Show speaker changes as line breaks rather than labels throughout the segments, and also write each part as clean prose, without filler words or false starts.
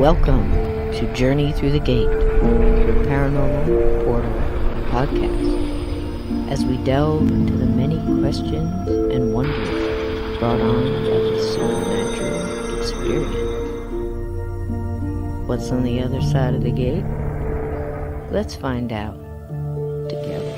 Welcome to Journey Through the Gate, your paranormal portal podcast, as we delve into the many questions and wonders brought on by this supernatural experience. What's on the other side of the gate? Let's find out together.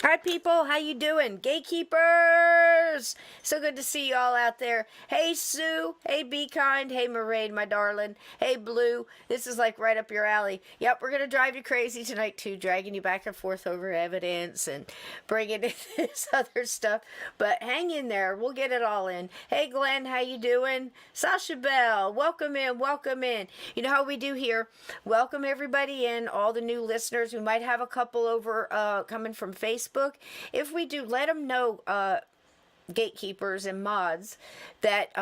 Hi people, how you doing? Gatekeepers! So good to see you all out there. Hey Sue, hey Be Kind, hey Maraid, my darling, hey Blue. This is like right up your alley. Yep, we're gonna drive you crazy tonight too, dragging you back and forth over evidence and bringing in this other stuff. But hang in there, we'll get it all in. Hey Glenn, how you doing? Sasha Bell, welcome in, welcome in. You know how we do here. Welcome everybody in, all the new listeners. We might have a couple over coming from Facebook. If we do, let them know, gatekeepers and mods, that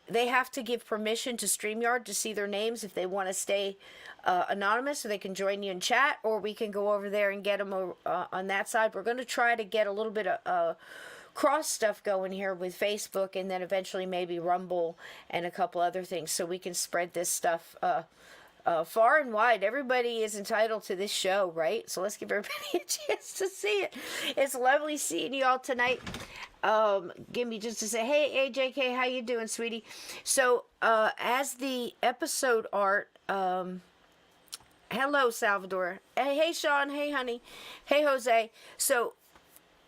they have to give permission to StreamYard to see their names if they want to stay anonymous, so they can join you in chat, or we can go over there and get them on that side. We're going to try to get a little bit of cross stuff going here with Facebook, and then eventually maybe Rumble and a couple other things, so we can spread this stuff far and wide. Everybody is entitled to this show, right? So let's give everybody a chance to see it. It's lovely seeing you all tonight. Give me just to say, hey AJK, how you doing, sweetie? So as the episode art, hello Salvador, hey Sean, hey honey, hey Jose. So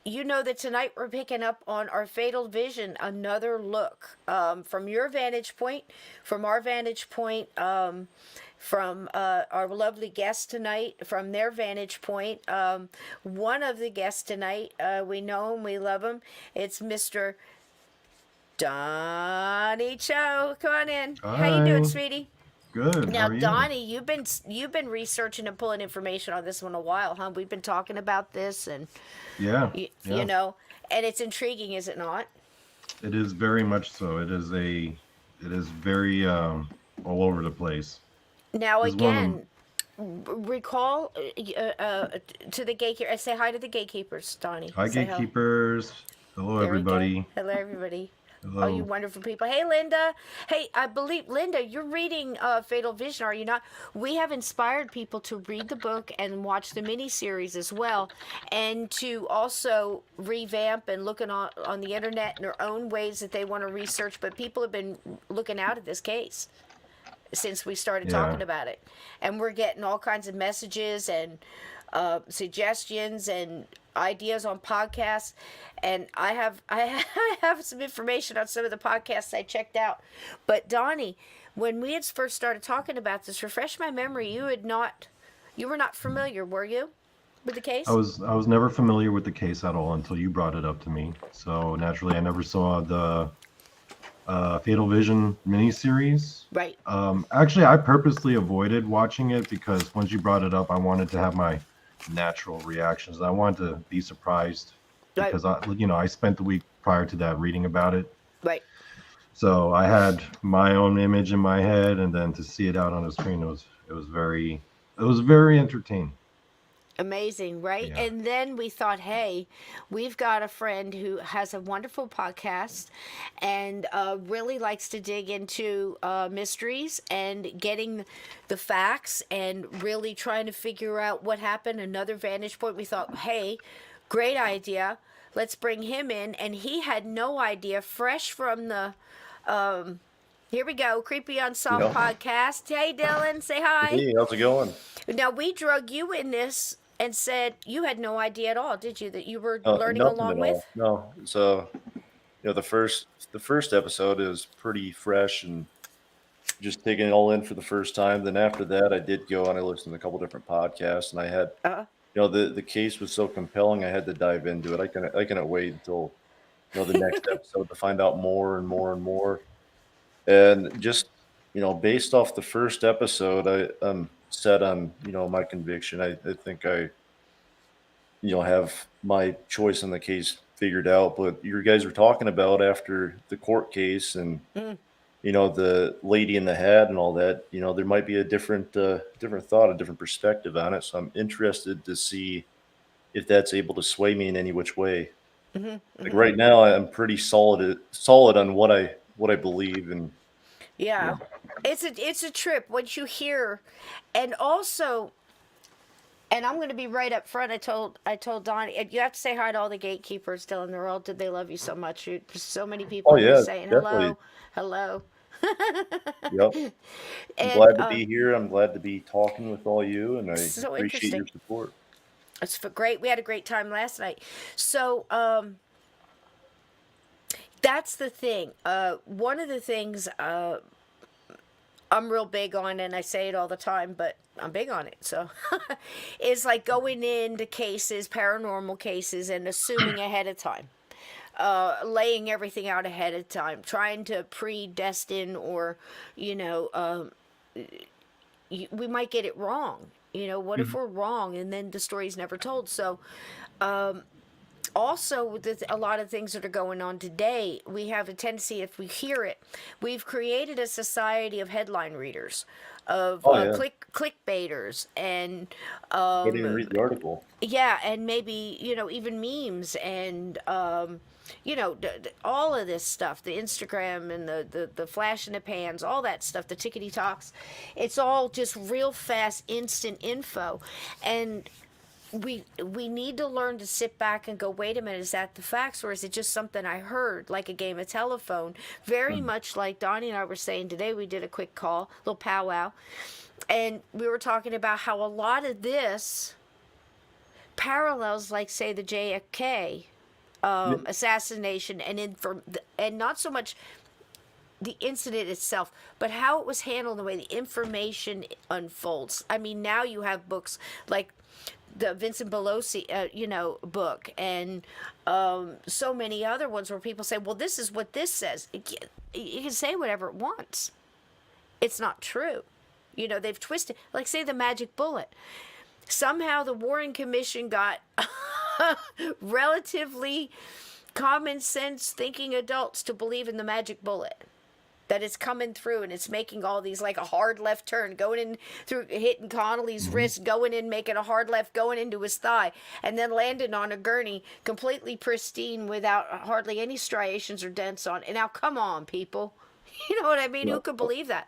you know that tonight we're picking up on our Fatal Vision, another look from your vantage point, from our vantage point, from our lovely guest tonight, from their vantage point. One of the guests tonight, we know him, we love him. It's Mr. Donny Cho. Come on in.
Hi.
How you doing, sweetie?
Good.
Now,
How are you?
Donny, you've been researching and pulling information on this one a while, huh? We've been talking about this, and you know, and it's intriguing, is it not?
It is very much so. It is very all over the place.
Now again, recall to the gatekeepers. Say hi to the gatekeepers, Donny.
Hi,
Say
gatekeepers. Hello, everybody.
Hello, everybody.
Hello.
Oh, you wonderful people. Hey, Linda. Hey, I believe, Linda, you're reading Fatal Vision, are you not? We have inspired people to read the book and watch the miniseries as well, and to also revamp and looking on the internet in their own ways that they want to research. But people have been looking out at this case since we started talking about it, and we're getting all kinds of messages and suggestions and ideas on podcasts, and I have some information on some of the podcasts I checked out. But Donny, when we had first started talking about this, refresh my memory, you were not familiar, were you, with the case?
I was never familiar with the case at all until you brought it up to me. So naturally, I never saw the Fatal Vision miniseries.
Right.
Actually, I purposely avoided watching it because once you brought it up, I wanted to have my natural reactions. I wanted to be surprised because I spent the week prior to that reading about it.
Right.
So I had my own image in my head, and then to see it out on the screen, it was very entertaining.
Amazing, right?
Yeah.
And then we thought, hey, we've got a friend who has a wonderful podcast and really likes to dig into mysteries and getting the facts and really trying to figure out what happened. Another vantage point. We thought, hey, great idea. Let's bring him in. And he had no idea, fresh from the... here we go, Creepy Unsolved podcast. Hey, Dylan, say hi.
Hey, how's it going?
Now, we drug you in this and said you had no idea at all, did you, that you were learning along with?
No. So, the first episode is pretty fresh and just taking it all in for the first time. Then after that, I did go and I listened to a couple different podcasts, and I had, the case was so compelling, I had to dive into it. I couldn't wait until, the next episode to find out more and more and more. And just, based off the first episode, I'm set on, my conviction. I think I, have my choice in the case figured out. But you guys were talking about after the court case and, the lady in the hat and all that, there might be a different thought, a different perspective on it. So I'm interested to see if that's able to sway me in any which way. Like right now, I'm pretty solid on what I believe, and
Yeah. It's a trip once you hear, and also, and I'm going to be right up front. I told Donnie, and you have to say hi to all the gatekeepers still in the world. Did they love you so much? So many people
oh
are
yeah,
just saying
definitely.
hello, hello.
Yep. I'm
And
glad to be here. I'm glad to be talking with all you, and I
so
appreciate
interesting.
your support.
It's great. We had a great time last night. So that's the thing. One of the things I'm real big on, and I say it all the time, but I'm big on it. So, is like going into cases, paranormal cases, and assuming ahead of time, laying everything out ahead of time, trying to predestine, or you know, we might get it wrong. What if
Mhm.
we're wrong, and then the story's never told? So, also with a lot of things that are going on today, we have a tendency, if we hear it, we've created a society of headline readers, of
Oh yeah,
clickbaiters, and
didn't even read the article.
yeah, and maybe even memes, and all of this stuff, the Instagram and the flash in the pans, all that stuff, the tickety talks, it's all just real fast, instant info, and we need to learn to sit back and go, wait a minute, is that the facts, or is it just something I heard, like a game of telephone? Very
Mhm.
much like Donnie and I were saying today. We did a quick call, little powwow, and we were talking about how a lot of this parallels, like, say, the JFK
Yeah.
assassination, and not so much the incident itself, but how it was handled, the way the information unfolds. I mean, now you have books like the Vincent Belosi, book, and so many other ones where people say, "Well, this is what this says." You can say whatever it wants. It's not true. They've twisted, like, say, the magic bullet. Somehow the Warren Commission got relatively common sense thinking adults to believe in the magic bullet, that it's coming through and it's making all these, like a hard left turn, going in through, hitting Connolly's
Mhm.
wrist, going in, making a hard left, going into his thigh, and then landing on a gurney completely pristine without hardly any striations or dents on. And now, come on, people. You know what I mean?
Yeah.
Who could believe that?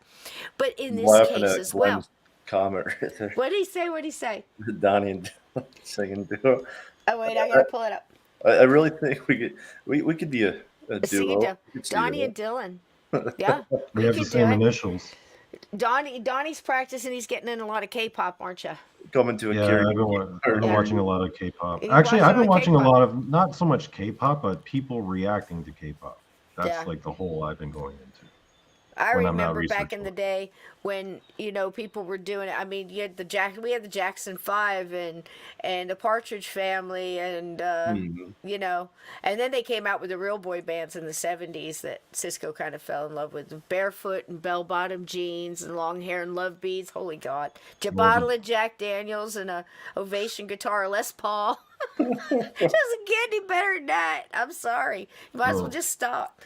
But in
I'm
this
laughing
case
at
as well.
Glenn's comment right there.
What did he say? What did he say?
Donnie and Dylan singing duo.
Oh, wait, I got to pull it up.
I really think we could be a
Singing
duo.
to
We could see
Donnie and
that.
Dylan. Yeah,
We
we
have the
could do
same
it.
initials.
Donnie's practicing. He's getting in a lot of K-pop, aren't you?
Coming to a
Yeah,
karaoke
I've been
Yeah.
watching a lot of K-pop.
You
Actually,
watch a
I've
lot
been
of
watching a
K-pop.
lot of, not so much K-pop, but people reacting to K-pop. That's
Yeah.
like the whole I've been going into
I
when I'm not
remember back in
researching.
the day when people were doing it. I mean, you had we had the Jackson 5, and the Partridge Family, and
Mhm.
and then they came out with the real boy bands in the 70s that Cisco kind of fell in love with, barefoot and bell bottom jeans and long hair and love beads. Holy God, a
Well,
bottle of Jack Daniels and a Ovation guitar, Les Paul. Doesn't get any better than that. I'm sorry. You might as well
oh,
just stop.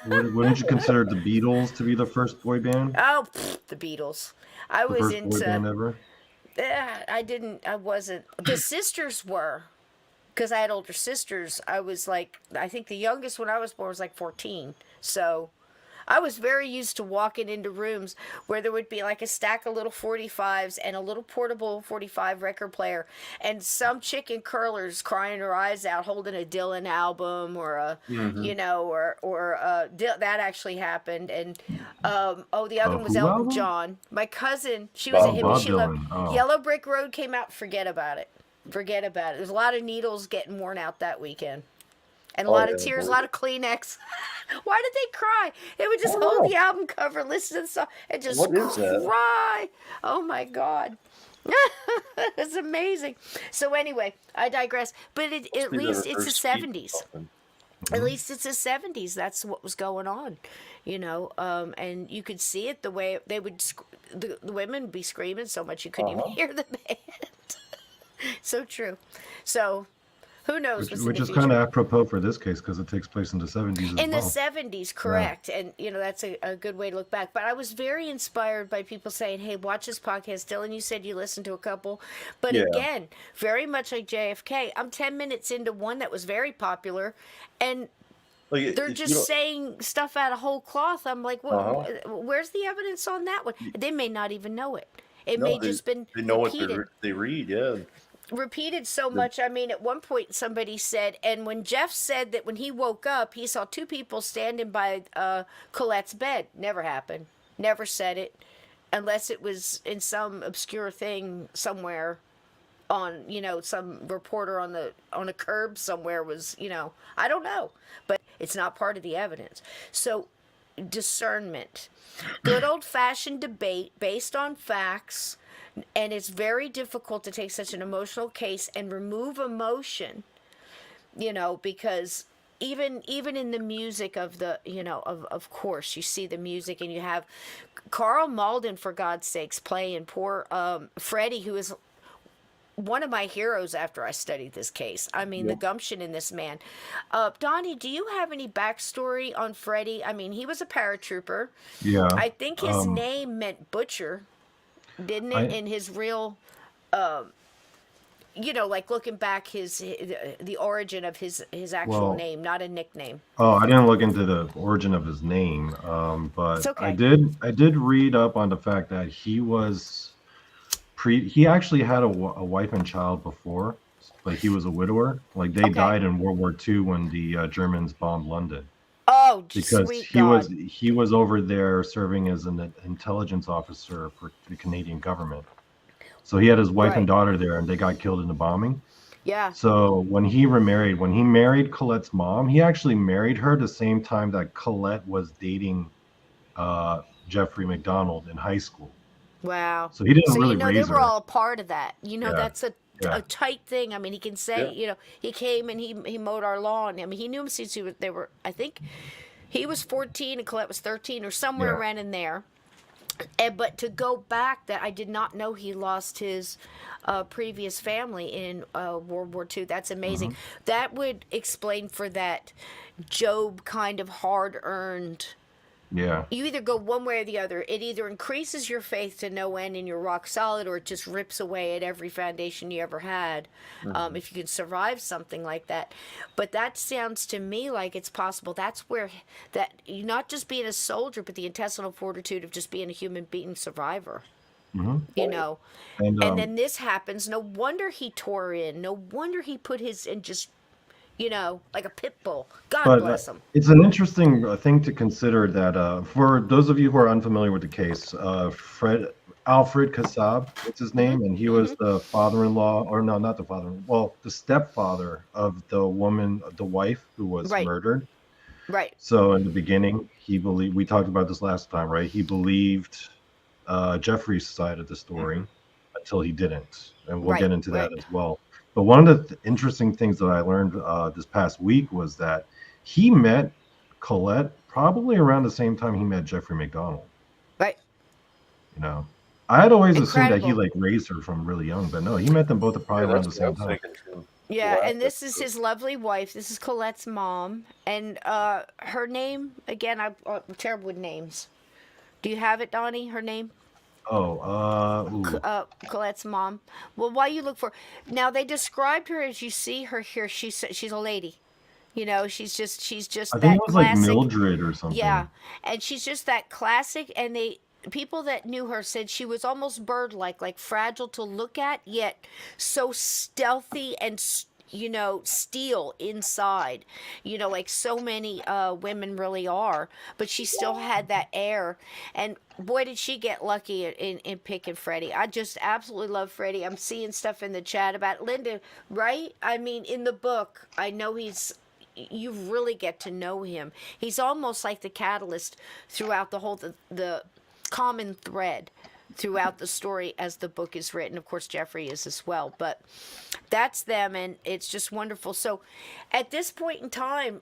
wouldn't you consider the Beatles to be the first boy band?
Oh, the Beatles. I
The
was
first boy
into.
band ever?
I wasn't. The sisters were, because I had older sisters. I was like, I think the youngest when I was born was like 14. So I was very used to walking into rooms where there would be like a stack of little 45s and a little portable 45 record player, and some chick in curlers crying her eyes out holding a Dylan album, or
Mhm.
that actually happened. And the other
A
one was
Who
Elton
album?
John. My cousin, she was a
Bob
Oh,
hippie.
Bob
She
Dylan.
loved
Dylan. Oh,
Yellow Brick Road. Came out. Forget about it. Forget about it. There's a lot of needles getting worn out that weekend. And a
Oh
lot of
yeah, I
tears, a
believe
lot
it.
of Kleenex. Why did they cry? They would
I
just
don't
hold
know.
the album cover, listen to the song, and just
What is that?
cry. Oh my God. It's amazing. So anyway, I digress. But
Must
at
be the
least it's the
reverse speed
70s.
something.
At
mhm.
least it's the 70s. That's what was going on, and you could see it the way they would, the women would be screaming so much you couldn't even
Uh-huh.
hear the band. So true. So Who knows what's in
Which
the
is
future?
kind of apropos for this case because it takes place in the 70s as
In the
well.
70s, correct. And, that's a good way to look back. But I was very inspired by people saying, hey, watch this podcast. Dylan, you said you listened to a couple. But
Yeah.
again, very much like JFK, I'm 10 minutes into one that was very popular. And
Like,
they're just saying stuff out of whole cloth. I'm like, where's the evidence on that one? They may not even know it. It may just been
they know
repeated.
what they read. Yeah.
Repeated so much. I mean, at one point somebody said, and when Jeff said that when he woke up, he saw two people standing by Colette's bed. Never happened. Never said it, unless it was in some obscure thing somewhere on, some reporter on a curb somewhere was, I don't know, but it's not part of the evidence. So discernment, good old fashioned debate based on facts. And it's very difficult to take such an emotional case and remove emotion, because even in the music of the, of course, you see the music and you have Carl Malden, for God's sakes, playing poor Freddy, who is one of my heroes after I studied this case. I mean, the gumption in this man. Donnie, do you have any backstory on Freddy? I mean, he was a paratrooper.
Yeah.
I think his name meant butcher. Didn't it? In his real, like looking back, the origin of his actual name, not a nickname.
Oh, I didn't look into the origin of his name, but
It's okay.
I did read up on the fact that he actually had a wife and child before, but he was a widower. Like they died in World War II when the Germans bombed London.
Oh,
because
sweet
he was over there serving as an intelligence officer for the Canadian government. So he had his wife and daughter there, and they got killed in the bombing.
Yeah.
So when he married Colette's mom, he actually married her the same time that Colette was dating Jeffrey MacDonald in high school.
Wow.
So he didn't really raise
they
her.
were all a part of that. That's a tight thing. I mean, he can say, he came and he mowed our lawn. I mean, he knew him since they were, I think he was 14 and Colette was 13 or somewhere around in there. But to go back, that I did not know he lost his previous family in World War II. That's amazing. Mm-hmm. That would explain for that Job kind of hard-earned.
Yeah.
You either go one way or the other. It either increases your faith to no end and you're rock solid, or it just rips away at every foundation you ever had, if you can survive something like that. But that sounds to me like it's possible. That's where you not just being a soldier, but the intestinal fortitude of just being a human being survivor. Mm-hmm. And then this happens. No wonder he tore in. No wonder he put his and just. Like a pit bull. God bless him.
It's an interesting thing to consider that for those of you who are unfamiliar with the case, Alfred Kassab, what's his name? And he was the father-in-law, or no, not the father-in-law, well, the stepfather of the woman, the wife who was murdered.
Right.
So in the beginning, we talked about this last time, right? He believed Jeffrey's side of the story until he didn't. And we'll get into that as well. But one of the interesting things that I learned this past week was that he met Colette probably around the same time he met Jeffrey MacDonald.
Right.
I had always assumed that he raised her from really young, but no, he met them both probably around the same time.
Yeah, and this is his lovely wife. This is Colette's mom, and her name again. I'm terrible with names. Do you have it, Donnie? Her name? Colette's mom. Well, while you look for, now they described her as you see her here. She's a lady, she's just
I
that
think it was
classic,
like Mildred or something.
Yeah, and she's just that classic. And people that knew her said she was almost bird-like, fragile to look at, yet so stealthy and steel inside, like so many women really are, but she still had that air. And boy, did she get lucky in picking Freddy. I just absolutely love Freddy. I'm seeing stuff in the chat about Linda, right? I mean, in the book, I know you really get to know him. He's almost like the catalyst throughout the whole, the common thread throughout the story as the book is written. Of course, Jeffrey is as well, but that's them, and it's just wonderful. So at this point in time,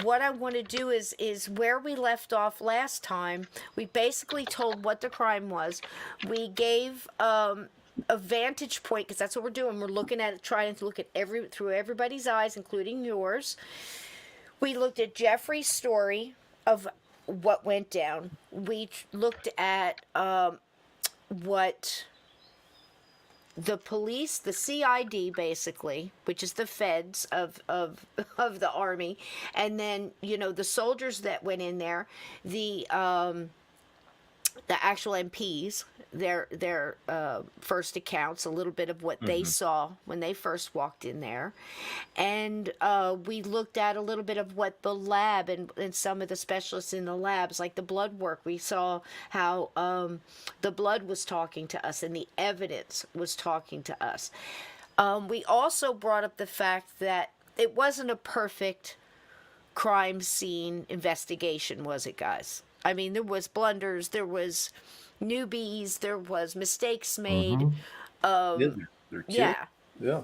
what I want to do is where we left off last time. We basically told what the crime was. We gave a vantage point, because that's what we're doing. We're looking at it, trying to look at through everybody's eyes, including yours. We looked at Jeffrey's story of what went down. We looked at what the police, the CID basically, which is the feds of the army, and then the soldiers that went in there, the actual MPs, their first accounts, a little bit of what they saw when they first walked in there, and we looked at a little bit of what the lab and some of the specialists in the labs, like the blood work. We saw how the blood was talking to us and the evidence was talking to us. We also brought up the fact that it wasn't a perfect crime scene investigation, was it, guys? I mean, there was blunders, there was newbies, there was mistakes made.
Yeah, they're cute. Yeah.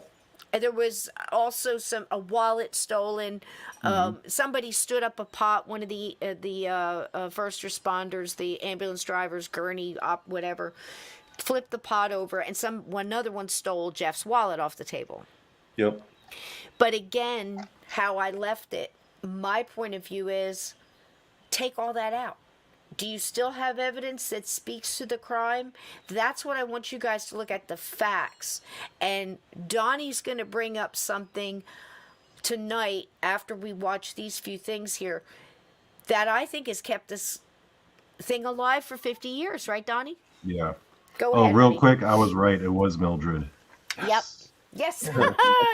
And there was also a wallet stolen. Somebody stood up a pot. One of the first responders, the ambulance drivers, gurney op, whatever, flipped the pot over, and another one stole Jeff's wallet off the table.
Yep.
But again, how I left it, my point of view is, take all that out. Do you still have evidence that speaks to the crime? That's what I want you guys to look at, the facts. And Donnie's going to bring up something tonight after we watch these few things here that I think has kept this thing alive for 50 years, right, Donnie?
Yeah.
Go ahead.
Real
honey.
quick, I was right. It was Mildred.
Yep. Yes.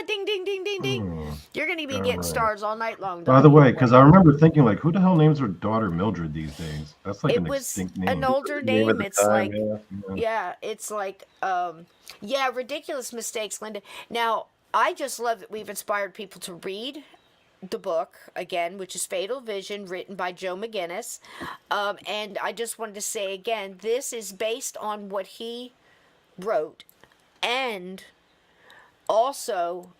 Ding, ding, ding, ding, ding. You're going to be getting stars all night long.
By the way, because I remember thinking, like, who the hell names their daughter Mildred these days? That's like an extinct name.
An older
Name at
name.
the
It's
time,
like, yeah, it's like, yeah, ridiculous mistakes, Linda. Now, I just love that we've inspired people to read the book again, which is Fatal Vision, written by Joe McGinnis. And I just wanted to say again, this is based on what he wrote, and also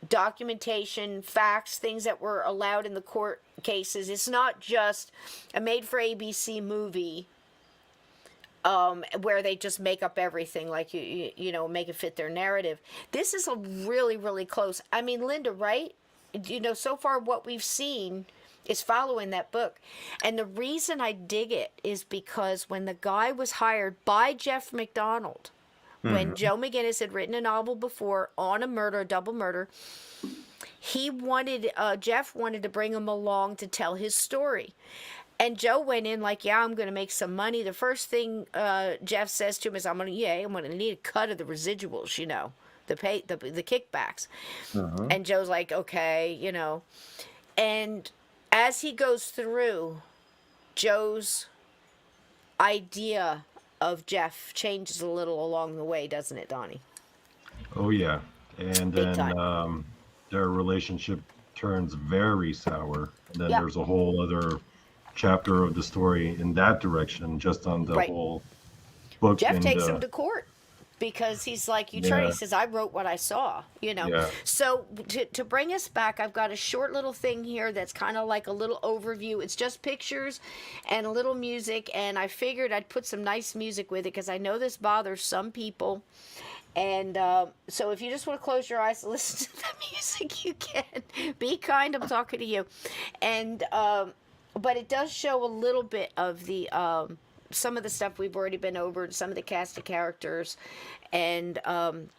documentation, facts, things that were allowed in the court cases. It's not just a made-for-ABC movie where they just make up everything, like you know, make it fit their narrative. This is a really, really close. I mean, Linda, right? You know, so far what we've seen is following that book. And the reason I dig it is because when the guy was hired by Jeff MacDonald, when Joe McGinnis had written a novel before on a murder, a double murder, he wanted, Jeff wanted to bring him along to tell his story. And Joe went in like, yeah, I'm going to make some money. The first thing Jeff says to him is, I'm going to need a cut of the residuals, you know, the kickbacks. And Joe's like, okay, you know. And as he goes through, Joe's idea of Jeff changes a little along the way, doesn't it, Donnie?
Oh, yeah. And then their relationship turns very sour. And then there's a whole other chapter of the story in that direction, just on the whole book.
Jeff takes him to court because he's like, he says, I wrote what I saw, you know.
Yeah.
So to bring us back, I've got a short little thing here that's kind of like a little overview. It's just pictures and a little music, and I figured I'd put some nice music with it because I know this bothers some people. And so if you just want to close your eyes and listen to the music, you can. Be kind, I'm talking to you. And but it does show a little bit of the some of the stuff we've already been over, some of the cast of characters, and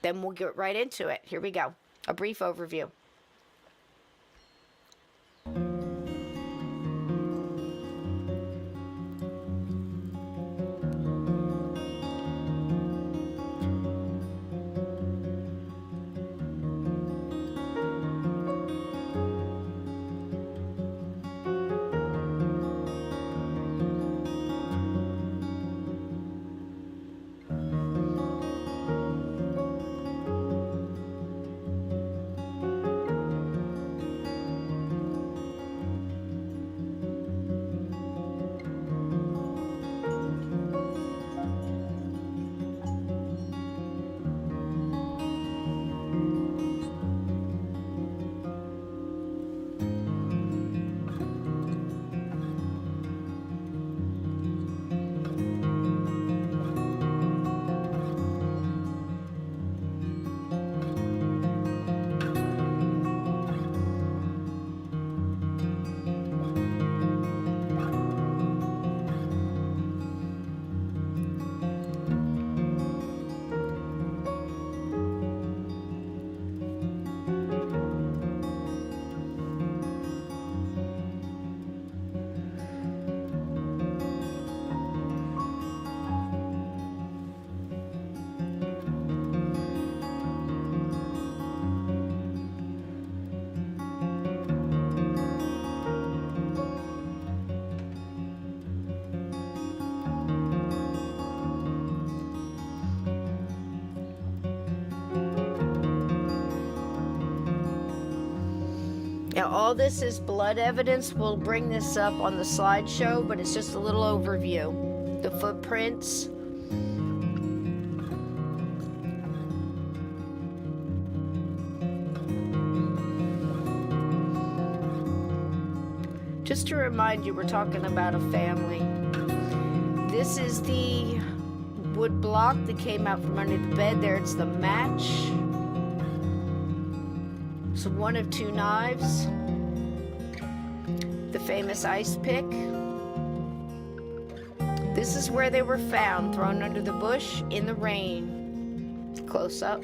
then we'll get right into it. Here we go. A brief overview. Now, all this is blood evidence. We'll bring this up on the slideshow, but it's just a little overview. The footprints. Just to remind you, we're talking about a family. This is the wood block that came out from under the bed. There, it's the match. So one of two knives. The famous ice pick. This is where they were found, thrown under the bush in the rain. Close up.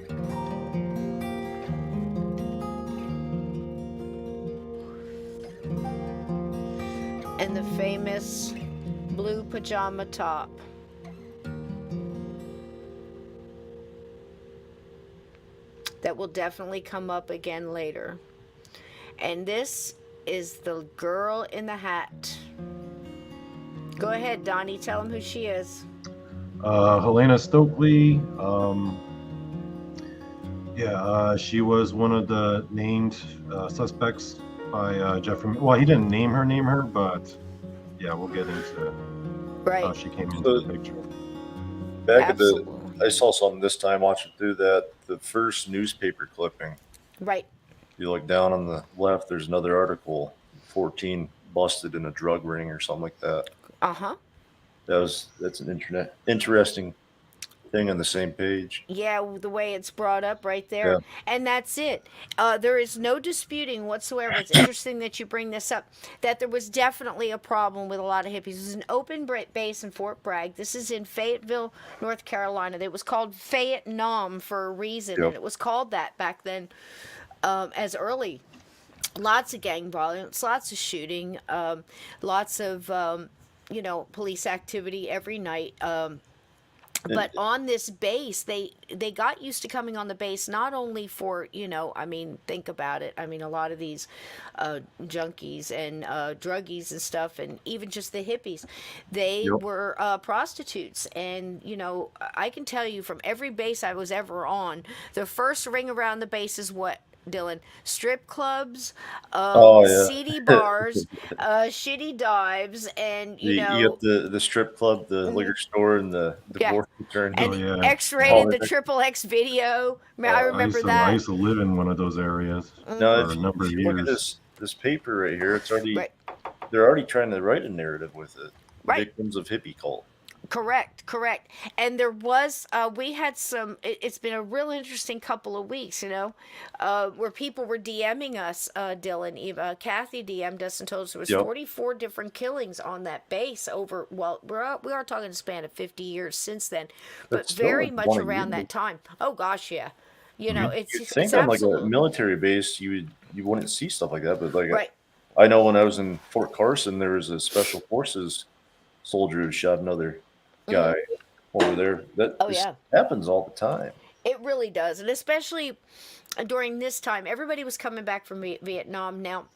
And the famous blue pajama top. That will definitely come up again later. And this is the girl in the hat. Go ahead, Donnie. Tell them who she is.
Helena Stokely. She was one of the named suspects by Jeffrey. Well, he didn't name her, but yeah, we'll get into how she came into the picture.
Back at I saw something this time watching through that, the first newspaper clipping.
Right.
You look down on the left, there's another article, 14 busted in a drug ring or something like that.
Uh-huh.
That's an interesting thing on the same page.
Yeah, the way it's brought up right there.
Yeah.
And that's it. There is no disputing whatsoever. It's interesting that you bring this up, that there was definitely a problem with a lot of hippies. It was an open base in Fort Bragg. This is in Fayetteville, North Carolina. It was called Vietnam for a reason,
Yep.
and it was called that back then as early. Lots of gang violence, lots of shooting, lots of, police activity every night. But on this base, they got used to coming on the base not only for, think about it. I mean, a lot of these junkies and druggies and stuff, and even just the hippies, they were prostitutes. And, I can tell you from every base I was ever on, the first ring around the base is what, Dylan? Strip clubs, seedy bars, shitty dives, and you
have the strip club, the liquor store, and the divorce attorney.
And X-rated, the triple X video. I remember that.
I used to live in one of those areas for a number of years.
Look at this paper right here. It's already they're already trying to write a narrative with it. Victims of hippie cult.
Correct. And there was, we had some, it's been a real interesting couple of weeks, where people were DMing us, Dylan, Eva, Kathy DM'd us and told us there was 44 different killings on that base over, well, we are talking a span of 50 years since then, but very much around that time. Oh gosh, yeah. It's
on like a military base, you wouldn't see stuff like that, but I know when I was in Fort Carson, there was a special forces soldier who shot another guy over there. That happens all the time.
It really does, and especially during this time, everybody was coming back from Vietnam. Now,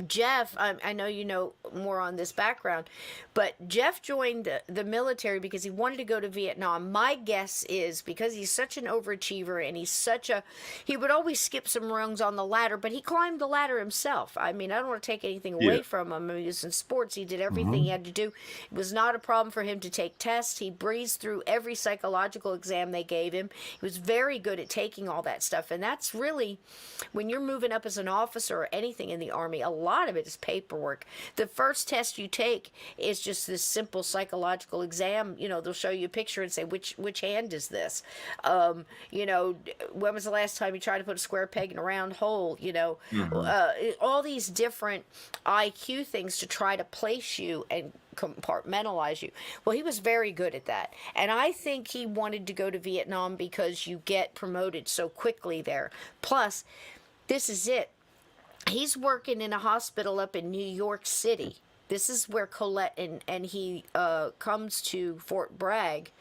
Jeff, I know you know more on this background, but Jeff joined the military because he wanted to go to Vietnam. My guess is because he's such an overachiever and he would always skip some rungs on the ladder, but he climbed the ladder himself. I mean, I don't want to take anything away from him. I mean, he was in sports. He did everything he had to do. It was not a problem for him to take tests. He breezed through every psychological exam they gave him. He was very good at taking all that stuff. And that's really, when you're moving up as an officer or anything in the Army, a lot of it is paperwork. The first test you take is just this simple psychological exam. They'll show you a picture and say, which hand is this? When was the last time you tried to put a square peg in a round hole? All these different IQ things to try to place you and compartmentalize you. Well, he was very good at that. And I think he wanted to go to Vietnam because you get promoted so quickly there. Plus, this is it. He's working in a hospital up in New York City. This is where Colette and he comes to Fort Bragg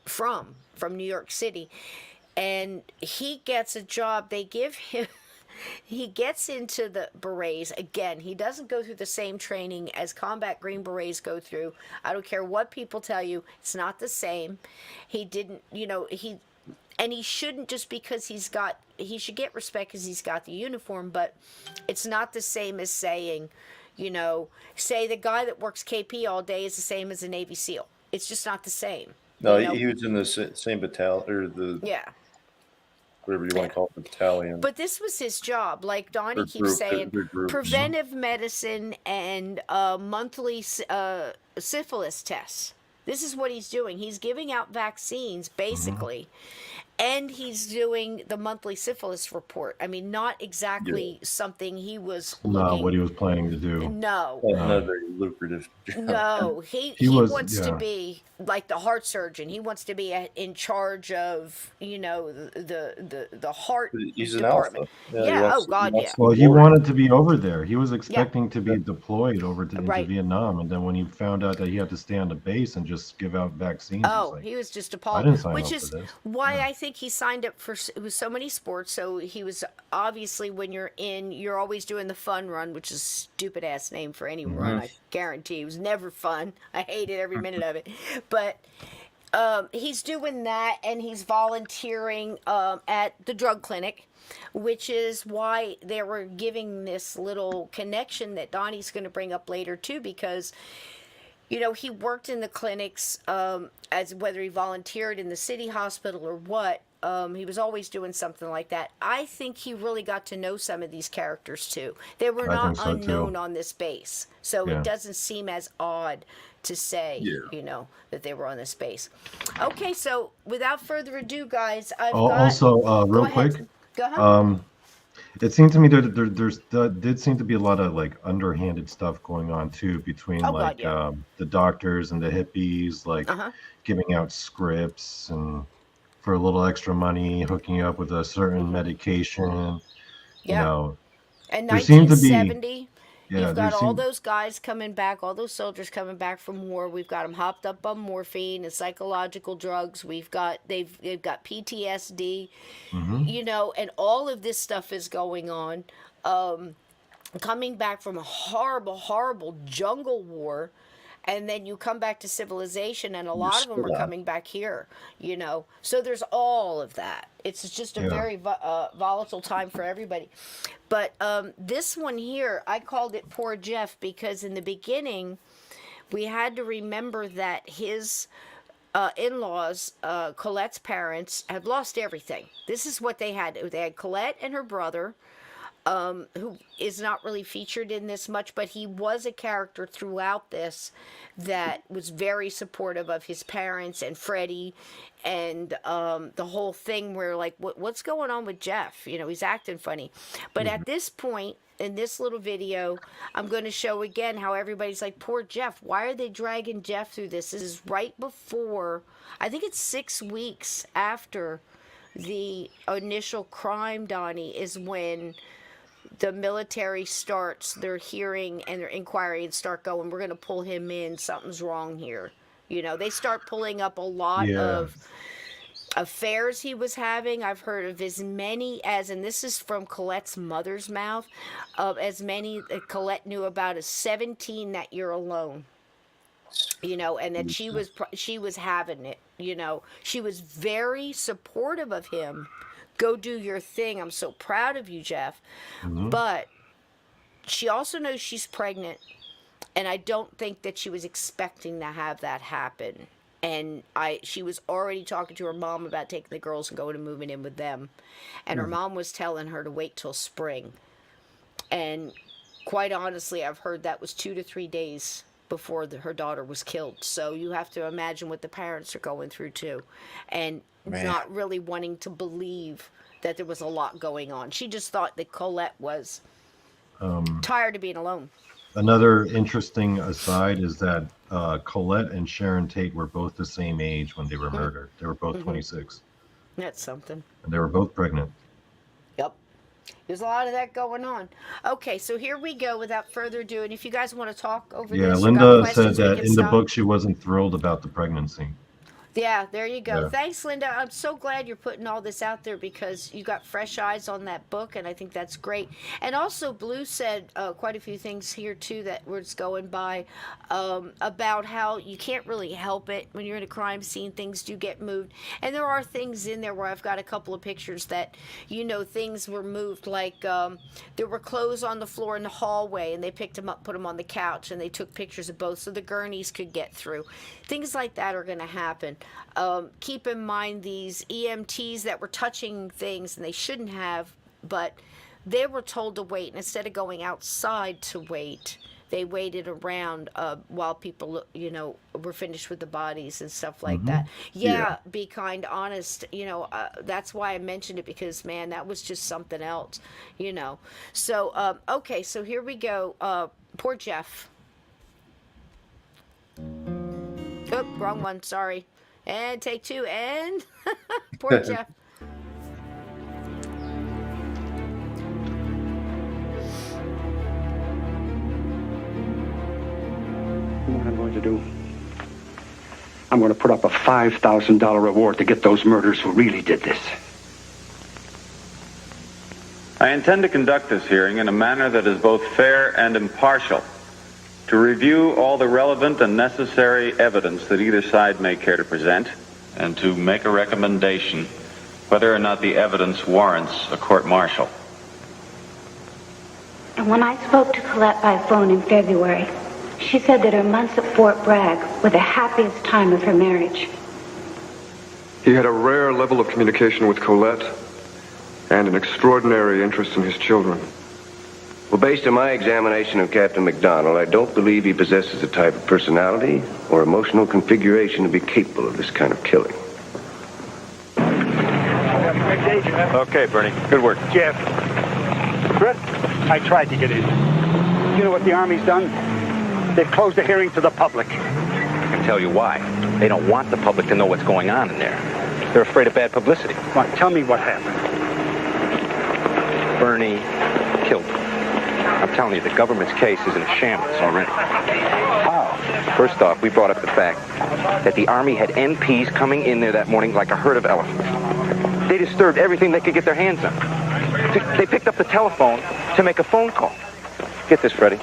from New York City. And he gets a job. They give him, he gets into the berets. Again, he doesn't go through the same training as combat Green Berets go through. I don't care what people tell you. It's not the same. He didn't, and he shouldn't just because he should get respect because he's got the uniform, but it's not the same as saying, say the guy that works KP all day is the same as a Navy SEAL. It's just not the same.
No, he was in the same battalion, or whatever you want to call it, the battalion.
But this was his job. Like Donny keeps saying, preventive medicine and monthly syphilis tests. This is what he's doing. He's giving out vaccines, basically. And he's doing the monthly syphilis report. I mean, not exactly something he was
not what he was planning to do.
No.
Not a very lucrative job.
No. He wants to be like the heart surgeon. He wants to be in charge of, the heart
He's an
department.
alpha.
Well, he wanted to be over there. He was expecting to be deployed over to into Vietnam. And then when he found out that he had to stay on the base and just give out vaccines,
he was just appalled.
I didn't sign
Which
up
is
for this.
why I think he signed up for so many sports. So he was obviously, when you're always doing the fun run, which is a stupid ass name for any run. I guarantee it was never fun. I hated every minute of it. But he's doing that, and he's volunteering at the drug clinic, which is why they were giving this little connection that Donnie's going to bring up later too, because he worked in the clinics as whether he volunteered in the city hospital or what. He was always doing something like that. I think he really got to know some of these characters too. They were not unknown on this base, so it doesn't seem as odd to say, that they were on this base. Okay, so without further ado, guys,
real quick.
Go ahead.
It seemed to me that there did seem to be a lot of like underhanded stuff going on too between the doctors and the hippies, like giving out scripts and for a little extra money, hooking you up with a certain medication. And
there seemed to be. You've got all those guys coming back, all those soldiers coming back from war. We've got them hopped up on morphine and psychological drugs. They've got PTSD, and all of this stuff is going on. Coming back from a horrible, horrible jungle war. And then you come back to civilization, and a lot of them are coming back here, So there's all of that. It's just a very volatile time for everybody. But this one here, I called it Poor Jeff because in the beginning, we had to remember that his in-laws, Colette's parents, had lost everything. This is what they had. They had Colette and her brother, who is not really featured in this much, but he was a character throughout this that was very supportive of his parents and Freddy and the whole thing where, like, what's going on with Jeff? He's acting funny. But at this point, in this little video, I'm going to show again how everybody's like, poor Jeff. Why are they dragging Jeff through this? This is right before, I think it's 6 weeks after the initial crime, Donnie, is when the military starts their hearing and their inquiry and start going, we're going to pull him in. Something's wrong here. They start pulling up a lot of affairs he was having. I've heard of as many as, and this is from Colette's mother's mouth, of as many that Colette knew about as 17 that year alone. And that she was having it. She was very supportive of him. Go do your thing. I'm so proud of you, Jeff. But she also knows she's pregnant, and I don't think that she was expecting to have that happen. And she was already talking to her mom about taking the girls and going and moving in with them. And her mom was telling her to wait till spring. And quite honestly, I've heard that was 2 to 3 days before her daughter was killed. So you have to imagine what the parents are going through too. And not really wanting to believe that there was a lot going on. She just thought that Colette was tired of being alone.
Another interesting aside is that Colette and Sharon Tate were both the same age when they were murdered. They were both 26.
That's something.
And they were both pregnant.
Yep. There's a lot of that going on. Okay, so here we go without further ado. And if you guys want to talk over this.
Yeah, Linda said that in the book she wasn't thrilled about the pregnancy.
Yeah, there you go.
Yeah.
Thanks, Linda. I'm so glad you're putting all this out there because you got fresh eyes on that book, and I think that's great. And also, Blue said quite a few things here, too, that we're just going by about how you can't really help it when you're in a crime scene. Things do get moved. And there are things in there where I've got a couple of pictures that, things were moved. Like there were clothes on the floor in the hallway, and they picked them up, put them on the couch, and they took pictures of both so the gurneys could get through. Things like that are going to happen. Keep in mind these EMTs that were touching things and they shouldn't have, but they were told to wait. And instead of going outside to wait, they waited around while people, were finished with the bodies and stuff like that. Yeah, be kind, honest. That's why I mentioned it because, man, that was just something else, So, okay, so here we go. Poor Jeff. Oh, wrong one. Sorry. And take two. And poor Jeff.
What I'm going to do, I'm going to put up a $5,000 reward to get those murderers who really did this.
I intend to conduct this hearing in a manner that is both fair and impartial, to review all the relevant and necessary evidence that either side may care to present, and to make a recommendation whether or not the evidence warrants a court-martial.
And when I spoke to Colette by phone in February, she said that her months at Fort Bragg were the happiest time of her marriage.
He had a rare level of communication with Colette and an extraordinary interest in his children.
Well, based on my examination of Captain MacDonald, I don't believe he possesses the type of personality or emotional configuration to be capable of this kind of killing.
Okay, Bernie. Good work.
Jeff. Brett, I tried to get in. You know what the Army's done? They've closed the hearing to the public.
I can tell you why. They don't want the public to know what's going on in there. They're afraid of bad publicity.
Well, tell me what happened.
Bernie killed him. I'm telling you, the government's case is in shambles already.
How?
First off, we brought up the fact that the Army had MPs coming in there that morning like a herd of elephants. They disturbed everything they could get their hands on. They picked up the telephone to make a phone call. Get this, Freddy.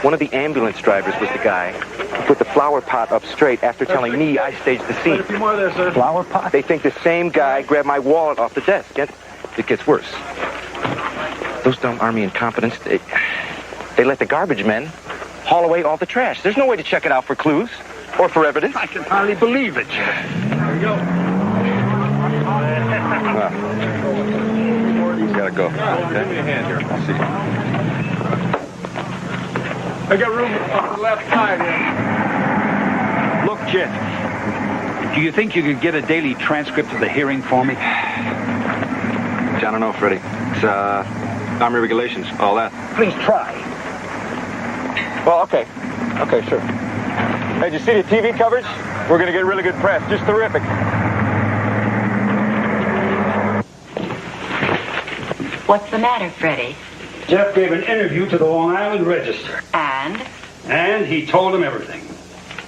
One of the ambulance drivers was the guy who put the flower pot up straight after telling me I staged the scene.
A few more there, sir. Flower pot?
They think the same guy grabbed my wallet off the desk. It gets worse. Those dumb Army incompetents, they let the garbage men haul away all the trash. There's no way to check it out for clues or for evidence.
I can hardly believe it, Jeff. There we go.
Gotta go.
Give me a hand here.
I'll see you.
I got room on the left side here.
Look, Jeff, do you think you could get a daily transcript of the hearing for me?
I don't know, Freddy. It's, Army regulations, all that.
Please try.
Well, okay. Okay, sure. Hey, did you see the TV coverage? We're going to get really good press. Just terrific.
What's the matter, Freddie?
Jeff gave an interview to the Long Island Register.
And?
And he told them everything.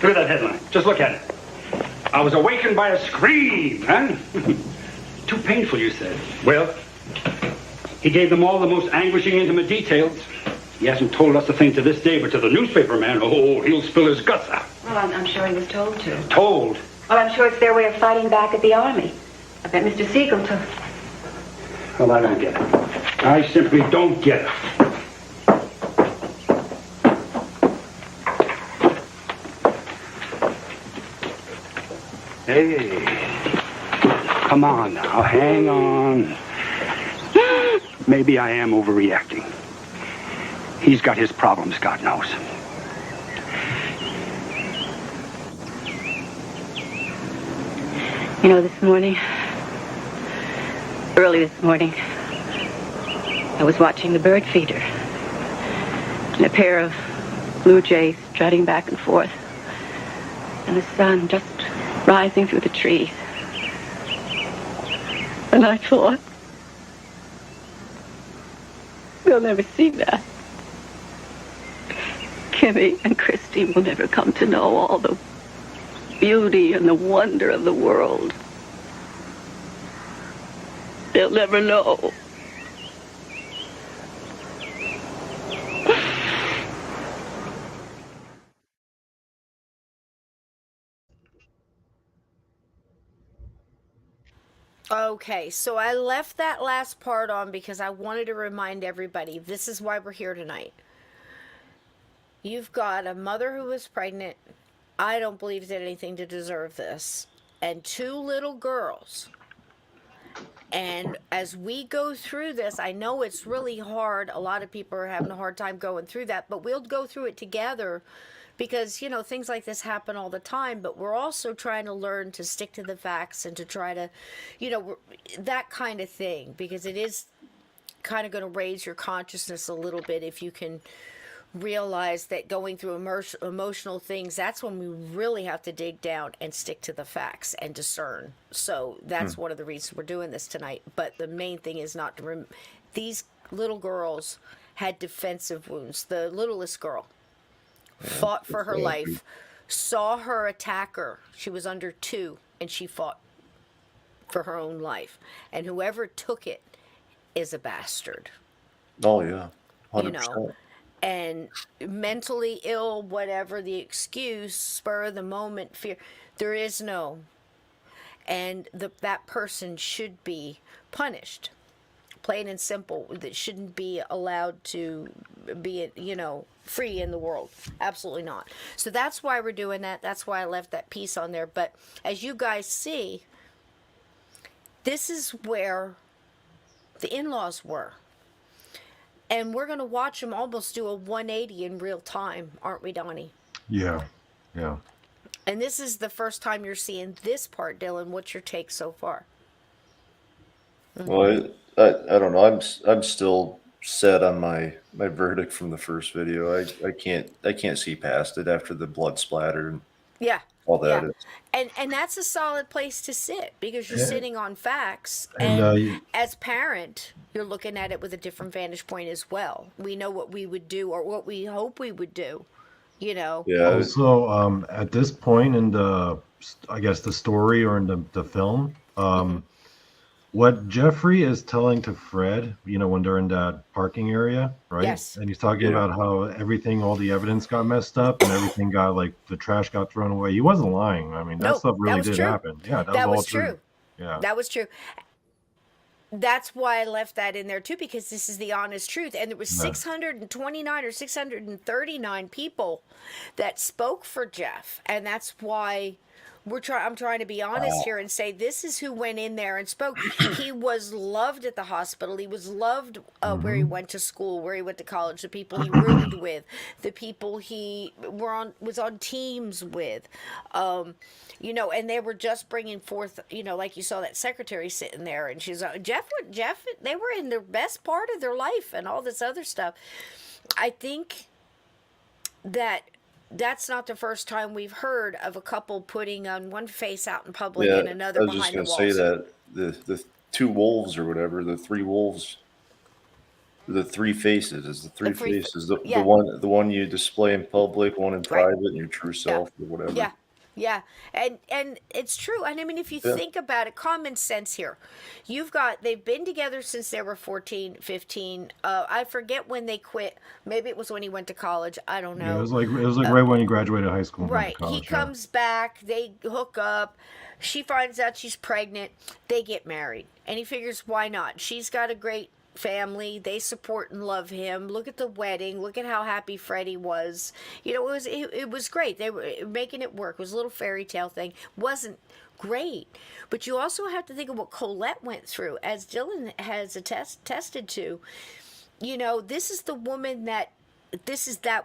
Look at that headline. Just look at it. I was awakened by a scream, huh? Too painful, you said. Well, he gave them all the most anguishing, intimate details. He hasn't told us a thing to this day, but to the newspaper man, oh, he'll spill his guts out.
Well, I'm sure he was told to.
Told?
Well, I'm sure it's their way of fighting back at the Army. I bet Mr. Siegel took...
Well, I don't get it. I simply don't get it. Hey. Come on now, hang on. Maybe I am overreacting. He's got his problems, God knows.
You know, early this morning, I was watching the bird feeder. And a pair of blue jays strutting back and forth. And the sun just rising through the trees. And I thought, we'll never see that. Kimmy and Christy will never come to know all the beauty and the wonder of the world. They'll never know.
Okay, so I left that last part on because I wanted to remind everybody this is why we're here tonight. You've got a mother who was pregnant. I don't believe did anything to deserve this. And 2 little girls. And as we go through this, I know it's really hard. A lot of people are having a hard time going through that, but we'll go through it together because, you know, things like this happen all the time, but we're also trying to learn to stick to the facts and to try to, you know, that kind of thing, because it is kind of going to raise your consciousness a little bit if you can realize that going through emotional things, that's when we really have to dig down and stick to the facts and discern. So that's one of the reasons we're doing this tonight. But the main thing is not to these little girls had defensive wounds. The littlest girl fought for her life, saw her attacker. She was under 2 and she fought for her own life. And whoever took it is a bastard.
Oh yeah, 100%.
You know, and mentally ill, whatever the excuse, spur of the moment, fear, there is no. And that person should be punished, plain and simple. That shouldn't be allowed to be, you know, free in the world. Absolutely not. So that's why we're doing that. That's why I left that piece on there. But as you guys see, this is where the in-laws were. And we're going to watch them almost do a 180 in real time, aren't we, Donnie?
Yeah, yeah.
And this is the first time you're seeing this part, Dylan. What's your take so far?
Well, I don't know. I'm still set on my verdict from the first video. I can't see past it after the blood splatter and
Yeah.
all that.
Yeah. And that's a solid place to sit because you're sitting on facts.
And,
And as parent, you're looking at it with a different vantage point as well. We know what we would do or what we hope we would do, you know?
Yeah.
Also, at this point in the, I guess, the story or in the film, what Jeffrey is telling to Fred, you know, when they're in that parking area, right?
Yes.
And he's talking about how everything, all the evidence got messed up and everything got, like, the trash got thrown away. He wasn't lying. I mean, that stuff really did happen. Yeah,
that
was
was
all
true.
Yeah.
That was true. That's why I left that in there too, because this is the honest truth. And there was 629 or 639 people that spoke for Jeff. And that's why I'm trying to be honest here and say this is who went in there and spoke. He was loved at the hospital. He was loved where he went to school, where he went to college, the people he roomed with, the people he was on teams with. You know, and they were just bringing forth, you know, like you saw that secretary sitting there, and she's Jeff. They were in the best part of their life, and all this other stuff. I think that's not the first time we've heard of a couple putting on one face out in public and another behind the walls.
I was just going to say that the 2 wolves or whatever, the 3 wolves. The 3 faces is the 3 faces. The one you display in public, one in private, and your true self or whatever.
Yeah. Yeah, and it's true. And I mean, if you think about it, common sense here. They've been together since they were 14, 15. I forget when they quit. Maybe it was when he went to college. I don't know.
Yeah, it was like right when he graduated high school.
Right.
College,
he comes back. They hook up. She finds out she's pregnant. They get married. And he figures, why not? She's got a great family. They support and love him. Look at the wedding. Look at how happy Freddie was. You know, it was great. They were making it work. It was a little fairy tale thing. Wasn't great. But you also have to think of what Colette went through, as Dylan has attested to. You know, this is that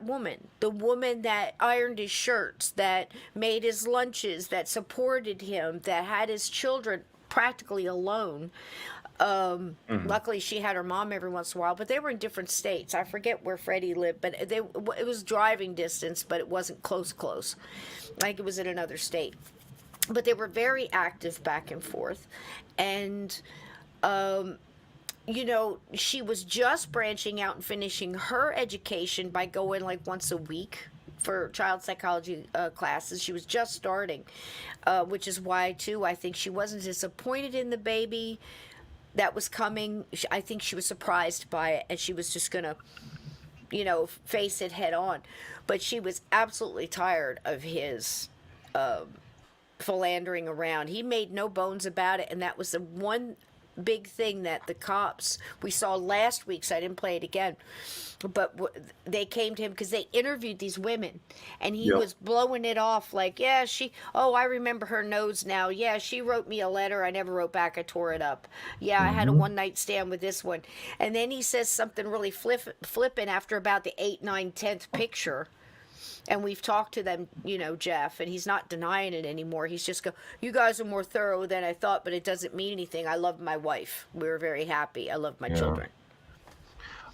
woman, the woman that ironed his shirts, that made his lunches, that supported him, that had his children practically alone. Luckily she had her mom every once in a while, but they were in different states. I forget where Freddie lived, but it was driving distance, but it wasn't close. Like it was in another state. But they were very active back and forth. And, you know, she was just branching out and finishing her education by going like once a week for child psychology classes. She was just starting, which is why, too, I think she wasn't disappointed in the baby that was coming. I think she was surprised by it, and she was just going to, face it head on. But she was absolutely tired of his philandering around. He made no bones about it, and that was the one big thing that the cops we saw last week, so I didn't play it again, but they came to him because they interviewed these women, and he was blowing it off like, yeah, I remember her nose now, yeah, she wrote me a letter, I never wrote back, I tore it up, yeah, I had a one night stand with this one. And then he says something really flippant after about the 8th, 9th, 10th picture. And we've talked to them, Jeff, and he's not denying it anymore. He's just go, you guys are more thorough than I thought, but it doesn't mean anything. I love my wife. We were very happy. I love my children.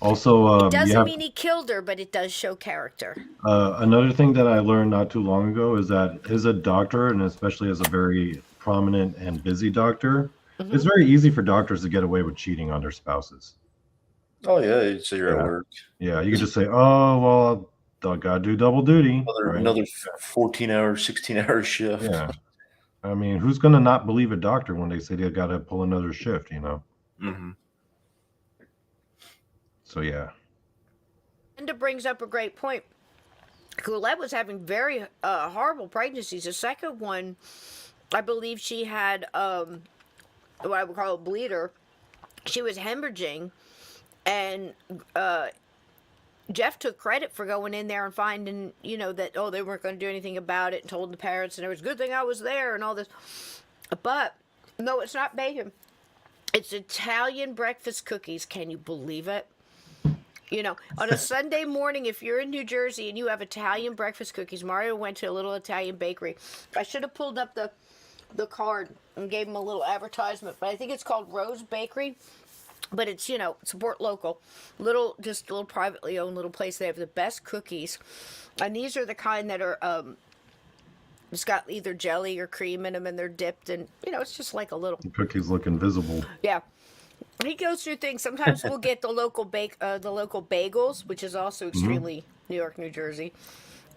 Also,
it doesn't mean he killed her, but it does show character.
Another thing that I learned not too long ago is that as a doctor, and especially as a very prominent and busy doctor, it's very easy for doctors to get away with cheating on their spouses.
Oh, yeah. You'd say you're at work.
Yeah, you could just say, oh, well, I gotta do double duty.
Another 14-hour, 16-hour shift.
Yeah. I mean, who's gonna not believe a doctor when they say they gotta pull another shift, So yeah.
Linda brings up a great point. Colette was having very horrible pregnancies. The second one, I believe she had what I would call a bleeder. She was hemorrhaging, and Jeff took credit for going in there and finding, that, they weren't going to do anything about it, and told the parents, and it was a good thing I was there and all this. But, no, it's not bacon. It's Italian breakfast cookies. Can you believe it? On a Sunday morning, if you're in New Jersey and you have Italian breakfast cookies, Mario went to a little Italian bakery. I should have pulled up the card and gave him a little advertisement, but I think it's called Rose Bakery. But it's, support local, just a little privately owned little place. They have the best cookies. And these are the kind that are, it's got either jelly or cream in them, and they're dipped. And, it's just like a little.
The cookies look invisible.
Yeah. He goes through things. Sometimes we'll get the local bagels, which is also extremely New York, New Jersey.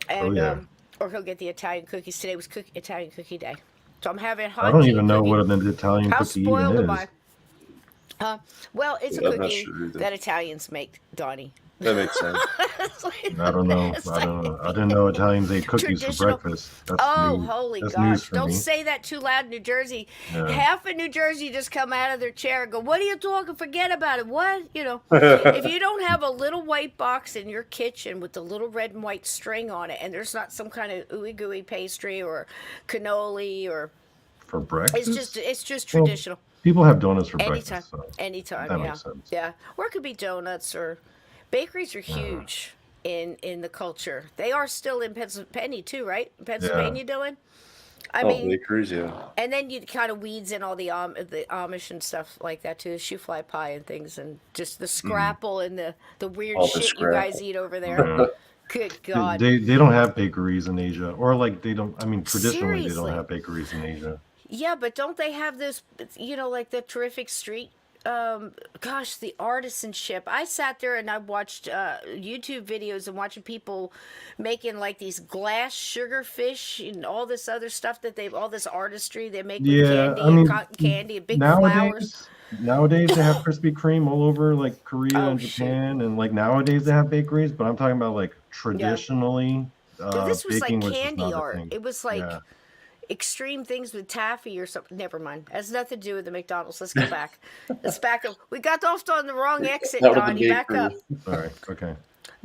And, or he'll get the Italian cookies. Today was Italian cookie day. So I'm having hot.
I don't even know what an Italian
How
cookie
spoiled
even
am
is.
I? Well, it's a cookie that Italians make, Donny.
That makes sense.
I don't know. I didn't know Italians ate cookies for breakfast. That's news.
Holy
That's
gosh. Don't say that too loud in New Jersey.
Yeah.
Half of New Jersey just come out of their chair and go, what are you talking? Forget about it. What? If you don't have a little white box in your kitchen with the little red and white string on it, and there's not some kind of ooey gooey pastry or cannoli or...
For breakfast?
It's just traditional.
People have donuts for
Anytime.
breakfast. So
Anytime,
that
yeah.
makes sense.
Yeah. Or it could be donuts, or bakeries are huge in the culture. They are still in Pennsylvania too, right? Pennsylvania, Dylan? I mean,
bakeries, yeah.
And then you kind of weeds in all the Amish and stuff like that too, shoe fly pie and things, and just the scrapple and the weird shit you guys eat over there.
Yeah.
Good God.
They don't have bakeries in Asia, or like they don't. I mean, traditionally
Seriously.
they don't have bakeries in Asia.
Yeah, but don't they have this, like the terrific street, the artisanship. I sat there and I watched YouTube videos and watching people making like these glass sugar fish and all this other stuff all this artistry they make with candy and cotton candy and big flowers.
Nowadays they have Krispy Kreme all over like Korea and Japan, and like nowadays they have bakeries, but I'm talking about like traditionally.
This was like
baking
candy
just not a
art.
thing.
It was like... extreme things with taffy or something. Never mind. It has nothing to do with the McDonald's. Let's go back. Let's back up. We got off on the wrong exit, Donny. Back up.
All right. Okay.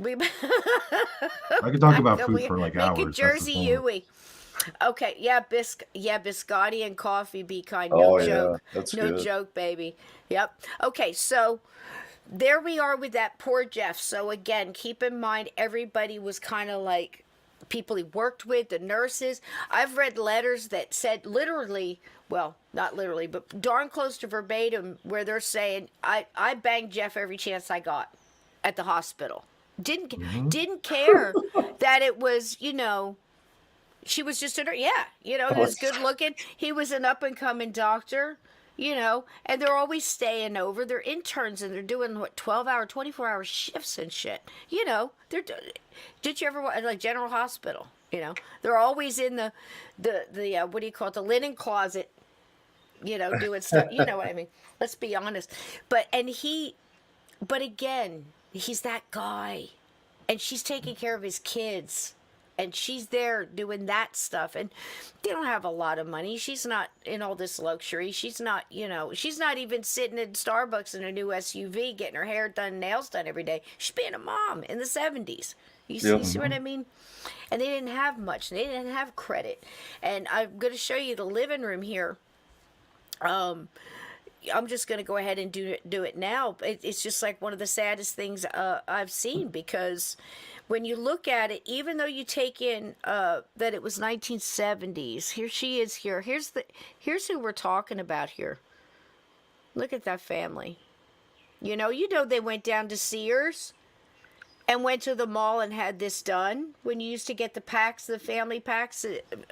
I
could talk about food for like hours.
Make a Jersey Yui. Okay. Yeah. Biscotti and coffee. Be kind. No joke.
That's
no
good.
joke, baby. Yep. Okay. So there we are with that poor Jeff. So again, keep in mind everybody was kind of like people he worked with, the nurses. I've read letters that said literally, well, not literally, but darn close to verbatim, where they're saying, I banged Jeff every chance I got at the hospital. Didn't care that it was, she was just he was good looking. He was an up and coming doctor. you know, and they're always staying over. They're interns and they're doing what 12-hour, 24-hour shifts and shit. You know, did you ever watch like General Hospital? You know, they're always in the what do you call it, the linen closet, you know, doing stuff. You know what I mean? Let's be honest. But again, he's that guy, and she's taking care of his kids, and she's there doing that stuff, and they don't have a lot of money. She's not in all this luxury. She's not, you know, she's not even sitting in Starbucks in a new SUV getting her hair done, nails done every day. She's being a mom in the 70s. You see what I mean? And they didn't have much. They didn't have credit. And I'm going to show you the living room here. I'm just going to go ahead and do it now. It's just like one of the saddest things I've seen, because when you look at it, even though you take in that it was 1970s, here she is here. Here's who we're talking about here. Look at that family. You know they went down to Sears and went to the mall and had this done when you used to get the packs, the family packs,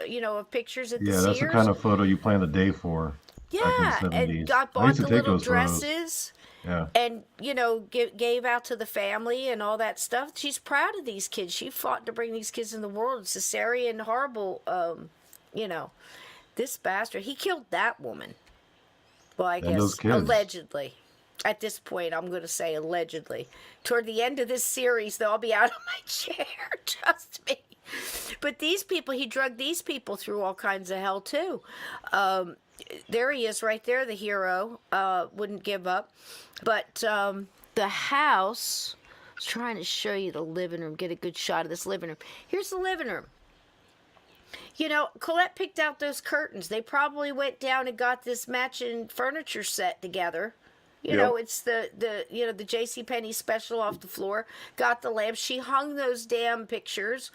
you know, of pictures at the Sears.
Yeah, that's the kind of photo you plan the day for.
Yeah, and bought the little dresses.
Yeah.
And, you know, gave out to the family and all that stuff. She's proud of these kids. She fought to bring these kids in the world. Cesarean, horrible, you know. This bastard, he killed that woman. Well, I guess, allegedly. At this point, I'm going to say allegedly. Toward the end of this series, they'll all be out of my chair. Trust me. But these people, he drugged these people through all kinds of hell, too. There he is right there, the hero. Wouldn't give up. But the house, I was trying to show you the living room, get a good shot of this living room. Here's the living room. You know, Colette picked out those curtains. They probably went down and got this matching furniture set together. You know, it's the JCPenney special off the floor. Got the lamp. She hung those damn pictures.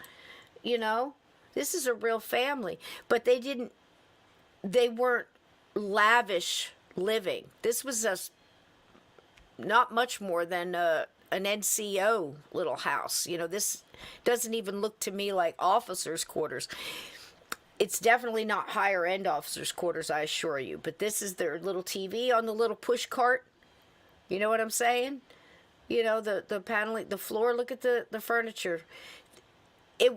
You know, this is a real family. But they weren't lavish living. This was not much more than an NCO little house. You know, this doesn't even look to me like officers' quarters. It's definitely not higher end officers' quarters, I assure you. But this is their little TV on the little push cart. You know what I'm saying? You know, the paneling, the floor, look at the furniture.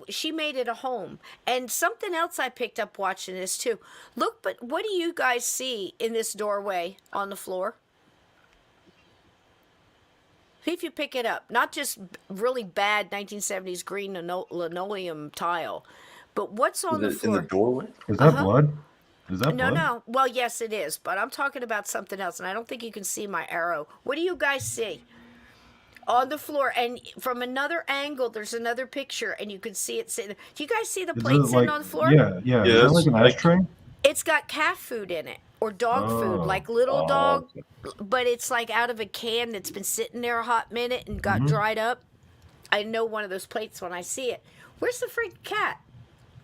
She made it a home. And something else I picked up watching this too. Look, but what do you guys see in this doorway on the floor? See if you pick it up. Not just really bad 1970s green linoleum tile, but what's on the floor?
In the doorway?
Is that blood? Is that blood?
No. Well, yes, it is. But I'm talking about something else, and I don't think you can see my arrow. What do you guys see? On the floor, and from another angle, there's another picture, and you can see it sitting. Do you guys see the plate sitting on the floor?
Yeah. Is that like an ashtray?
It's got cat food in it, or dog food, like little dog, but it's like out of a can that's been sitting there a hot minute and got dried up. I know one of those plates when I see it. Where's the freaking cat?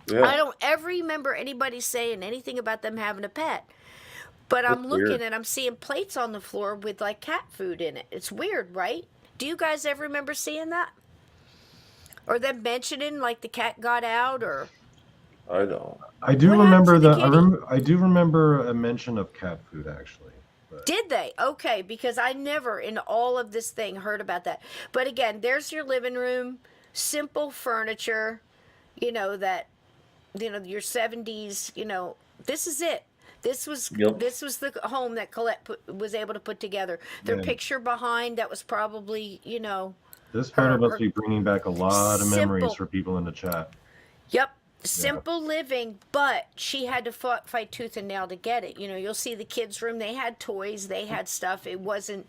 Yeah. I don't ever remember anybody saying anything about them having a pet. But I'm looking and I'm seeing plates on the floor with like cat food in it. It's weird, right? Do you guys ever remember seeing that? Or them mentioning like the cat got out, or?
I don't.
I do remember that. I do remember a mention of cat food, actually. But.
Did they? Okay, because I never in all of this thing heard about that. But again, there's your living room, simple furniture, you know, your 70s, you know, this is it. This was the home that Colette was able to put together. Their picture behind, that was probably, you know.
This photo must be bringing back a lot of memories for people in the chat.
Yep. Simple living, but she had to fight tooth and nail to get it. You know, you'll see the kids' room. They had toys. They had stuff. It wasn't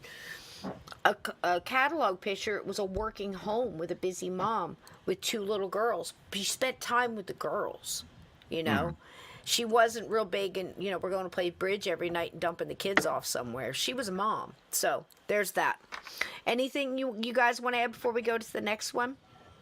a catalog picture. It was a working home with a busy mom with 2 little girls. She spent time with the girls, you know. Mm-hmm. She wasn't real big and, you know, we're going to play bridge every night and dumping the kids off somewhere. She was a mom. So there's that. Anything you guys want to add before we go to the next one?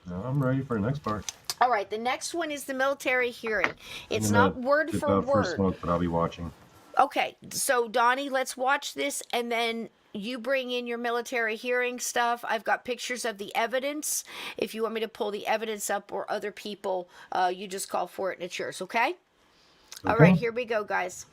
No, I'm ready for the next part.
All right. The next one is the military hearing. It's not word for word.
Smoke, but I'll be watching.
Okay. So, Donnie, let's watch this, and then you bring in your military hearing stuff. I've got pictures of the evidence. If you want me to pull the evidence up or other people, you just call for it and it's yours, okay? All right, here we go, guys.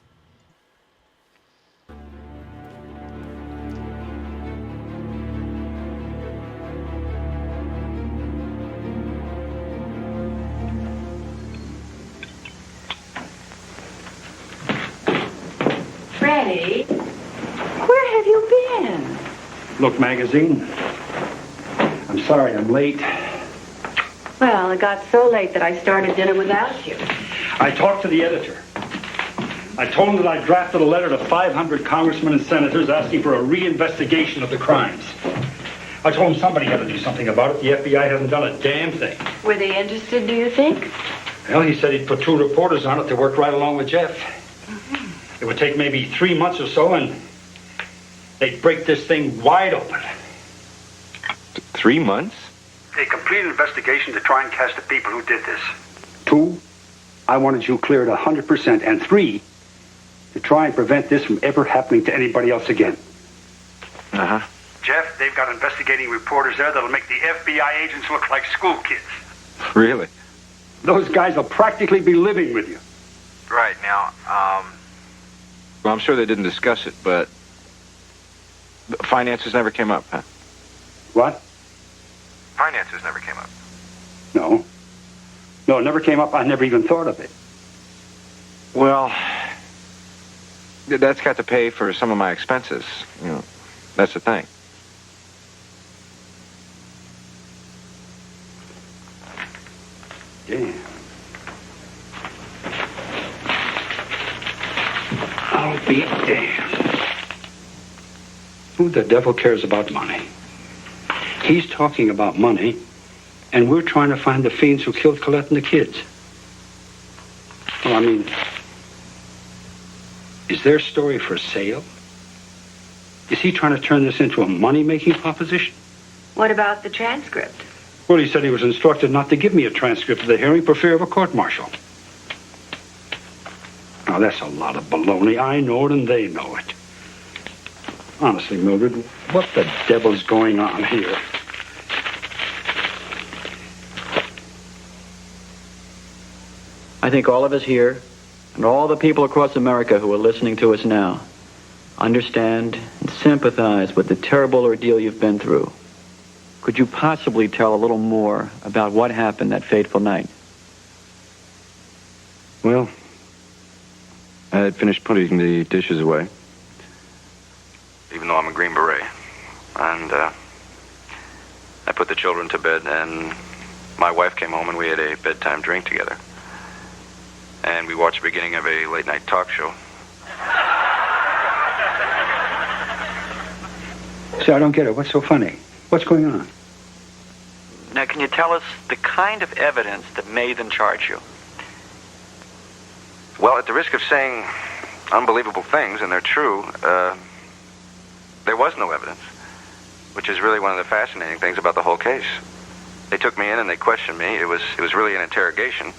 Look magazine. I'm sorry I'm late.
Well, it got so late that I started dinner without you.
I talked to the editor. I told him that I drafted a letter to 500 congressmen and senators asking for a reinvestigation of the crimes. I told him somebody had to do something about it. The FBI hasn't done a damn thing.
Were they interested, do you think?
Well, he said he'd put 2 reporters on it to work right along with Jeff. It would take maybe 3 months or so, and they'd break this thing wide open.
3 months?
A complete investigation to try and catch the people who did this. 2, I wanted you cleared 100%. And 3, to try and prevent this from ever happening to anybody else again.
Uh-huh.
Jeff, they've got investigating reporters there that'll make the FBI agents look like school kids.
Really?
Those guys will practically be living with you.
Right, now, well, I'm sure they didn't discuss it, but finances never came up, huh?
What?
Finances never came up.
No. No, it never came up. I never even thought of it.
Well, that's got to pay for some of my expenses. You know, that's the thing.
Damn. I'll be damned. Who the devil cares about money? He's talking about money, and we're trying to find the fiends who killed Colette and the kids. Well, I mean, is their story for sale? Is he trying to turn this into a money-making proposition?
What about the transcript?
Well, he said he was instructed not to give me a transcript of the hearing for fear of a court-martial. Now, that's a lot of baloney. I know it, and they know it. Honestly, Mildred, what the devil's going on here?
I think all of us here, and all the people across America who are listening to us now, understand and sympathize with the terrible ordeal you've been through. Could you possibly tell a little more about what happened that fateful night?
Well, I had finished putting the dishes away, even though I'm a Green Beret. And I put the children to bed, and my wife came home, and we had a bedtime drink together. And we watched the beginning of a late-night talk show.
See, I don't get it. What's so funny? What's going on?
Now, can you tell us the kind of evidence that made them charge you?
Well, at the risk of saying unbelievable things, and they're true, there was no evidence, which is really one of the fascinating things about the whole case. They took me in and they questioned me. It was really an interrogation.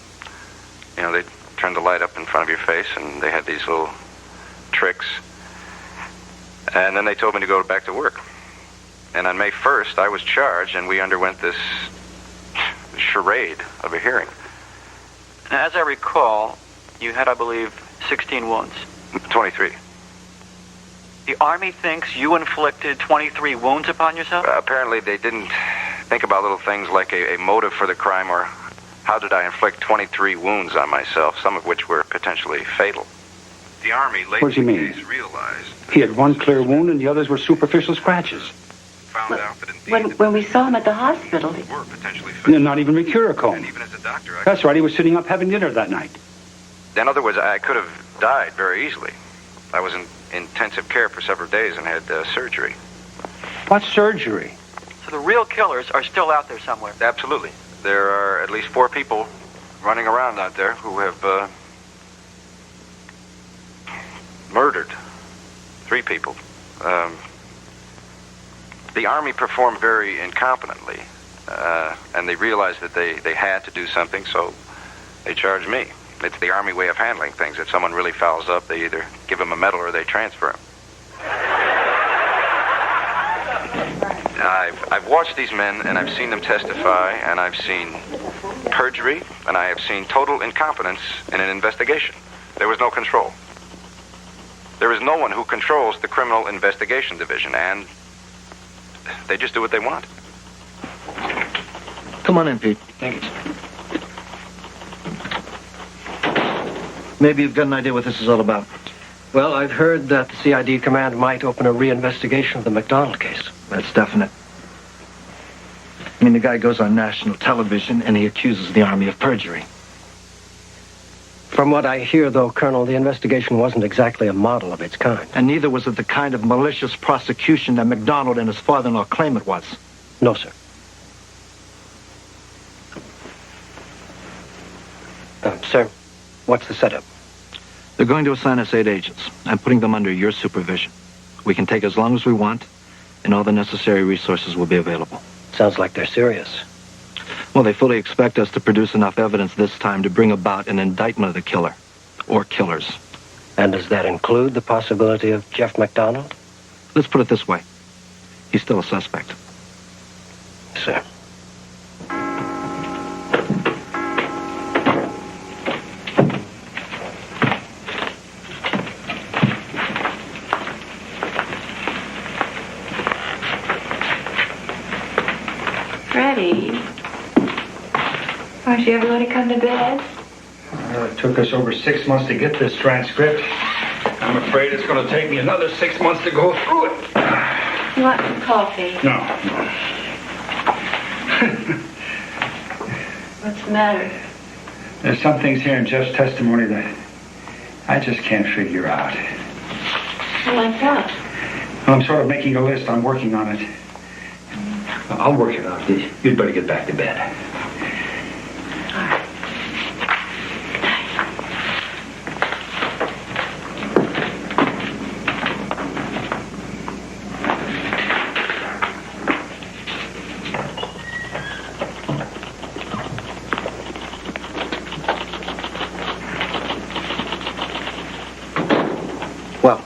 You know, they turned the light up in front of your face, and they had these little tricks. And then they told me to go back to work. And on May 1st, I was charged, and we underwent this charade of a hearing.
Now, as I recall, you had, I believe, 16 wounds.
23.
The Army thinks you inflicted 23 wounds upon yourself?
Apparently, they didn't think about little things like a motive for the crime, or how did I inflict 23 wounds on myself, some of which were potentially fatal. The Army later
What does he mean?
realized
He had one clear wound, and the others were superficial scratches.
found out that indeed
When we saw him at the hospital,
were potentially fatal.
Not even Mercurochrome.
And even as a doctor, I
That's right, he was sitting up having dinner that night.
In other words, I could have died very easily. I was in intensive care for several days and had surgery.
What surgery?
So the real killers are still out there somewhere.
Absolutely. There are at least 4 people running around out there who have murdered 3 people. The Army performed very incompetently, and they realized that they had to do something, so they charged me. It's the Army way of handling things. If someone really fouls up, they either give him a medal or they transfer him. I've watched these men, and I've seen them testify, and I've seen perjury, and I have seen total incompetence in an investigation. There was no control. There is no one who controls the Criminal Investigation Division, and they just do what they want.
Come on in, Pete.
Thanks.
Maybe you've got an idea what this is all about.
Well, I've heard that the CID command might open a reinvestigation of the MacDonald case.
That's definite. I mean, the guy goes on national television and he accuses the Army of perjury.
From what I hear, though, Colonel, the investigation wasn't exactly a model of its kind.
And neither was it the kind of malicious prosecution that MacDonald and his father-in-law claim it was.
No, sir. Sir, what's the setup?
They're going to assign us 8 agents. I'm putting them under your supervision. We can take as long as we want, and all the necessary resources will be available.
Sounds like they're serious.
Well, they fully expect us to produce enough evidence this time to bring about an indictment of the killer, or killers.
And does that include the possibility of Jeff MacDonald?
Let's put it this way. He's still a suspect.
Sir.
Freddy, aren't you ever going to come to bed?
It took us over 6 months to get this transcript. I'm afraid it's going to take me another 6 months to go through it.
You want some coffee?
No.
What's the matter?
There's some things here in Jeff's testimony that I just can't figure out.
Like what?
Well, I'm sort of making a list. I'm working on it. I'll work it out. You'd better get back to bed.
Well,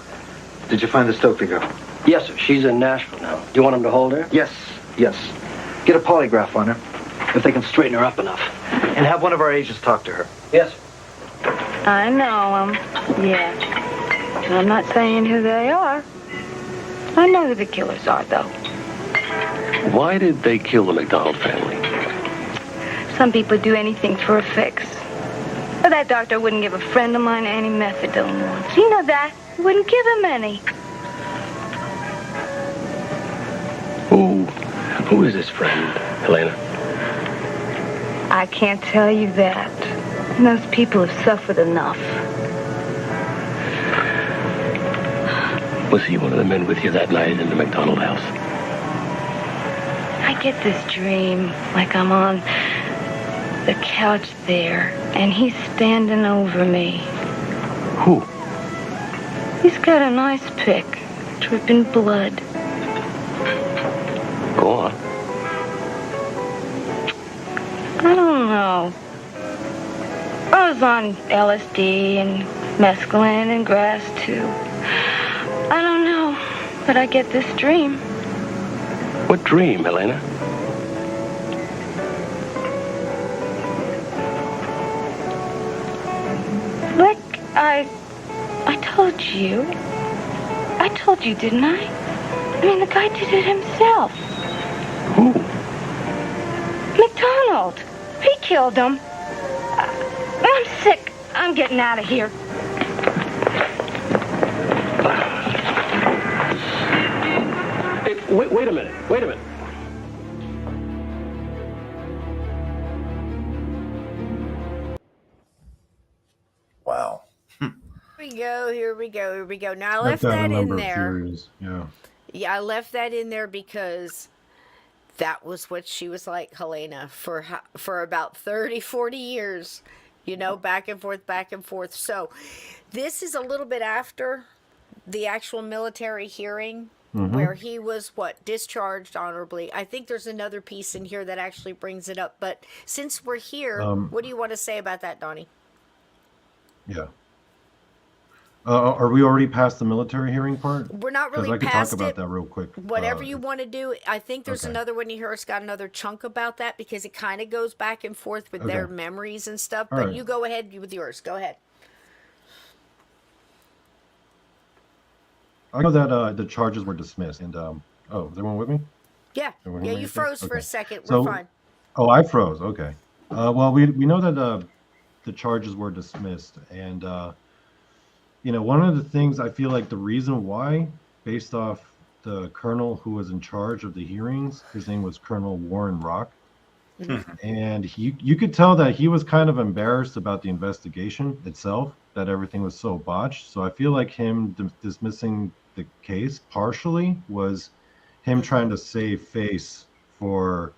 did you find the Stokely girl?
Yes, sir. She's in Nashville now. Do you want him to hold her?
Yes. Get a polygraph on her, if they can straighten her up enough. And have one of our agents talk to her.
Yes.
I know them. Yeah. I'm not saying who they are. I know who the killers are, though.
Why did they kill the MacDonald family?
Some people do anything for a fix. But that doctor wouldn't give a friend of mine any methadone once. You know that. He wouldn't give him any.
Who is this friend, Helena?
I can't tell you that. Those people have suffered enough.
Was he one of the men with you that night in the MacDonald house?
I get this dream like I'm on the couch there, and he's standing over me.
Who?
He's got a nice pick, dripping blood.
Go on.
I don't know. I was on LSD and mescaline and grass, too. I don't know, but I get this dream.
What dream, Helena?
Like I told you. I told you, didn't I? I mean, the guy did it himself.
Who?
MacDonald. He killed him. I'm sick. I'm getting out of here.
Hey, wait a minute. Wait a minute.
Wow.
Here we go. Now I left that in there. Yeah, I left that in there because that was what she was like, Helena, for about 30, 40 years. You know, back and forth. So this is a little bit after the actual military hearing where he was, discharged honorably. I think there's another piece in here that actually brings it up. But since we're here, what do you want to say about that, Donny?
Yeah. Are we already past the military hearing part?
We're not really
I could
past
talk about
it.
that real quick.
Whatever you want to do. I think there's another one here. It's got another chunk about that because it kind of goes back and forth with their memories and stuff. But you go ahead with yours. Go ahead.
I know that the charges were dismissed. And is everyone with me?
Yeah. Yeah, you froze for a second. We're
So,
fine.
Oh, I froze. Okay. Well, we know that the charges were dismissed, and one of the things I feel like the reason why, based off the colonel who was in charge of the hearings. His name was Colonel Warren Rock. And you could tell that he was kind of embarrassed about the investigation itself, that everything was so botched. So I feel like him dismissing the case partially was him trying to save face for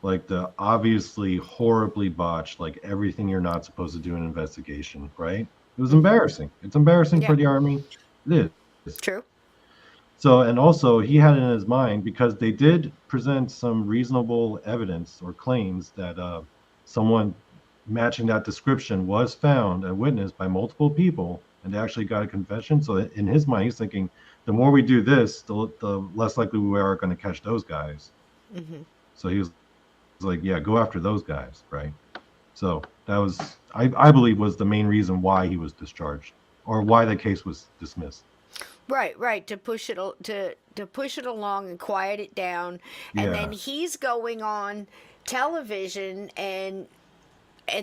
like the obviously horribly botched, like everything you're not supposed to do in an investigation, right? It was embarrassing. It's embarrassing for the Army. It is.
True.
So, and also he had it in his mind because they did present some reasonable evidence or claims that someone matching that description was found and witnessed by multiple people, and they actually got a confession. So in his mind, he's thinking, the more we do this, the less likely we are going to catch those guys. So he was like, yeah, go after those guys, right? So that was, I believe, was the main reason why he was discharged, or why the case was dismissed.
Right, to push it to push it along and quiet it down, and then he's going on television and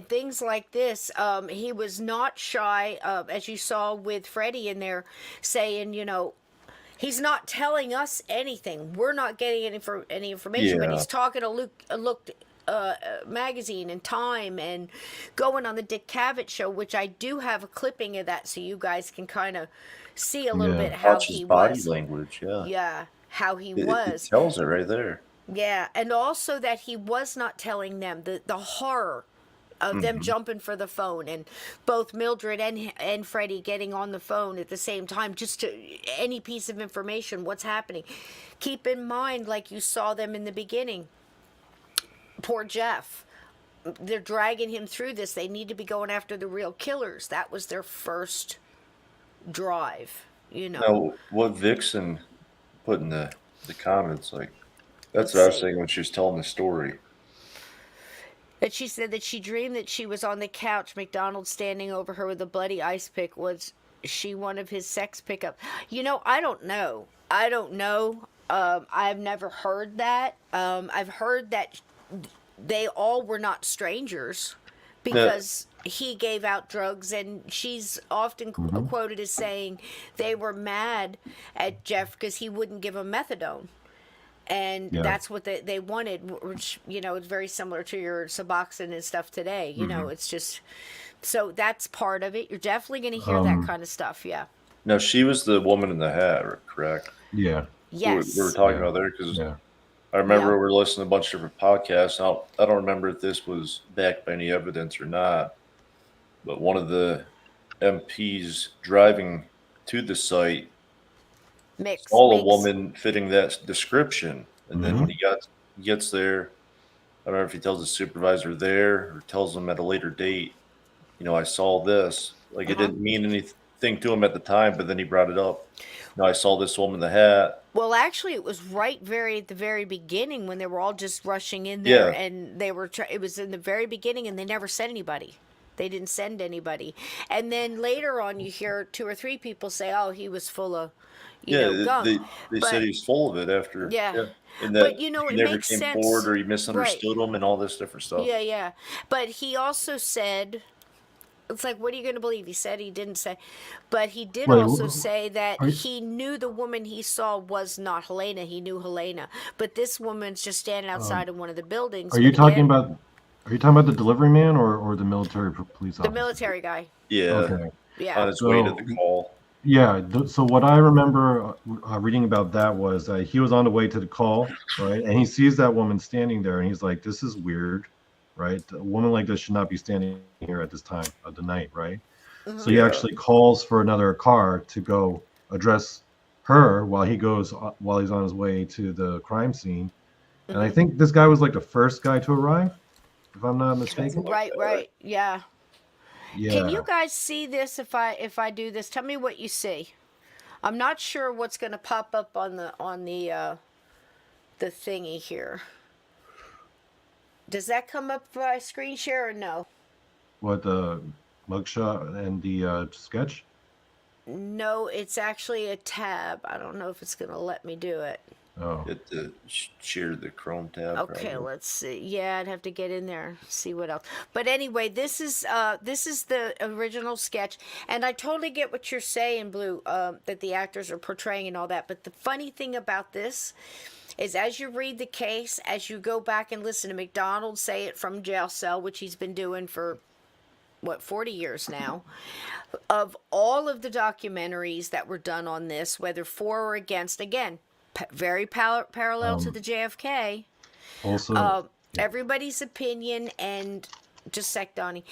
things like this. He was not shy, as you saw with Freddy in there, saying, you know, he's not telling us anything. We're not getting any information, but he's talking to Look magazine and Time and going on the Dick Cavett show, which I do have a clipping of that, so you guys can kind of see a little bit how
Watch his body language.
How he was.
It tells it right there.
Yeah, and also that he was not telling them the horror of them jumping for the phone, and both Mildred and Freddie getting on the phone at the same time, just to any piece of information, what's happening. Keep in mind, like you saw them in the beginning, poor Jeff, they're dragging him through this. They need to be going after the real killers. That was their first drive, you know.
Now, what Vixen put in the comments, like, that's what I was saying when she was telling the story.
That she said that she dreamed that she was on the couch, MacDonald standing over her with a bloody ice pick. Was she one of his sex pickup? You know, I don't know. I've never heard that. I've heard that they all were not strangers because he gave out drugs, and she's often quoted as saying they were mad at Jeff because he wouldn't give them methadone. And that's what they wanted, which, you know, is very similar to your Suboxone and stuff today. You know, it's just, so that's part of it. You're definitely going to hear that kind of stuff,
No, she was the woman in the hat, correct?
Yeah.
Yes.
We were talking about there because I remember we were listening to a bunch of different podcasts. I don't remember if this was backed by any evidence or not, but one of the MPs driving to the site saw a woman fitting that description, and then when he gets there, I don't know if he tells the supervisor there or tells them at a later date, you know, I saw this. Like it didn't mean anything to him at the time, but then he brought it up. No, I saw this woman in the hat.
Well, actually, it was at the very beginning when they were all just rushing in there, and they were. It was in the very beginning, and they never sent anybody. They didn't send anybody, and then later on, you hear 2 or 3 people say, "Oh, he was full of."
They said he was full of it after. And that
but you know,
he
it
never
makes
came
sense.
forward, or he misunderstood him, and all this different stuff.
Yeah. But he also said, it's like, what are you going to believe? He said he didn't say, but he did also say that he knew the woman he saw was not Helena. He knew Helena, but this woman's just standing outside of one of the buildings.
Are you talking about the delivery man or the military police officer?
The military guy.
Yeah.
Okay.
Yeah.
On his way to the call.
Yeah. So what I remember reading about that was he was on the way to the call, right? And he sees that woman standing there, and he's like, "This is weird, right? A woman like this should not be standing here at this time of the night, right?" So he actually calls for another car to go address her while he's on his way to the crime scene. And I think this guy was like the first guy to arrive, if I'm not mistaken.
Right. Yeah. Can you guys see this if I do this? Tell me what you see. I'm not sure what's going to pop up on the thingy here. Does that come up by screen share or no?
What, the mugshot and the sketch?
No, it's actually a tab. I don't know if it's going to let me do it.
Oh.
You have to share the Chrome tab.
Okay,
probably.
let's see. Yeah, I'd have to get in there, see what else. But anyway, this is the original sketch, and I totally get what you're saying, Blue. That the actors are portraying and all that. But the funny thing about this is, as you read the case, as you go back and listen to MacDonald say it from jail cell, which he's been doing for 40 years now, of all of the documentaries that were done on this, whether for or against, again, very parallel to the JFK.
Also,
Everybody's opinion, and just sec, Donnie.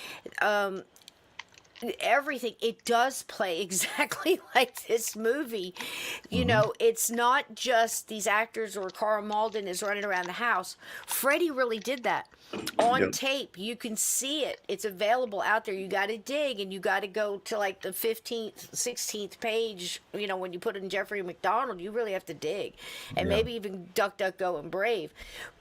Everything, it does play exactly like this movie. You know, it's not just these actors or Carl Malden is running around the house. Freddie really did that on tape. You can see it. It's available out there. You got to dig, and you got to go to like the 15th, 16th page. You know, when you put in Jeffrey MacDonald, you really have to dig, and maybe even DuckDuckGo and Brave,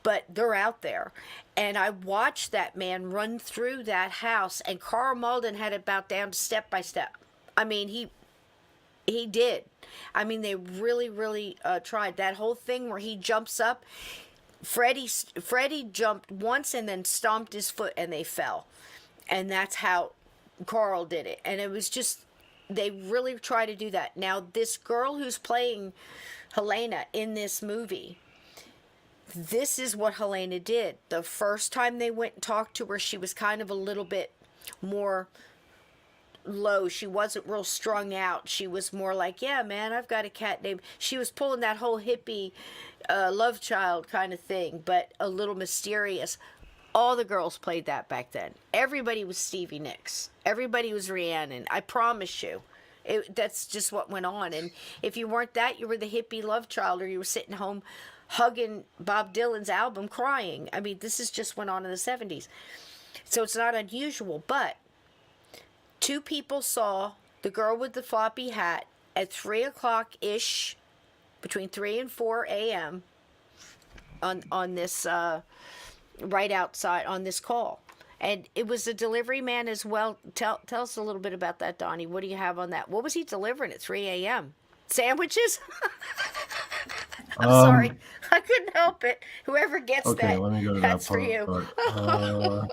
but they're out there. And I watched that man run through that house, and Carl Malden had it about down step by step. I mean, he did. I mean, they really tried. That whole thing where he jumps up, Freddie jumped once and then stomped his foot and they fell. And that's how Carl did it. And it was just, they really try to do that. Now, this girl who's playing Helena in this movie, this is what Helena did. The first time they went and talked to her, she was kind of a little bit more low. She wasn't real strung out. She was more like, yeah, man, I've got a cat named... She was pulling that whole hippie love child kind of thing, but a little mysterious. All the girls played that back then. Everybody was Stevie Nicks. Everybody was Rhiannon. I promise you. That's just what went on. And if you weren't that, you were the hippie love child, or you were sitting home hugging Bob Dylan's album, crying. I mean, this is just went on in the 70s. So it's not unusual, but 2 people saw the girl with the floppy hat at 3 o'clock-ish, between 3 and 4 a.m. on this, right outside, on this call. And it was a delivery man as well. Tell us a little bit about that, Donnie. What do you have on that? What was he delivering at 3 a.m.? Sandwiches? I'm sorry. I couldn't help it. Whoever gets that,
okay, let me go to
that's
that part.
for you.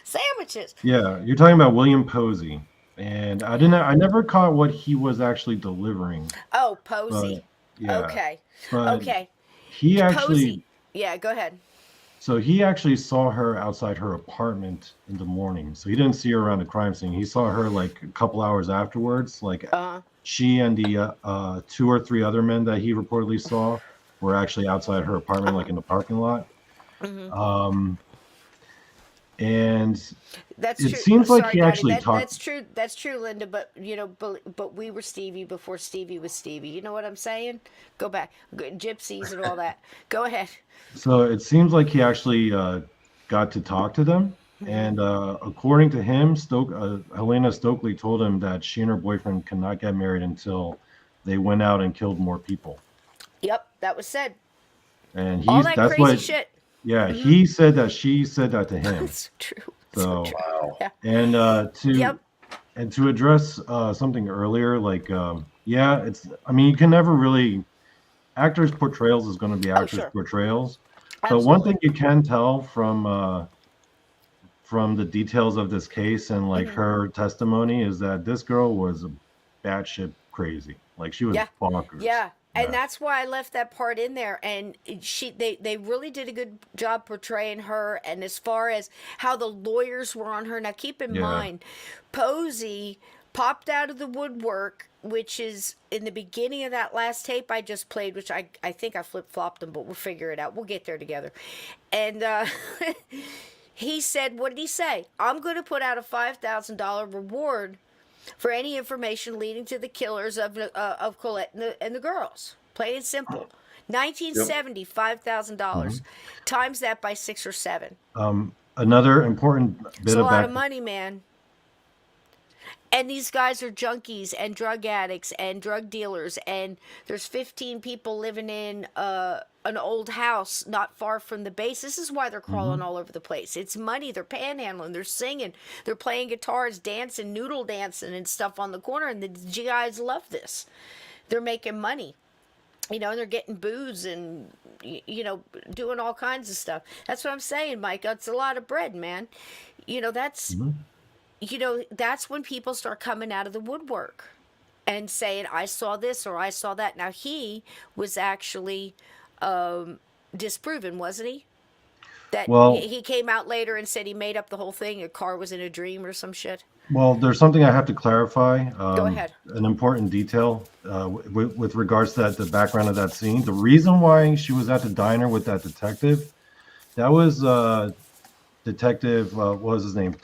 Sandwiches.
Yeah, you're talking about William Posey, and I never caught what he was actually delivering.
Oh, Posey.
But, yeah,
okay.
but
Okay.
he actually,
Posey. Yeah, go ahead.
so he actually saw her outside her apartment in the morning. So he didn't see her around the crime scene. He saw her like a couple hours afterwards. Like she and the 2 or 3 other men that he reportedly saw were actually outside her apartment, like in the parking lot. And
that's
it
true.
seems like he
Donnie,
actually talked.
That's true. That's true, Linda. But you know, but we were Stevie before Stevie was Stevie. You know what I'm saying? Go back, gypsies and all that. Go ahead.
So it seems like he actually got to talk to them. And according to him, Helena Stokely told him that she and her boyfriend cannot get married until they went out and killed more people.
Yep, that was said.
And
all that
that's
crazy
what,
shit.
Yeah, he said that she said that to him.
That's true.
So,
wow.
Yeah.
And to address something earlier, like it's. I mean, you can never really. Actors' portrayals is going to be actors' portrayals. So one thing you can tell from the details of this case and like her testimony is that this girl was batshit crazy. Like she was bonkers.
Yeah. And that's why I left that part in there. And they really did a good job portraying her. And as far as how the lawyers were on her, now keep in mind, Posey popped out of the woodwork, which is in the beginning of that last tape I just played, which I think I flip-flopped them, but we'll figure it out. We'll get there together. And he said, what did he say? I'm going to put out a $5,000 reward for any information leading to the killers of Colette and the girls. Plain and simple. 1970, $5,000. Times that by 6 or 7.
Another important bit
it's a lot of money, man. And these guys are junkies and drug addicts and drug dealers. And there's 15 people living in an old house not far from the base. This is why they're crawling all over the place. It's money. They're panhandling. They're singing. They're playing guitars, dancing, noodle dancing and stuff on the corner. And the GIs love this. They're making money. You know, and they're getting booze and, you know, doing all kinds of stuff. That's what I'm saying, Mike. That's a lot of bread, man. You know, that's, you know, that's when people start coming out of the woodwork and saying, I saw this or I saw that. Now, he was actually disproven, wasn't he? That
Well,
he came out later and said he made up the whole thing. A car was in a dream or some shit.
well, there's something I have to clarify.
Go ahead.
An important detail with regards to the background of that scene. The reason why she was at the diner with that detective, that was Detective, what was his name?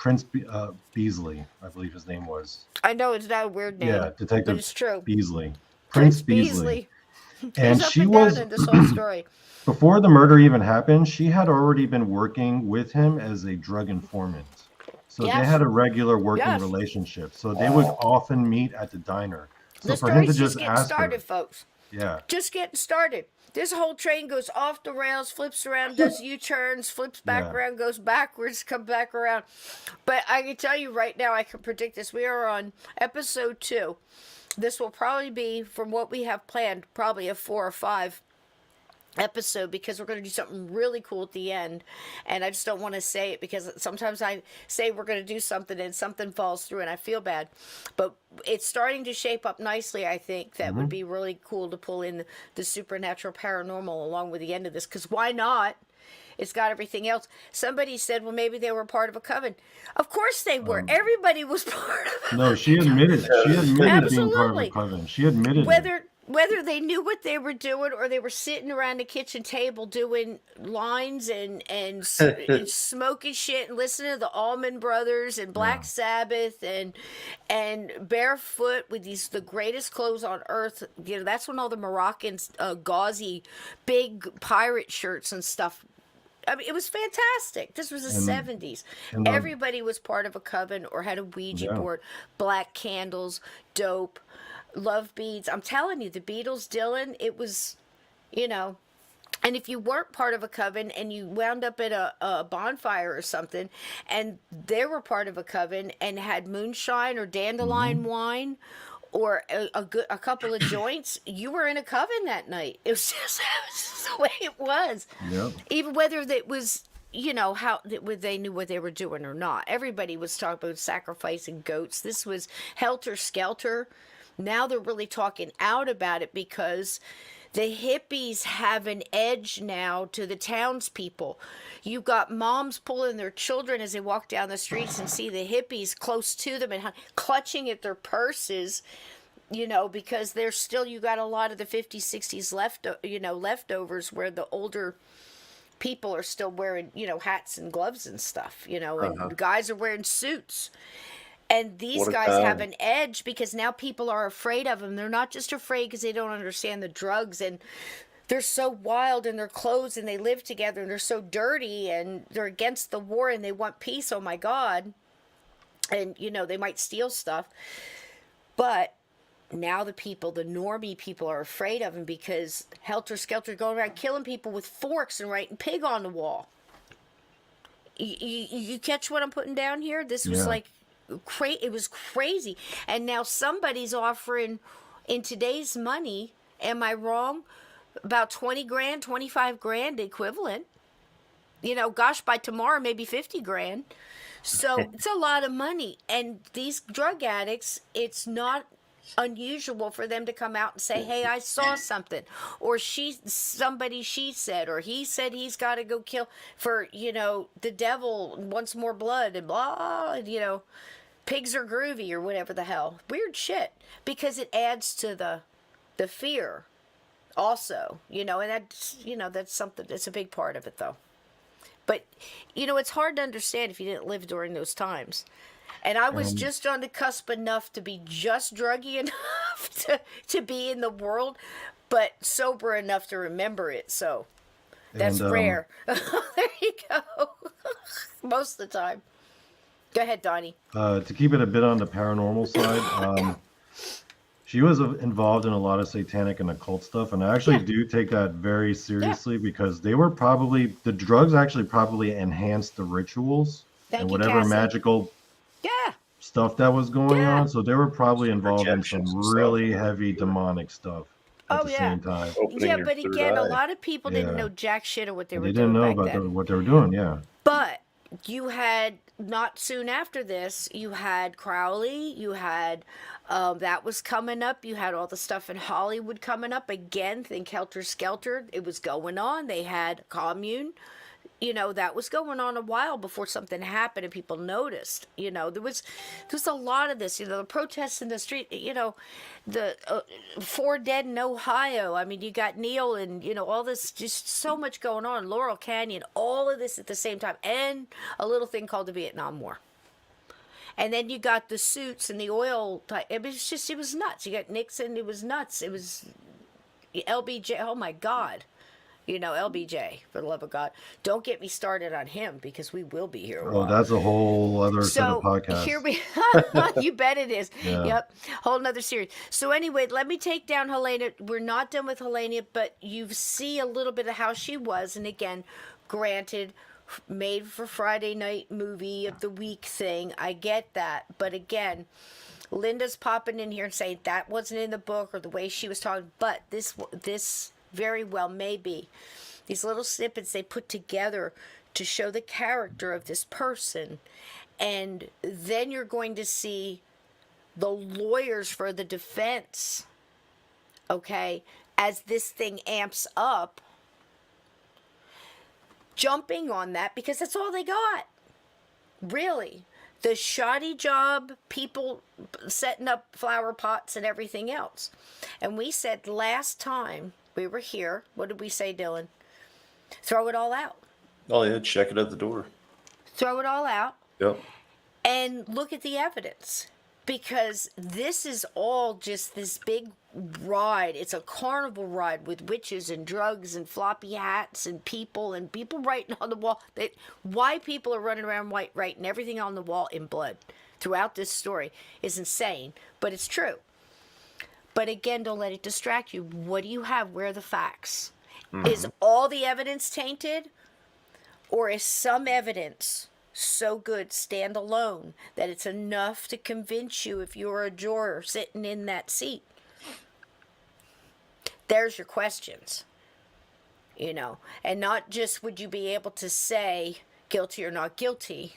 Beasley, I believe his name was.
I know it's not a weird name.
Yeah, Detective
but it's true.
Beasley.
Prince
Beasley.
There's
And
up
she
and down
was,
in this whole story.
before the murder even happened, she had already been working with him as a drug informant. So they had a regular working relationship. So they would often meet at the diner. So
The
for him to
story's just getting
ask
started,
her,
folks.
yeah.
Just getting started. This whole train goes off the rails, flips around, does U-turns, flips back around, goes backwards, comes back around. But I can tell you right now, I can predict this. We are on episode 2. This will probably be, from what we have planned, probably a 4 or 5 episode, because we're going to do something really cool at the end, and I just don't want to say it because sometimes I say we're going to do something and something falls through and I feel bad, but it's starting to shape up nicely. I think that would be really cool to pull in the supernatural paranormal along with the end of this, because why not? It's got everything else. Somebody said, well, maybe they were part of a coven. Of course they were. Everybody was part of it.
No, she admitted being part of a
Absolutely.
coven. She admitted it.
Whether they knew what they were doing or they were sitting around the kitchen table doing lines and smoking shit and listening to the Allman Brothers and Black Sabbath and barefoot with the greatest clothes on earth. You know, that's when all the Moroccans, gauzy, big pirate shirts and stuff. I mean, it was fantastic. This was the 70s. Everybody was part of a coven or had a Ouija board, black candles, dope, love beads. I'm telling you, the Beatles, Dylan, it was, you know. And if you weren't part of a coven and you wound up at a bonfire or something and they were part of a coven and had moonshine or dandelion wine or a couple of joints, you were in a coven that night. It was just the way it was. Yep. Even whether it was, you know, how they knew what they were doing or not. Everybody was talking about sacrificing goats. This was helter skelter. Now they're really talking out about it because the hippies have an edge now to the townspeople. You've got moms pulling their children as they walk down the streets and see the hippies close to them and clutching at their purses, you know, because there's still, you got a lot of the 50s, 60s leftovers where the older people are still wearing, you know, hats and gloves and stuff, you know, and guys are wearing suits. And these guys have an edge because now people are afraid of them. They're not just afraid because they don't understand the drugs and they're so wild in their clothes and they live together and they're so dirty and they're against the war and they want peace. Oh my God. And, you know, they might steal stuff. But now the normie people are afraid of them because helter skelter going around killing people with forks and writing pig on the wall. You catch what I'm putting down here? This was like, it was crazy. And now somebody's offering in today's money, am I wrong, about 20 grand, 25 grand equivalent, you know, gosh, by tomorrow maybe 50 grand. So it's a lot of money. And these drug addicts, it's not unusual for them to come out and say, hey, I saw something, or she said, or he said he's got to go kill for, you know, the devil wants more blood and blah, you know, pigs are groovy or whatever the hell. Weird shit. Because it adds to the fear also, you know, and that's, you know, that's something, that's a big part of it though. But, you know, it's hard to understand if you didn't live during those times. And I was just on the cusp enough to be just druggy enough to be in the world, but sober enough to remember it. So that's rare. There you go. Most of the time. Go ahead, Donnie.
To keep it a bit on the paranormal side, she was involved in a lot of satanic and occult stuff, and I actually do take that very seriously because they were the drugs actually probably enhanced the rituals and whatever magical stuff that was going on. So they were probably involved in some really heavy demonic stuff. at
Oh,
the
yeah.
same time.
Yeah, but again, a lot of people didn't
Yeah.
know jack shit of what they
And
were
they didn't
doing
know
back
about
then.
what they were doing. Yeah.
But you had, not soon after this, you had Crowley, you had that was coming up, you had all the stuff in Hollywood coming up again. Think Helter Skelter, it was going on. They had Commune, that was going on a while before something happened and people noticed. There was a lot of this, the protests in the street, the 4 dead in Ohio. I mean, you got Neil and all this, just so much going on. Laurel Canyon, all of this at the same time, and a little thing called the Vietnam War. And then you got the suits and the oil type. It was nuts. You got Nixon, it was nuts. It was LBJ. Oh my God. LBJ, for the love of God. Don't get me started on him, because we will be here a while.
That's a whole other set of podcasts.
Here we you bet it is.
Yeah.
Yep. Whole nother series. So anyway, let me take down Helena. We're not done with Helena, but you see a little bit of how she was. And again, granted, made for Friday night movie of the week thing. I get that. But again, Linda's popping in here and saying that wasn't in the book or the way she was talking. But this very well may be. These little snippets they put together to show the character of this person. And then you're going to see the lawyers for the defense, okay, as this thing amps up, jumping on that because that's all they got. Really. The shoddy job, people setting up flower pots and everything else. And we said last time we were here, what did we say, Dylan? Throw it all out.
Oh, yeah, check it at the door.
Throw it all out.
Yep.
And look at the evidence. Because this is all just this big ride. It's a carnival ride with witches and drugs and floppy hats and people writing on the wall. Why people are running around writing everything on the wall in blood throughout this story is insane, but it's true. But again, don't let it distract you. What do you have? Where are the facts? Mm-hmm. Is all the evidence tainted? Or is some evidence so good, stand alone, that it's enough to convince you if you're a juror sitting in that seat? There's your questions. And not just would you be able to say guilty or not guilty,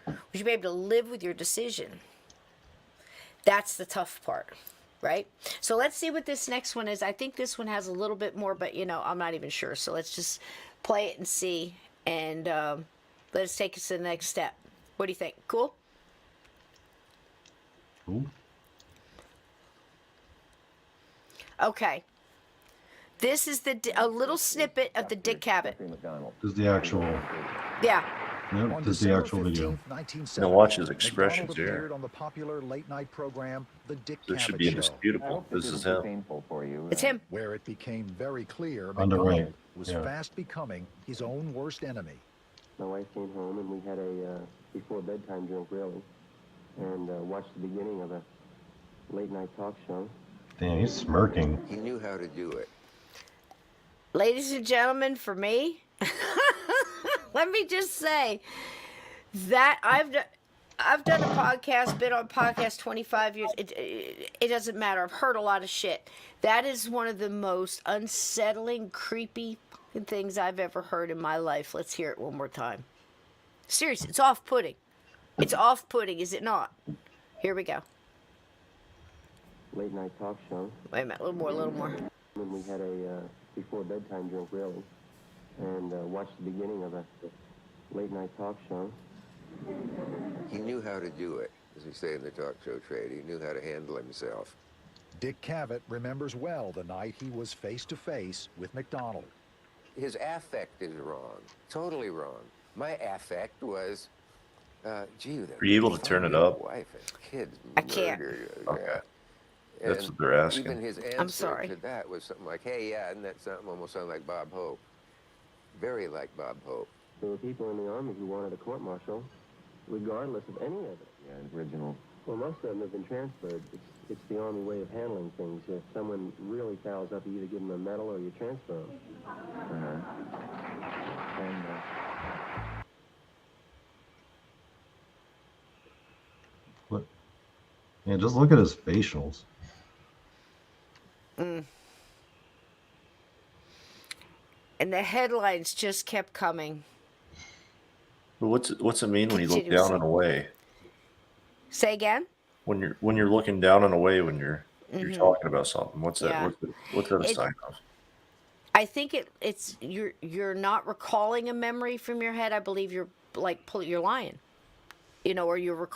would you be able to live with your decision? That's the tough part. Right? So let's see what this next one is. I think this one has a little bit more, but I'm not even sure. So let's just play it and see. And let us take us to the next step. What do you think? Cool?
Cool.
Okay. This is a little snippet of the Dick Cavett.
This is the actual.
Yeah.
Yep, this is the actual video.
Now watch his expressions here.
On the popular late-night program, The Dick
This should
Cavett
be
Show.
indisputable. This is him.
It's him.
Where it became very clear
Underway.
MacDonald was fast becoming his own worst enemy.
My wife came home and we had a before bedtime drink, really, and watched the beginning of a late-night talk show.
Damn, he's smirking.
He knew how to do it.
Ladies and gentlemen, for me, let me just say that I've done a podcast, been on podcast 25 years. It doesn't matter. I've heard a lot of shit. That is one of the most unsettling, creepy things I've ever heard in my life. Let's hear it one more time. Seriously, it's off-putting. It's off-putting, is it not? Here we go.
Late night talk show.
Wait a minute, a little more.
And we had a before bedtime drink, really, and watched the beginning of a late night talk show.
He knew how to do it, as we say in the talk show trade. He knew how to handle himself.
Dick Cavett remembers well the night he was face-to-face with MacDonald.
His affect is wrong, totally wrong. My affect was, gee,
Are you able to turn it up?
Wife and kids
I can't.
Okay. That's what they're asking.
Even his
I'm
answer
sorry.
to that was something like, hey, yeah, isn't that something almost sound like Bob Hope? Very like Bob Hope.
There were people in the Army who wanted a court-martial, regardless of any of it.
Yeah, original.
Well, most of them have been transferred. It's the Army way of handling things. If someone really fouls up, you either give them a medal or you transfer them. And
Yeah, just look at his facials.
And the headlines just kept coming.
But what's it mean when you look
Continuously.
down and away?
Say again?
When you're looking down and away when you're
Mhm.
talking about something. What's that?
Yeah.
What's that a
It-
sign of?
I think it's you're not recalling a memory from your head. I believe you're you're lying. Or you're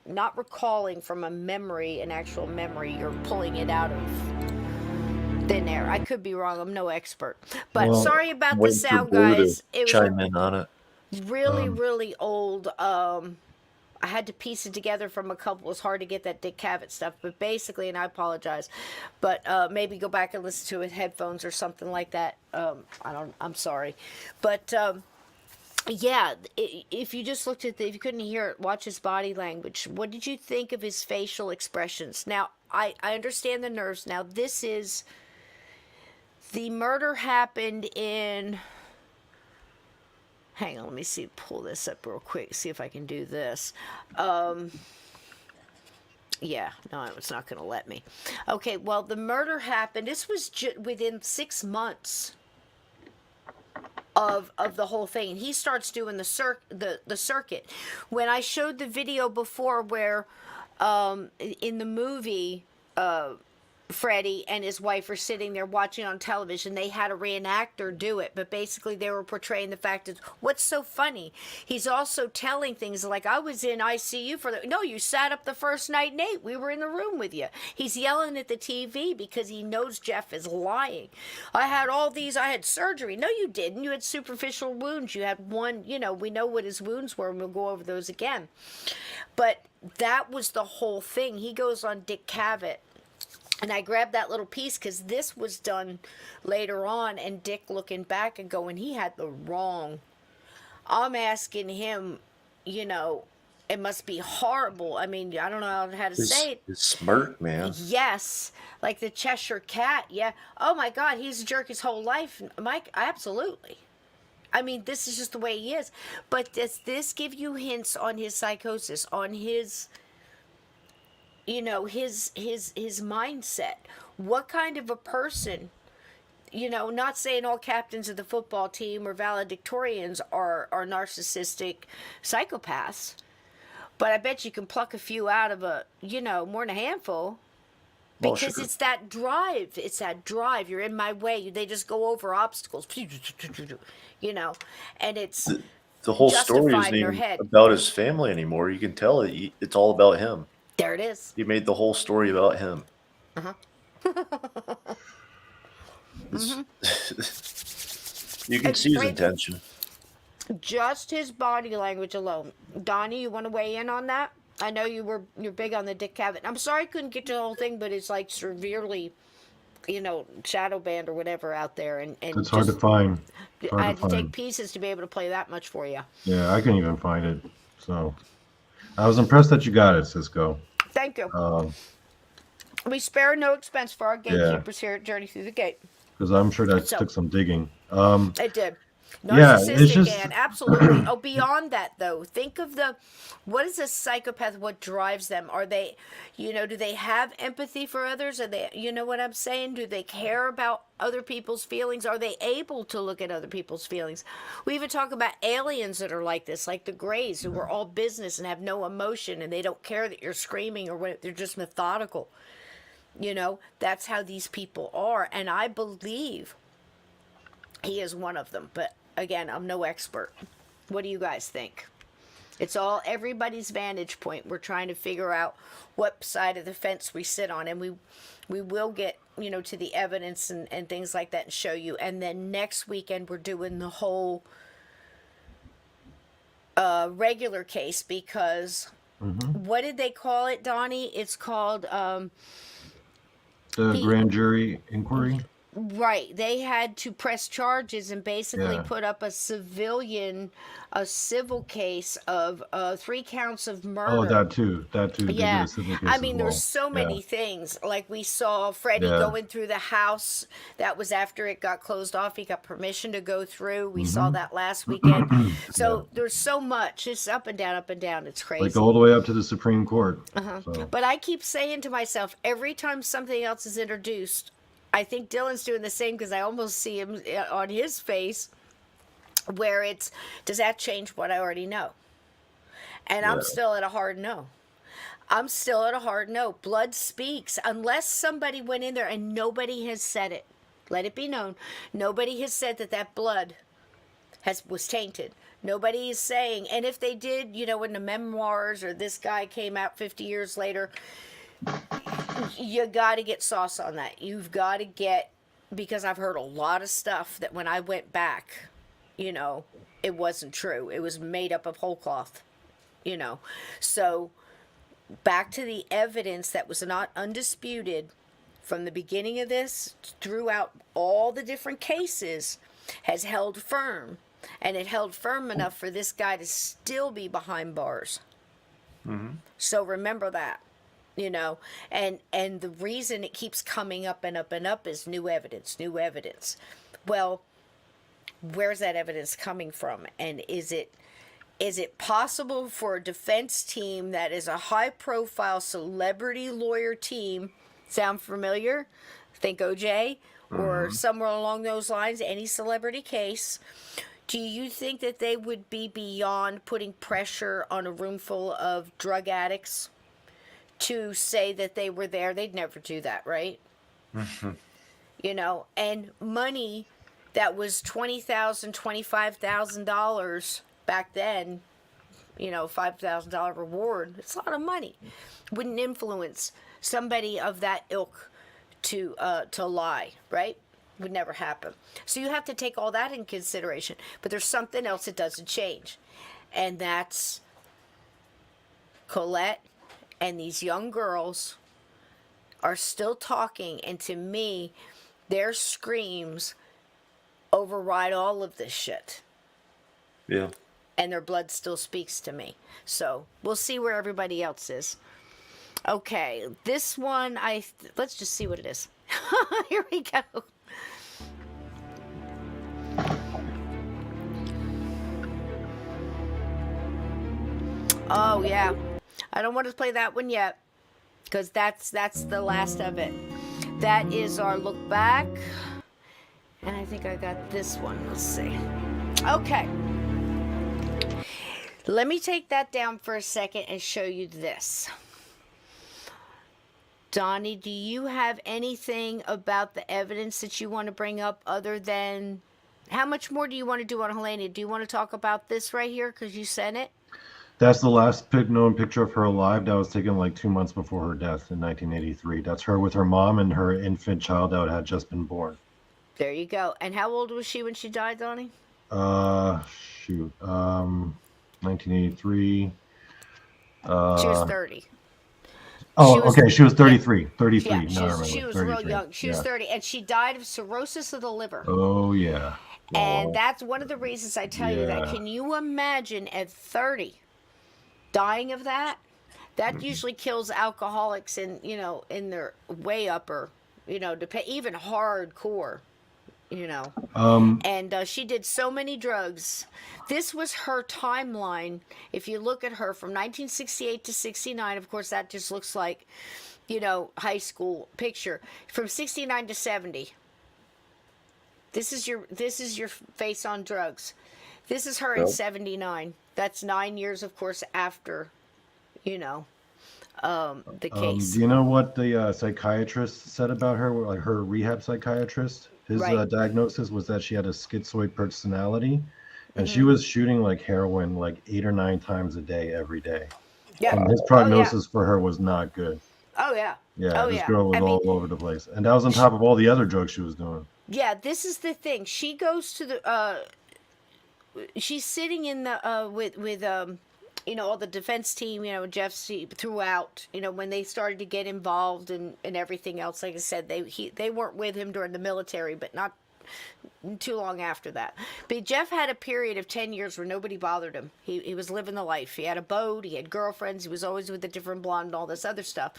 not recalling from a memory, an actual memory. You're pulling it out of thin air. I could be wrong. I'm no expert. But
Well,
sorry about the
waiting for
sound,
Blue to
guys. It was
chime in on it.
really old. I had to piece it together from a couple. It was hard to get that Dick Cavett stuff, but basically, and I apologize, but maybe go back and listen to it with headphones or something like that. I'm sorry, but yeah, if you just looked at if you couldn't hear it, watch his body language. What did you think of his facial expressions? Now, I understand the nerves. Now, the murder happened in. Hang on, let me pull this up real quick, see if I can do this. Yeah, no, it's not going to let me. Okay, well, the murder happened. This was within 6 months of the whole thing. And he starts doing the circuit. When I showed the video before where in the movie, Freddy and his wife are sitting there watching on television. They had a reenactor do it, but basically they were portraying the fact that what's so funny, he's also telling things like, I was in ICU no, you sat up the first night, Nate. We were in the room with you. He's yelling at the TV because he knows Jeff is lying. I had surgery. No, you didn't. You had superficial wounds. You had one, we know what his wounds were, and we'll go over those again. But that was the whole thing. He goes on Dick Cavett. And I grabbed that little piece because this was done later on, and Dick looking back and going, he had the wrong. I'm asking him, it must be horrible. I mean, I don't know how to say it.
His smirk, man.
Yes, like the Cheshire Cat. Yeah. Oh my God, he's a jerk his whole life, Mike. Absolutely. I mean, this is just the way he is. But does this give you hints on his psychosis, on his? His mindset. What kind of a person, not saying all captains of the football team or valedictorians are narcissistic psychopaths, but I bet you can pluck a few out of more than a handful. Because it's that drive. It's that drive. You're in my way. They just go over obstacles. And it's
the whole story
justified in their
isn't
head.
about his family anymore. You can tell it's all about him.
There it is.
He made the whole story about him.
Uh-huh.
You can see his intention.
Just his body language alone. Donnie, you want to weigh in on that? I know you're big on the Dick Cavett. I'm sorry I couldn't get to the whole thing, but it's like severely, shadow banned or whatever out there, and
it's hard to find.
I had to take pieces to be able to play that much for you.
Yeah, I couldn't even find it. So I was impressed that you got it, Cisco.
Thank you. We spare no expense for our gatekeepers here at Journey Through the Gate.
Because I'm sure that took some digging.
It did.
Narcissistic,
and absolutely. Oh, beyond that, though, think of what is a psychopath? What drives them? Are they, do they have empathy for others? Are they, what I'm saying? Do they care about other people's feelings? Are they able to look at other people's feelings? We even talk about aliens that are like this, like the Greys, who are all business and have no emotion, and they don't care that you're screaming or what. They're just methodical. That's how these people are, and I believe he is one of them. But again, I'm no expert. What do you guys think? It's all everybody's vantage point. We're trying to figure out what side of the fence we sit on, and we will get to the evidence and things like that and show you. And then next weekend we're doing the whole regular case because what did they call it, Donnie? It's called
the grand jury inquiry.
Right. They had to press charges and basically put up a civil case of 3 counts of murder.
Oh, that too.
Yeah. I mean, there's so many things. Like we saw Freddy going through the house. That was after it got closed off. He got permission to go through. We saw that last weekend. So there's so much. It's up and down, up and down. It's crazy.
Like all the way up to the Supreme Court.
So. But I keep saying to myself, every time something else is introduced, I think Dylan's doing the same because I almost see him on his face where it's, does that change what I already know? And I'm still at a hard no. I'm still at a hard no. Blood speaks. Unless somebody went in there and nobody has said it. Let it be known. Nobody has said that blood was tainted. Nobody is saying, and if they did, you know, in the memoirs or this guy came out 50 years later, you got to get sauce on that. You've got to get, because I've heard a lot of stuff that when I went back, you know, it wasn't true. It was made up of whole cloth, you know. So back to the evidence that was not undisputed from the beginning of this throughout all the different cases has held firm. And it held firm enough for this guy to still be behind bars. Mm-hmm. So remember that. You know, and the reason it keeps coming up and up and up is new evidence. Well, where's that evidence coming from? And is it possible for a defense team that is a high-profile celebrity lawyer team, sound familiar? Think OJ or somewhere along those lines, any celebrity case. Do you think that they would be beyond putting pressure on a room full of drug addicts to say that they were there? They'd never do that, right? You know, and money that was $20,000, $25,000 back then, you know, $5,000 reward, it's a lot of money, wouldn't influence somebody of that ilk to lie, right? Would never happen. So you have to take all that in consideration. But there's something else that doesn't change, and that's Colette and these young girls are still talking, and to me, their screams override all of this shit.
Yeah.
And their blood still speaks to me. So we'll see where everybody else is. Okay, this one, let's just see what it is. Here we go. Oh yeah, I don't want to play that one yet, because that's the last of it. That is our look back, and I think I got this one. Let's see. Okay, let me take that down for a second and show you this. Donnie, do you have anything about the evidence that you want to bring up other than, how much more do you want to do on Helena? Do you want to talk about this right here because you sent it?
That's the last known picture of her alive. That was taken like 2 months before her death in 1983. That's her with her mom and her infant child that had just been born.
There you go. And how old was she when she died, Donnie?
1983.
She was 30.
She was 33. 33.
Yeah,
she
was
33.
real young. She was 30, and she died of cirrhosis of the liver.
Oh, yeah.
And that's one of the reasons I tell you that. Can you imagine at 30 dying of that? That usually kills alcoholics in their way upper, even hardcore, and she did so many drugs. This was her timeline. If you look at her from 1968 to 69, of course, that just looks like, high school picture. From 69 to 70. This is your face on drugs. This is her in 79. That's 9 years, of course, after, the case.
Do you know what the psychiatrist said about her? Like her rehab psychiatrist, his diagnosis was that she had a schizoid personality, and she was shooting like heroin like 8 or 9 times a day every day. Yeah. And his prognosis for her was not good.
Oh yeah.
Yeah. This girl was all over the place, and that was on top of all the other drugs she was doing.
Yeah, this is the thing. She goes to the. She's sitting in the with all the defense team, Jeff throughout, when they started to get involved and everything else. Like I said, they weren't with him during the military, but not too long after that. But Jeff had a period of 10 years where nobody bothered him. He was living the life. He had a boat. He had girlfriends. He was always with a different blonde and all this other stuff.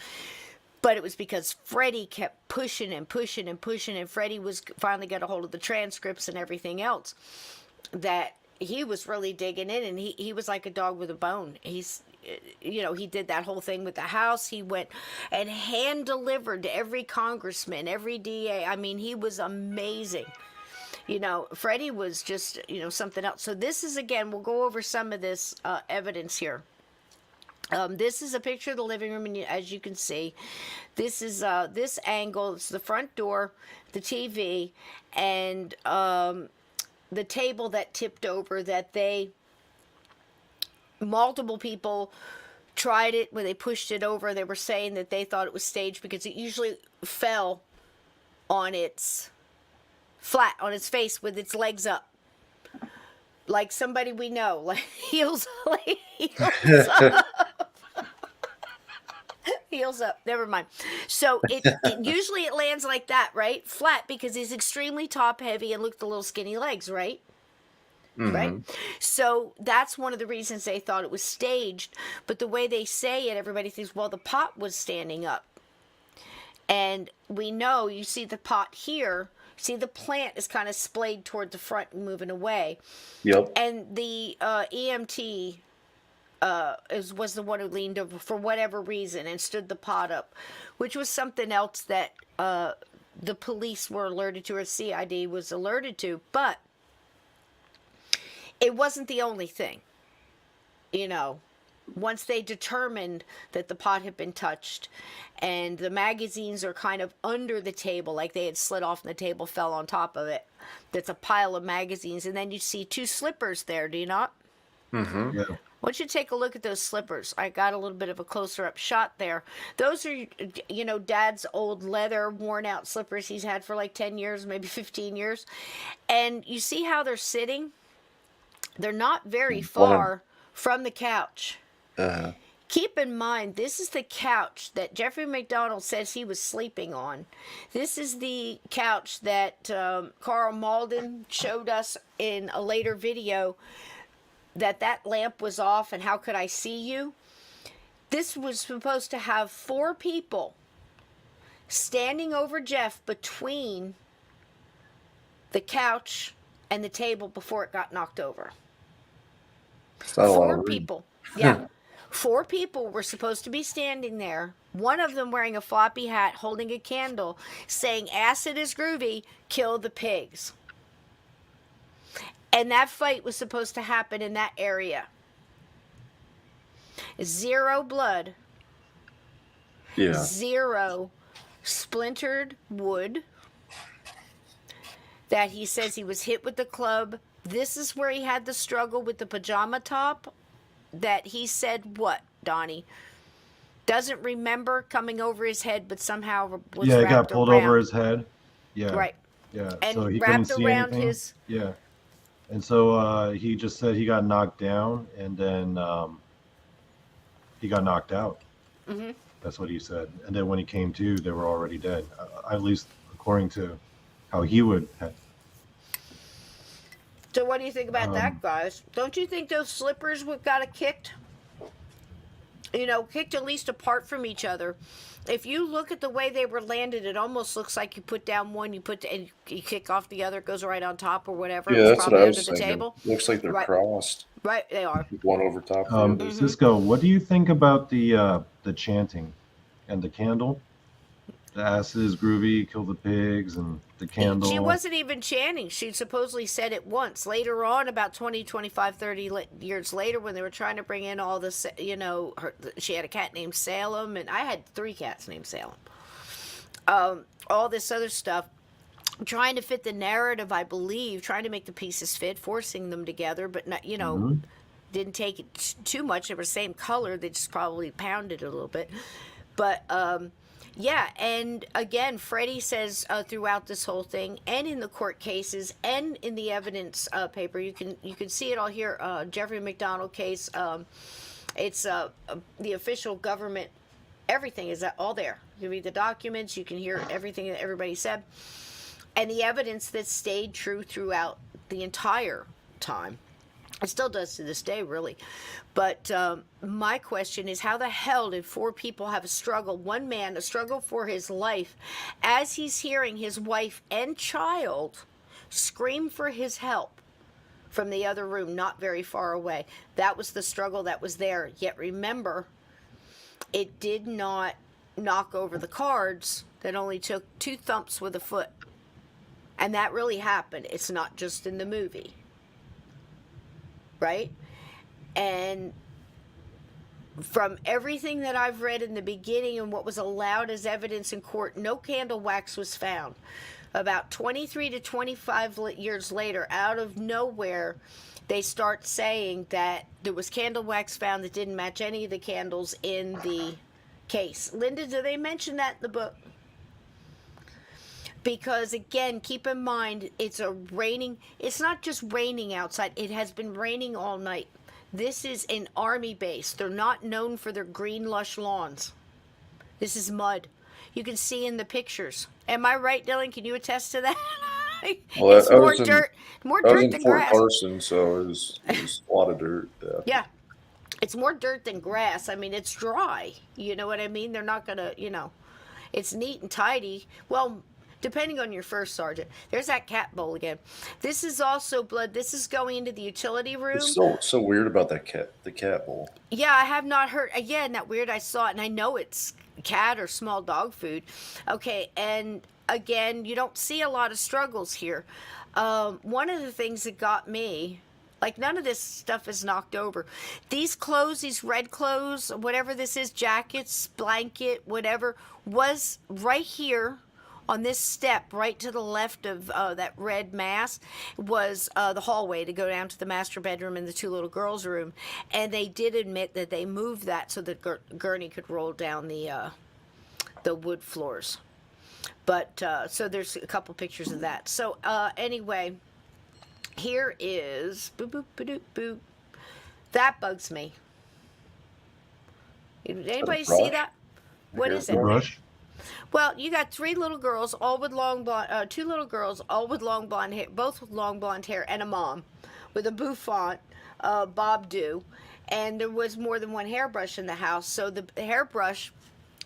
But it was because Freddy kept pushing and Freddy was finally got a hold of the transcripts and everything else that he was really digging in, and he was like a dog with a bone. He's, he did that whole thing with the house. He went and hand delivered to every congressman, every DA. I mean, he was amazing. Freddy was just, something else. So this is, again, we'll go over some of this evidence here. This is a picture of the living room, and as you can see, this is this angle. It's the front door, the TV, and the table that tipped over that multiple people tried it. When they pushed it over, they were saying that they thought it was staged because it usually fell on its flat on its face with its legs up, like somebody we know, like heels up. Heels up. Never mind. So it usually it lands like that, right? Flat, because he's extremely top heavy and look at the little skinny legs, right? Mm-hmm. Right? So that's one of the reasons they thought it was staged. But the way they say it, everybody thinks, well, the pot was standing up. And we know, you see the pot here, see the plant is kind of splayed toward the front and moving away.
Yep.
And the EMT was the one who leaned over for whatever reason and stood the pot up, which was something else that the police were alerted to, or CID was alerted to, but it wasn't the only thing. Once they determined that the pot had been touched and the magazines are kind of under the table, like they had slid off and the table fell on top of it, that's a pile of magazines, and then you see 2 slippers there, do you not?
Mm-hmm.
Yeah.
Why don't you take a look at those slippers? I got a little bit of a closer up shot there. Those are, Dad's old leather worn out slippers he's had for like 10 years, maybe 15 years. And you see how they're sitting? They're not very far from the couch.
Uh-huh.
Keep in mind, this is the couch that Jeffrey MacDonald says he was sleeping on. This is the couch that Carl Malden showed us in a later video, that lamp was off and how could I see you? This was supposed to have 4 people standing over Jeff between the couch and the table before it got knocked over. 4 people. Yeah. 4 people were supposed to be standing there. One of them wearing a floppy hat, holding a candle, saying, "Acid is groovy, kill the pigs." And that fight was supposed to happen in that area. 0 blood.
Yeah.
0 splintered wood. That he says he was hit with the club. This is where he had the struggle with the pajama top. That he said what, Donnie? Doesn't remember coming over his head, but somehow was
it
wrapped
got pulled
around.
over his head. Yeah.
Right.
Yeah.
And
so he couldn't
wrapped
see
around
anything.
his...
Yeah. And so he just said he got knocked down, and then he got knocked out.
Mm-hmm.
That's what he said. And then when he came to, they were already dead. At least according to how he would have.
So what do you think about that, guys? Don't you think those slippers would got kicked? Kicked at least apart from each other. If you look at the way they were landed, it almost looks like you put down one, and you kick off the other, it goes right on top or whatever.
Yeah, that's what I was
under the
thinking.
table.
Looks like they're crossed.
Right, they are.
One over top of the other.
Cisco, what do you think about the chanting and the candle? The acid is groovy, kill the pigs, and the candle.
She wasn't even chanting. She supposedly said it once. Later on, about 20, 25, 30 years later, when they were trying to bring in all this, she had a cat named Salem, and I had 3 cats named Salem. All this other stuff. Trying to fit the narrative, I believe, trying to make the pieces fit, forcing them together, but not, didn't take it too much. They were the same color. They just probably pounded it a little bit. But, yeah, and again, Freddy says throughout this whole thing, and in the court cases, and in the evidence paper, you can see it all here. Jeffrey MacDonald case, it's the official government. Everything is all there. You read the documents, you can hear everything that everybody said, and the evidence that stayed true throughout the entire time. It still does to this day, really. But my question is, how the hell did 4 people have a struggle, one man, a struggle for his life, as he's hearing his wife and child scream for his help from the other room, not very far away. That was the struggle that was there. Yet remember, it did not knock over the cards. That only took 2 thumps with a foot. And that really happened. It's not just in the movie. Right? And from everything that I've read in the beginning and what was allowed as evidence in court, no candle wax was found. About 23 to 25 years later, out of nowhere, they start saying that there was candle wax found that didn't match any of the candles in the case. Linda, do they mention that in the book? Because again, keep in mind, it's not just raining outside. It has been raining all night. This is an army base. They're not known for their green, lush lawns. This is mud. You can see in the pictures. Am I right, Dylan? Can you attest to that?
Well,
It's more dirt than
I was in Fort
grass.
Carson, so it was a lot of dirt.
Yeah. It's more dirt than grass. I mean, it's dry. You know what I mean? They're not going to, it's neat and tidy. Well, depending on your first sergeant. There's that cat bowl again. This is also blood. This is going into the utility room.
It's so weird about the cat bowl.
Yeah, I have not heard. Again, that weird. I saw it, and I know it's cat or small dog food. Okay, and again, you don't see a lot of struggles here. One of the things that got me, like none of this stuff is knocked over. These clothes, these red clothes, whatever this is, jackets, blanket, whatever, was right here on this step right to the left of that red mass was the hallway to go down to the master bedroom and the 2 little girls' room. And they did admit that they moved that so that Gurney could roll down the wood floors. But so there's a couple pictures of that. So anyway, here is boop, boop, boop, boop. That bugs me. Did anybody see that? What is it?
Brush.
Well, you got 3 little girls, all with long blonde, 2 little girls, all with long blonde hair, both with long blonde hair, and a mom with a bouffant, bob do, and there was more than one hairbrush in the house. So the hairbrush,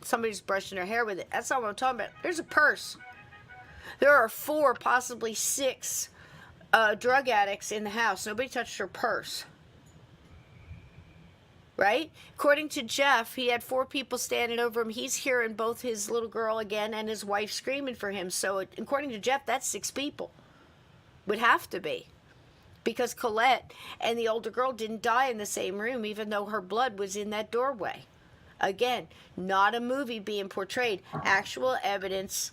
somebody's brushing their hair with it. That's not what I'm talking about. There's a purse. There are 4, possibly 6 drug addicts in the house. Nobody touched her purse. Right? According to Jeff, he had 4 people standing over him. He's hearing both his little girl again and his wife screaming for him. So according to Jeff, that's 6 people. Would have to be. Because Colette and the older girl didn't die in the same room, even though her blood was in that doorway. Again, not a movie being portrayed. Actual evidence,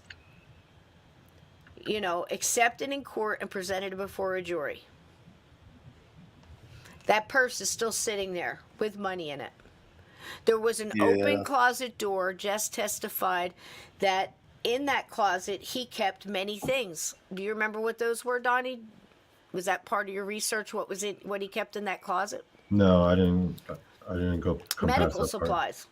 accepted in court and presented before a jury. That purse is still sitting there with money in it. There was an open closet door. Jess testified that in that closet he kept many things. Do you remember what those were, Donnie? Was that part of your research? What he kept in that closet?
No, I didn't go.
Medical supplies.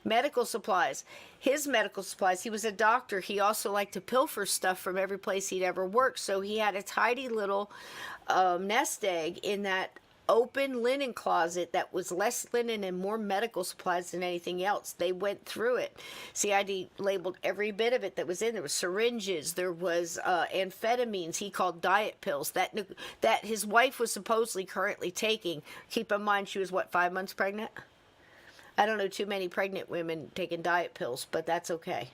Medical supplies. His medical supplies. He was a doctor. He also liked to pilfer stuff from every place he'd ever worked. So he had a tidy little nest egg in that open linen closet that was less linen and more medical supplies than anything else. They went through it. CID labeled every bit of it that was in. There was syringes. There was amphetamines he called diet pills that his wife was supposedly currently taking. Keep in mind she was, 5 months pregnant? I don't know too many pregnant women taking diet pills, but that's okay.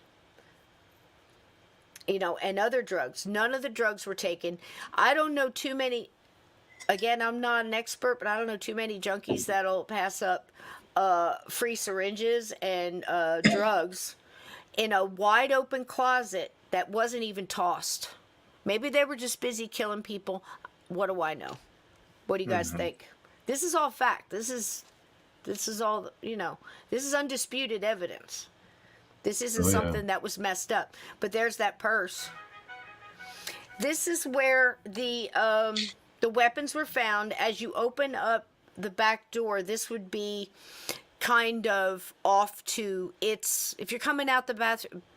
And other drugs. None of the drugs were taken. I don't know too many. Again, I'm not an expert, but I don't know too many junkies that'll pass up free syringes and drugs in a wide open closet that wasn't even tossed. Maybe they were just busy killing people. What do I know? What do you guys think? This is all fact. This is all, this is undisputed evidence. This isn't something that was messed up. But there's that purse. This is where the weapons were found. As you open up the back door, this would be kind of off to if you're coming out the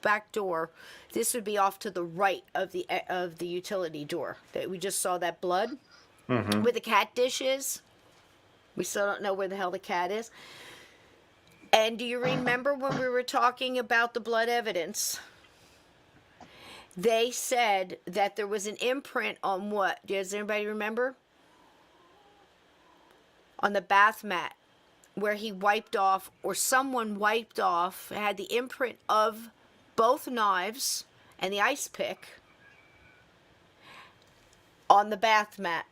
back door, this would be off to the right of the utility door. That we just saw that blood where the cat dish is. We still don't know where the hell the cat is. And do you remember when we were talking about the blood evidence? They said that there was an imprint on what? Does anybody remember? on the bath mat where he wiped off, or someone wiped off, had the imprint of both knives and the ice pick on the bath mat.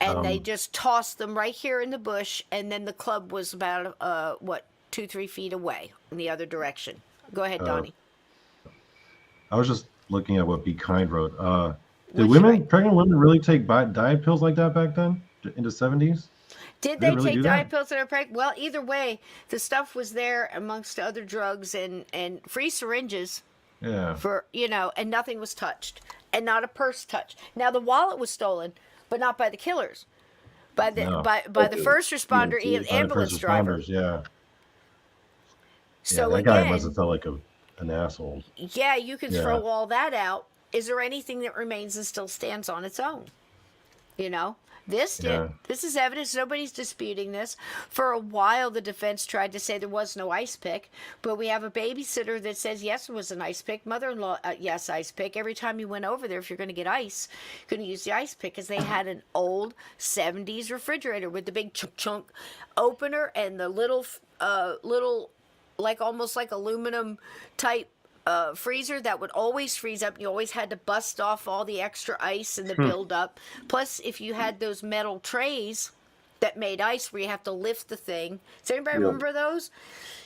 And they just tossed them right here in the bush, and then the club was about, 2-3 feet away in the other direction. Go ahead, Donnie.
I was just looking at what Be Kind wrote. Did pregnant women really take diet pills like that back then, in the 70s?
Did they take diet pills that are pregnant? Well, either way, the stuff was there amongst other drugs and free syringes.
Yeah.
For, and nothing was touched. And not a purse touched. Now, the wallet was stolen, but not by the killers. By the first responder, ambulance drivers.
Yeah.
So
that
again,
guy must have felt like an asshole.
Yeah, you can throw all that out. Is there anything that remains and still stands on its own? This did. Yeah. This is evidence. Nobody's disputing this. For a while, the defense tried to say there was no ice pick, but we have a babysitter that says, yes, it was an ice pick. Mother-in-law, yes, ice pick. Every time you went over there, if you're going to get ice, you're going to use the ice pick, because they had an old 70s refrigerator with the big chunk opener and the little, like almost like aluminum type freezer that would always freeze up. You always had to bust off all the extra ice and the build up. Plus, if you had those metal trays that made ice where you have to lift the thing. Does anybody remember those?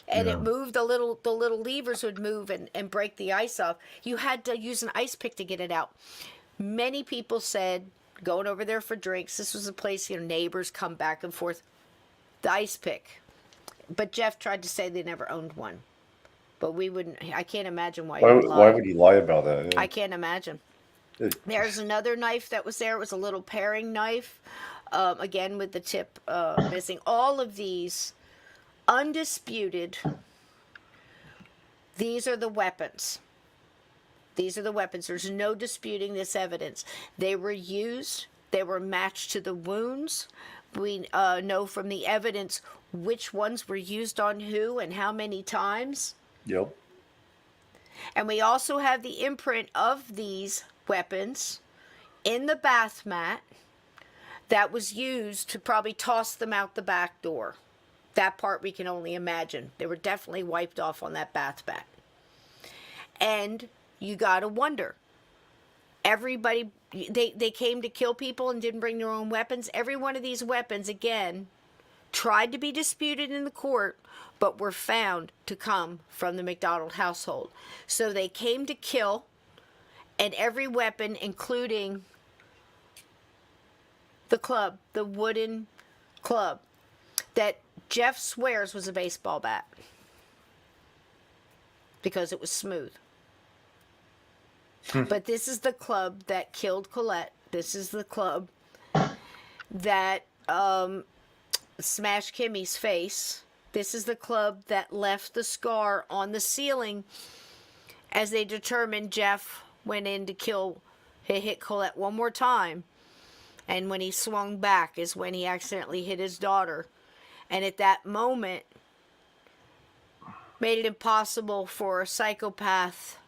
And it moved, the little levers would move and break the ice off. You had to use an ice pick to get it out. Many people said, going over there for drinks, this was a place, neighbors come back and forth, the ice pick. But Jeff tried to say they never owned one. But we wouldn't. I can't imagine why.
Why would he lie about that? Yeah.
I can't imagine. There's another knife that was there. It was a little paring knife, again with the tip missing. All of these, undisputed. These are the weapons. These are the weapons. There's no disputing this evidence. They were used. They were matched to the wounds. We know from the evidence which ones were used on who and how many times.
Yep.
And we also have the imprint of these weapons in the bath mat that was used to probably toss them out the back door. That part we can only imagine. They were definitely wiped off on that bath mat. And you gotta wonder, everybody, they came to kill people and didn't bring their own weapons. Every one of these weapons, again, tried to be disputed in the court, but were found to come from the MacDonald household. So they came to kill, and every weapon, including the club, the wooden club, that Jeff swears was a baseball bat, because it was smooth. But this is the club that killed Colette. This is the club that smashed Kimmy's face. This is the club that left the scar on the ceiling as they determined Jeff went in to hit Colette one more time. And when he swung back is when he accidentally hit his daughter. And at that moment, made it impossible for a psychopath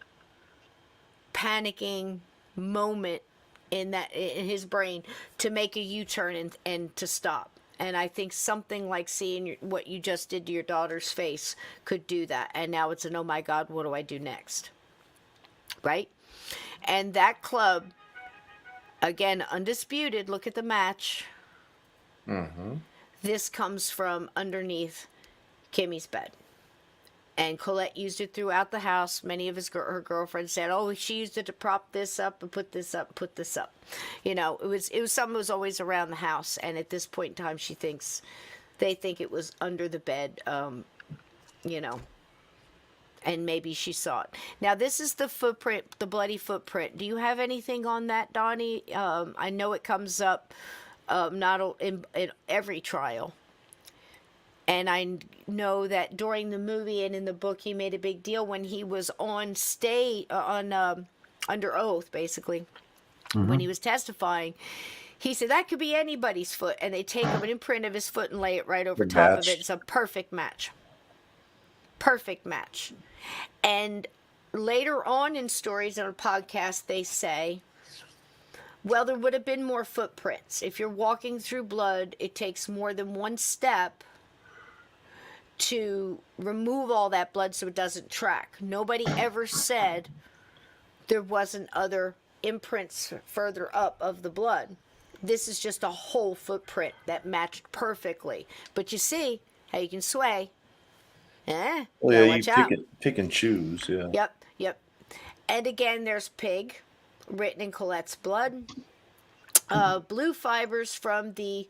panicking moment in his brain to make a U-turn and to stop. And I think something like seeing what you just did to your daughter's face could do that. And now it's an, oh my God, what do I do next? Right? And that club, again, undisputed, look at the match.
Mm-hmm.
This comes from underneath Kimmy's bed. And Colette used it throughout the house. Many of her girlfriends said, oh, she used it to prop this up and put this up, put this up. It was something that was always around the house. And at this point in time, they think it was under the bed, and maybe she saw it. Now, this is the footprint, the bloody footprint. Do you have anything on that, Donnie? I know it comes up not in every trial. And I know that during the movie and in the book, he made a big deal when he was on stage, under oath, basically, when he was testifying. He said, that could be anybody's foot. And they take an imprint of his foot and lay it right over top of it. It's a perfect match. Perfect match. And later on in stories on a podcast, they say, Well, there would have been more footprints. If you're walking through blood, it takes more than one step to remove all that blood so it doesn't track. Nobody ever said there wasn't other imprints further up of the blood. This is just a whole footprint that matched perfectly. But you see how you can sway.
Well,
gotta
yeah,
watch out.
pick and choose. Yeah.
Yep. And again, there's pig written in Colette's blood. Blue fibers from the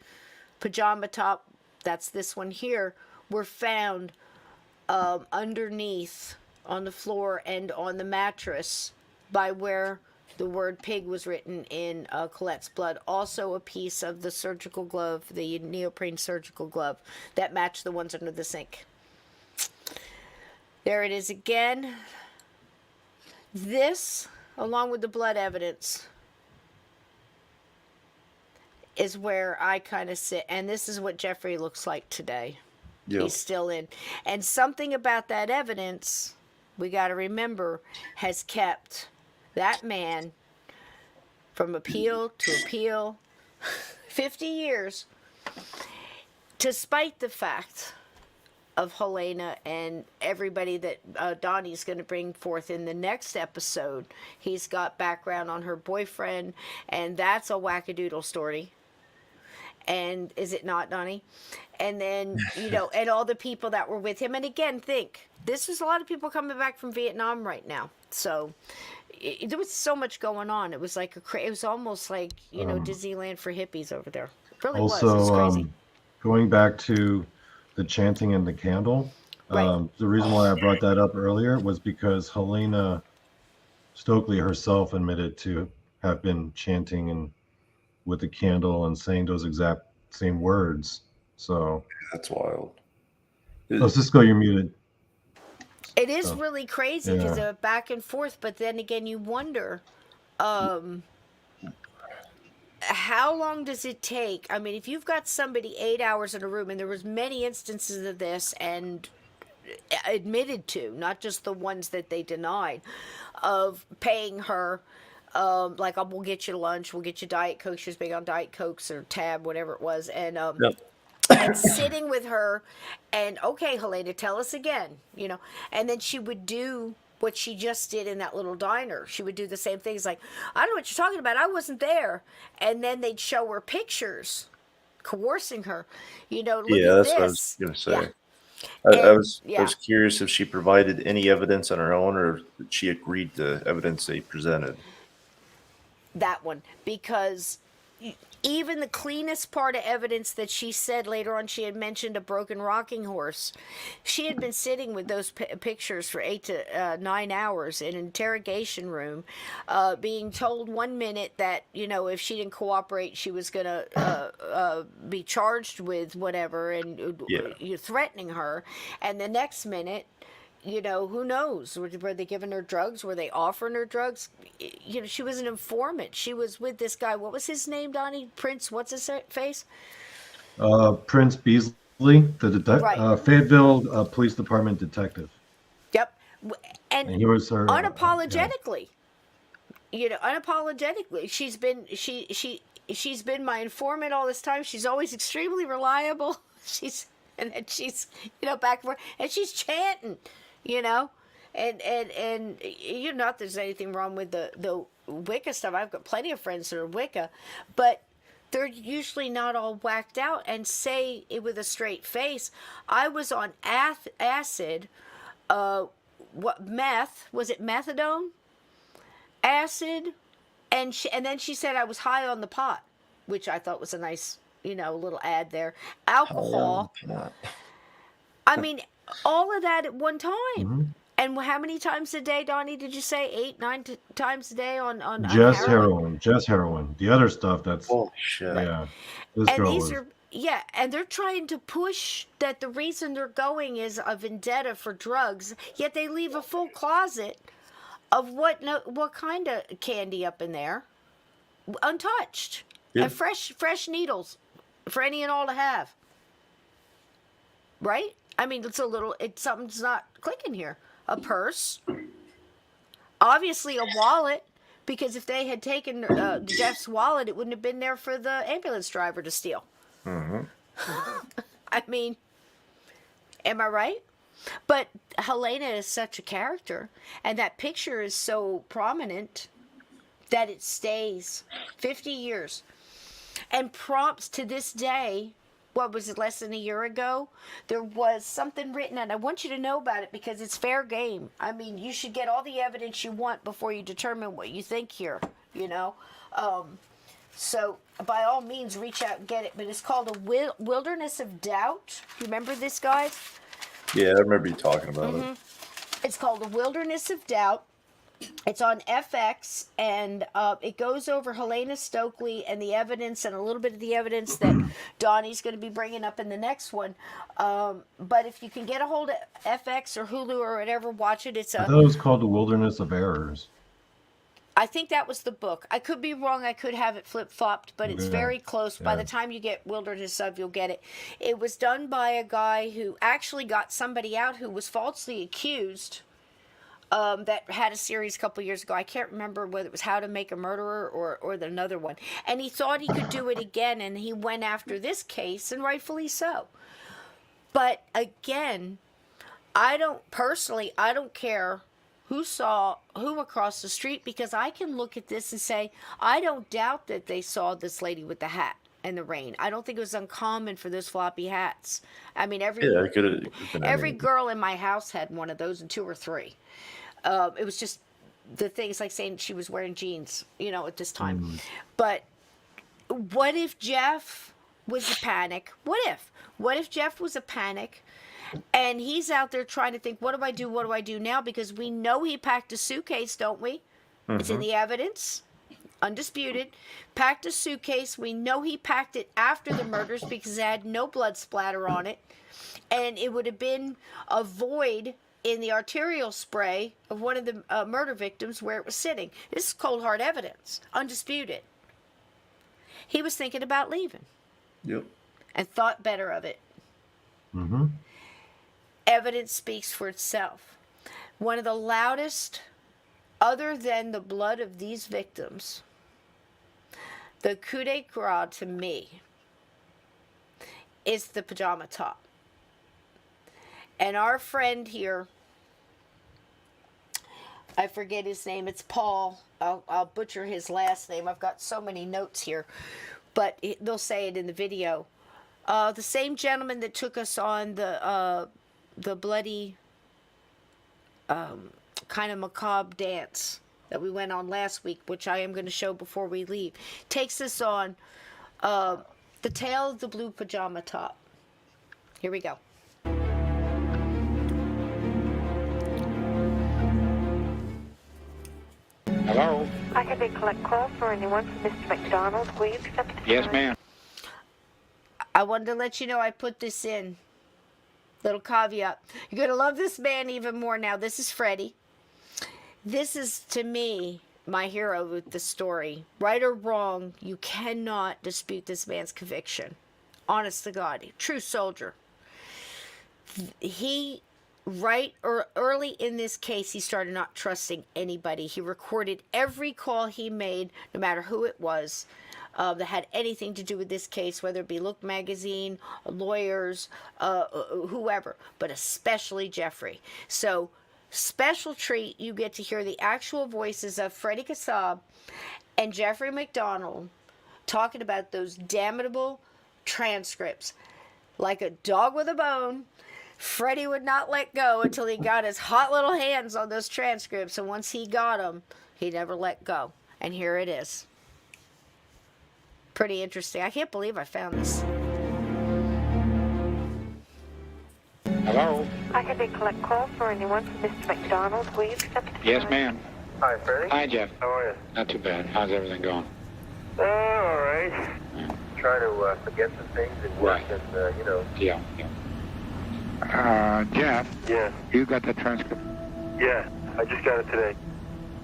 pajama top, that's this one here, were found underneath on the floor and on the mattress by where the word pig was written in Colette's blood. Also a piece of the surgical glove, the neoprene surgical glove, that matched the ones under the sink. There it is again. This, along with the blood evidence, is where I kind of sit. And this is what Jeffrey looks like today.
Yep.
He's still in. And something about that evidence, we got to remember, has kept that man from appeal to appeal 50 years, despite the fact of Helena and everybody that Donny's going to bring forth in the next episode. He's got background on her boyfriend, and that's a wackadoodle story. And is it not, Donny? And then, and all the people that were with him. And again, think, this is a lot of people coming back from Vietnam right now. So there was so much going on. It was like it was almost like, Disneyland for hippies over there. It really was. It was crazy.
Going back to the chanting and the candle.
Right.
The reason why I brought that up earlier was because Helena Stokely herself admitted to have been chanting and with the candle and saying those exact same words. So
that's wild.
Oh, Cisco, you're muted.
It is really crazy because they're back and forth, but then again, you wonder, how long does it take? I mean, if you've got somebody 8 hours in a room, and there was many instances of this and admitted to, not just the ones that they denied, of paying her, like, we'll get you lunch, we'll get you Diet Coke. She was big on Diet Cokes or Tab, whatever it was. And, and sitting with her and, okay, Helena, tell us again, and then she would do what she just did in that little diner. She would do the same things like, I don't know what you're talking about. I wasn't there. And then they'd show her pictures, coercing her, look at
that's
this.
what I was going to say.
Yeah.
I was curious if she provided any evidence on her own or that she agreed to evidence they presented.
That one, because even the cleanest part of evidence that she said later on, she had mentioned a broken rocking horse. She had been sitting with those pictures for 8 to 9 hours in an interrogation room, being told 1 minute that, if she didn't cooperate, she was going to be charged with whatever, and you're threatening her. And the next minute, who knows? Were they giving her drugs? Were they offering her drugs? She was an informant. She was with this guy. What was his name, Donny? Prince, what's his face?
Prince Beasley, the Fayetteville Police Department detective.
Yep. And
he was her
unapologetically. Unapologetically. She's been my informant all this time. She's always extremely reliable. She's back and forth, and she's chanting. And not there's anything wrong with the Wicca stuff. I've got plenty of friends that are Wicca, but they're usually not all whacked out and say it with a straight face. I was on acid, meth, was it methadone? Acid, and then she said I was high on the pot, which I thought was a nice, little ad there. Alcohol. I mean, all of that at one time. Mm-hmm. And how many times a day, Donny, did you say? 8, 9 times a day on
just heroin? Just heroin. The other stuff, that's...
Oh, shit.
Yeah.
And they're trying to push that the reason they're going is a vendetta for drugs, yet they leave a full closet of what kind of candy up in there, untouched. Yeah. And fresh needles for any and all to have. Right? I mean, something's not clicking here. A purse, obviously a wallet, Because if they had taken Jeff's wallet, it wouldn't have been there for the ambulance driver to steal. I mean, am I right? But Helena is such a character, and that picture is so prominent that it stays 50 years and prompts to this day. What was it, less than a year ago? There was something written, and I want you to know about it because it's fair game. I mean, you should get all the evidence you want before you determine what you think here, you know? So, by all means, reach out and get it. But it's called A Wilderness of Doubt. You remember this, guys?
Yeah, I remember you talking about it.
It's called A Wilderness of Doubt. It's on FX, and it goes over Helena Stokely and the evidence and a little bit of the evidence that Donny's going to be bringing up in the next one. But if you can get a hold of FX or Hulu or whatever, watch it.
I thought it was called The Wilderness of Errors.
I think that was the book. I could be wrong. I could have it flip-flopped, but it's very close. By the time you get Wilderness of, you'll get it. It was done by a guy who actually got somebody out who was falsely accused. That had a series a couple years ago. I can't remember whether it was How to Make a Murderer or another one. And he thought he could do it again, and he went after this case, and rightfully so. But again, I don't care who saw who across the street, because I can look at this and say, I don't doubt that they saw this lady with the hat in the rain. I don't think it was uncommon for those floppy hats. I mean, every girl in my house had one of those, and 2 or 3. It was just the thing. It's like saying she was wearing jeans, you know, at this time. But what if Jeff was a panic? What if Jeff was a panic, and he's out there trying to think, what do I do? What do I do now? Because we know he packed a suitcase, don't we? It's in the evidence. Undisputed. Packed a suitcase. We know he packed it after the murders because it had no blood splatter on it. And it would have been a void in the arterial spray of one of the murder victims where it was sitting. This is cold hard evidence. Undisputed. He was thinking about leaving.
Yep.
And thought better of it. Evidence speaks for itself. One of the loudest, other than the blood of these victims, the coup de grace to me is the pajama top. And our friend here, I forget his name, it's Paul. I'll butcher his last name. I've got so many notes here, but they'll say it in the video. The same gentleman that took us on the bloody kind of macabre dance that we went on last week, which I am going to show before we leave, takes us on the tale of the blue pajama top. Here we go.
Hello?
I have a collect call for anyone from Mr. MacDonald. Will you accept it?
Yes, ma'am.
I wanted to let you know I put this in. Little caveat. You're going to love this man even more now. This is Freddy. This is, to me, my hero with the story. Right or wrong, you cannot dispute this man's conviction. Honest to God. True soldier. Early in this case, he started not trusting anybody. He recorded every call he made, no matter who it was, that had anything to do with this case, whether it be Look Magazine, lawyers, whoever, but especially Jeffrey. So, special treat, you get to hear the actual voices of Freddy Kassab and Jeffrey MacDonald talking about those damnable transcripts. Like a dog with a bone, Freddy would not let go until he got his hot little hands on those transcripts, and once he got them, he never let go. And here it is. Pretty interesting. I can't believe I found this.
Hello?
I have a collect call for anyone from Mr. MacDonald. Will you accept it?
Yes, ma'am.
Hi, Freddy.
Hi, Jeff.
How are you?
Not too bad. How's everything going?
All right. Trying to forget some things and work and,
Yeah. Jeff?
Yeah.
You got the transcript?
Yeah, I just got it today.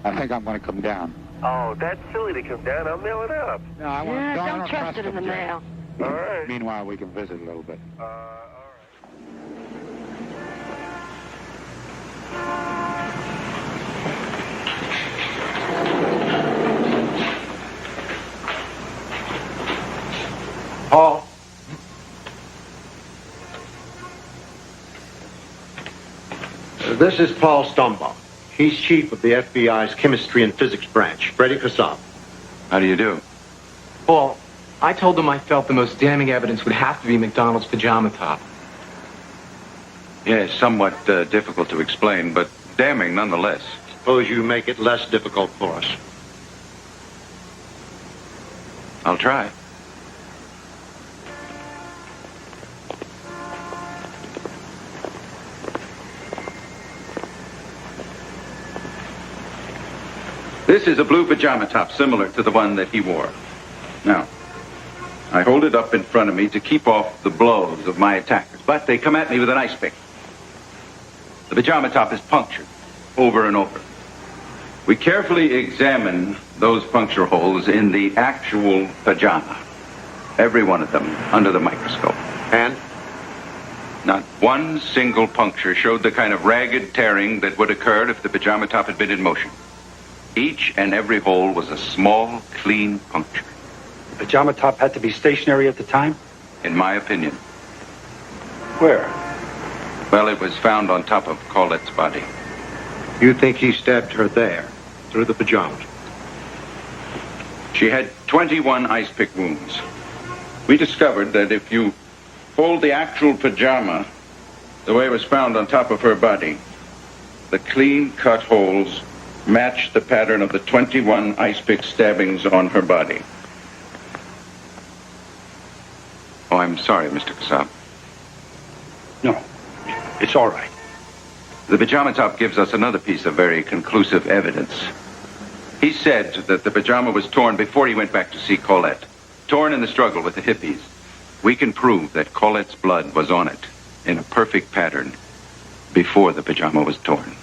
I think I'm going to come down.
Oh, that's silly to come down. I'll mail it up.
No, I want
Yeah,
I
don't trust it in the mail.
All right.
Meanwhile, we can visit a little bit.
All right.
Paul? This is Paul Stumbaugh. He's chief of the FBI's chemistry and physics branch, Freddy Kassab.
How do you do?
Paul, I told them I felt the most damning evidence would have to be MacDonald's pajama top.
Yes, somewhat difficult to explain, but damning nonetheless.
Suppose you make it less difficult for us.
I'll try. This is a blue pajama top similar to the one that he wore. Now, I hold it up in front of me to keep off the blows of my attackers, but they come at me with an ice pick. The pajama top is punctured over and over. We carefully examine those puncture holes in the actual pajama, every one of them under the microscope.
And?
Not one single puncture showed the kind of ragged tearing that would occur if the pajama top had been in motion. Each and every hole was a small, clean puncture.
The pajama top had to be stationary at the time?
In my opinion.
Where?
Well, it was found on top of Colette's body.
You think he stabbed her there, through the pajamas?
She had 21 ice pick wounds. We discovered that if you fold the actual pajama the way it was found on top of her body, the clean cut holes match the pattern of the 21 ice pick stabbings on her body. Oh, I'm sorry, Mr. Kassab.
No, it's all right.
The pajama top gives us another piece of very conclusive evidence. He said that the pajama was torn before he went back to see Colette. Torn in the struggle with the hippies. We can prove that Colette's blood was on it in a perfect pattern before the pajama was torn.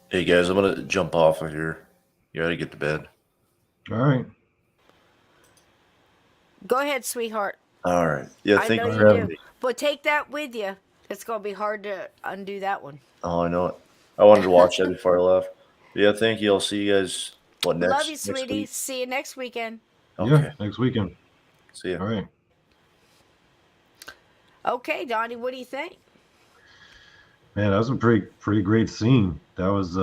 Hey guys, I'm gonna jump off of here. You gotta get to bed.
All right.
Go ahead, sweetheart.
All right. Yeah,
I
thank
know
you
you
for having
do.
me.
But take that with you. It's going to be hard to undo that one.
Oh, I know it. I wanted to watch that before I left. But yeah, thank you. I'll see you guys. What next?
Love you,
next
sweetie.
week?
See you next weekend.
Okay.
Yeah, next weekend.
See ya.
All right.
Okay, Donnie, what do you think?
Man, that was a pretty great scene. That was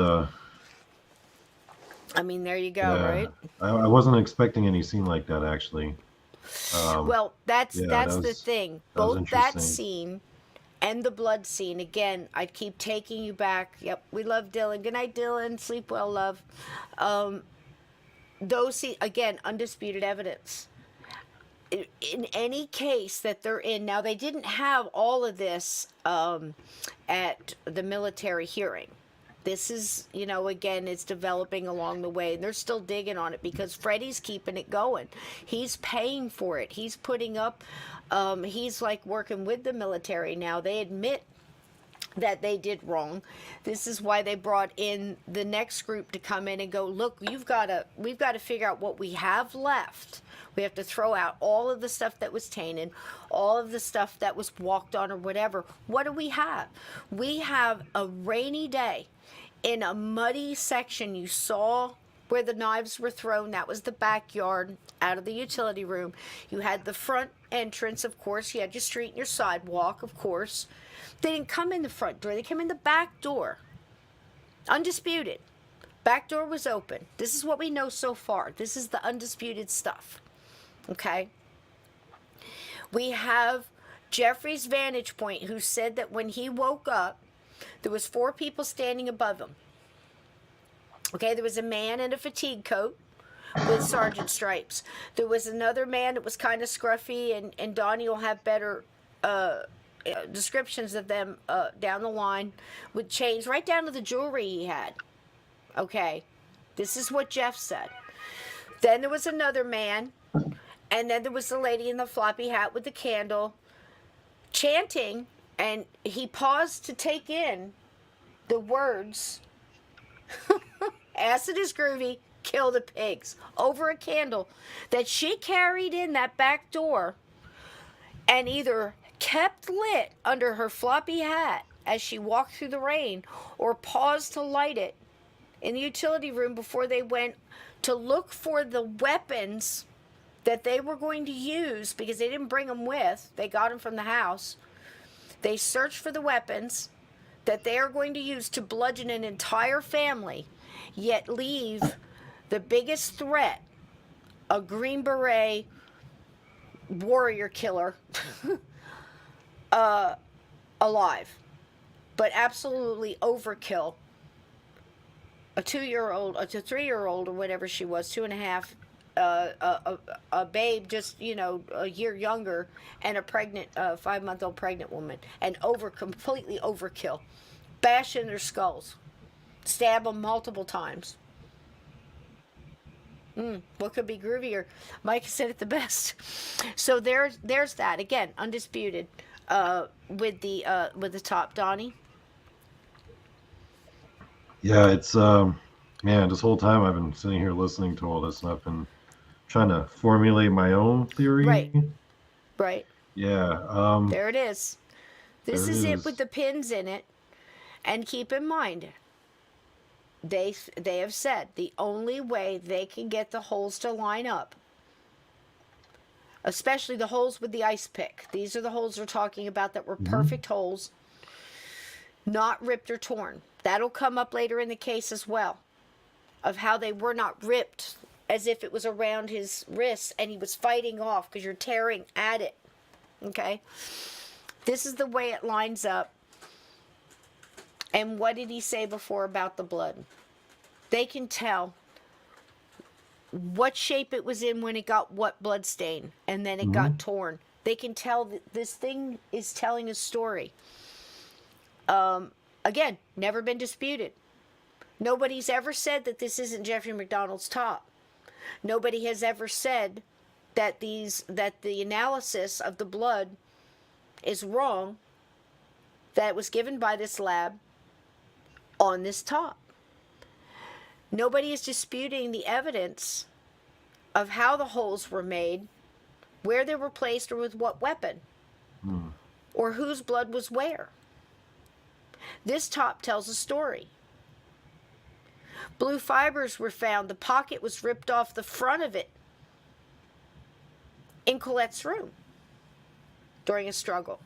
I mean, there you go,
yeah,
right?
I wasn't expecting any scene like that actually.
Well, that's
yeah,
that's
that
the
was-
thing.
that was
Both that
interesting.
scene and the blood scene. Again, I keep taking you back. Yep, we love Dylan. Good night, Dylan. Sleep well, love. Those again, undisputed evidence. In any case that they're in now, they didn't have all of this at the military hearing. This is, again, it's developing along the way. And they're still digging on it because Freddy's keeping it going. He's paying for it. He's putting up, he's like working with the military now. They admit that they did wrong. This is why they brought in the next group to come in and go, look, we've got to figure out what we have left. We have to throw out all of the stuff that was tainted, all of the stuff that was walked on or whatever. What do we have? We have a rainy day in a muddy section. You saw where the knives were thrown. That was the backyard out of the utility room. You had the front entrance, of course. You had your street and your sidewalk, of course. They didn't come in the front door. They came in the back door. Undisputed. Back door was open. This is what we know so far. This is the undisputed stuff. Okay? We have Jeffrey's vantage point, who said that when he woke up, there was 4 people standing above him. Okay, there was a man in a fatigue coat with sergeant stripes. There was another man that was kind of scruffy, and Donnie will have better descriptions of them down the line, with chains right down to the jewelry he had. Okay, this is what Jeff said. Then there was another man, and then there was the lady in the floppy hat with the candle chanting, and he paused to take in the words, acid is groovy, kill the pigs, over a candle that she carried in that back door and either kept lit under her floppy hat as she walked through the rain or paused to light it in the utility room before they went to look for the weapons that they were going to use, because they didn't bring them with. They got them from the house. They searched for the weapons that they are going to use to bludgeon an entire family, yet leave the biggest threat, a Green Beret warrior killer, alive. But absolutely overkill. A 2-year-old, a 3-year-old, or whatever she was, 2.5, a babe just, a year younger, and a pregnant, 5-month-old pregnant woman, and completely overkill. Bash in their skulls. Stab them multiple times. What could be groovier? Mike said it the best. So there's that. Again, undisputed with the top. Donnie?
Yeah, it's man, this whole time I've been sitting here listening to all this, and I've been trying to formulate my own theory.
Right.
Yeah.
There it is. This
there
is
it
it
is.
with the pins in it. And keep in mind, they have said the only way they can get the holes to line up, especially the holes with the ice pick. These are the holes they're talking about that were perfect holes, not ripped or torn. That'll come up later in the case as well, of how they were not ripped as if it was around his wrists and he was fighting off because you're tearing at it. Okay? This is the way it lines up. And what did he say before about the blood? They can tell what shape it was in when it got what blood stain, and then it got torn. They can tell that this thing is telling a story. Again, never been disputed. Nobody's ever said that this isn't Jeffrey MacDonald's top. Nobody has ever said that the analysis of the blood is wrong, that it was given by this lab on this top. Nobody is disputing the evidence of how the holes were made, where they were placed, or with what weapon, or whose blood was where. This top tells a story. Blue fibers were found. The pocket was ripped off the front of it in Colette's room during a struggle.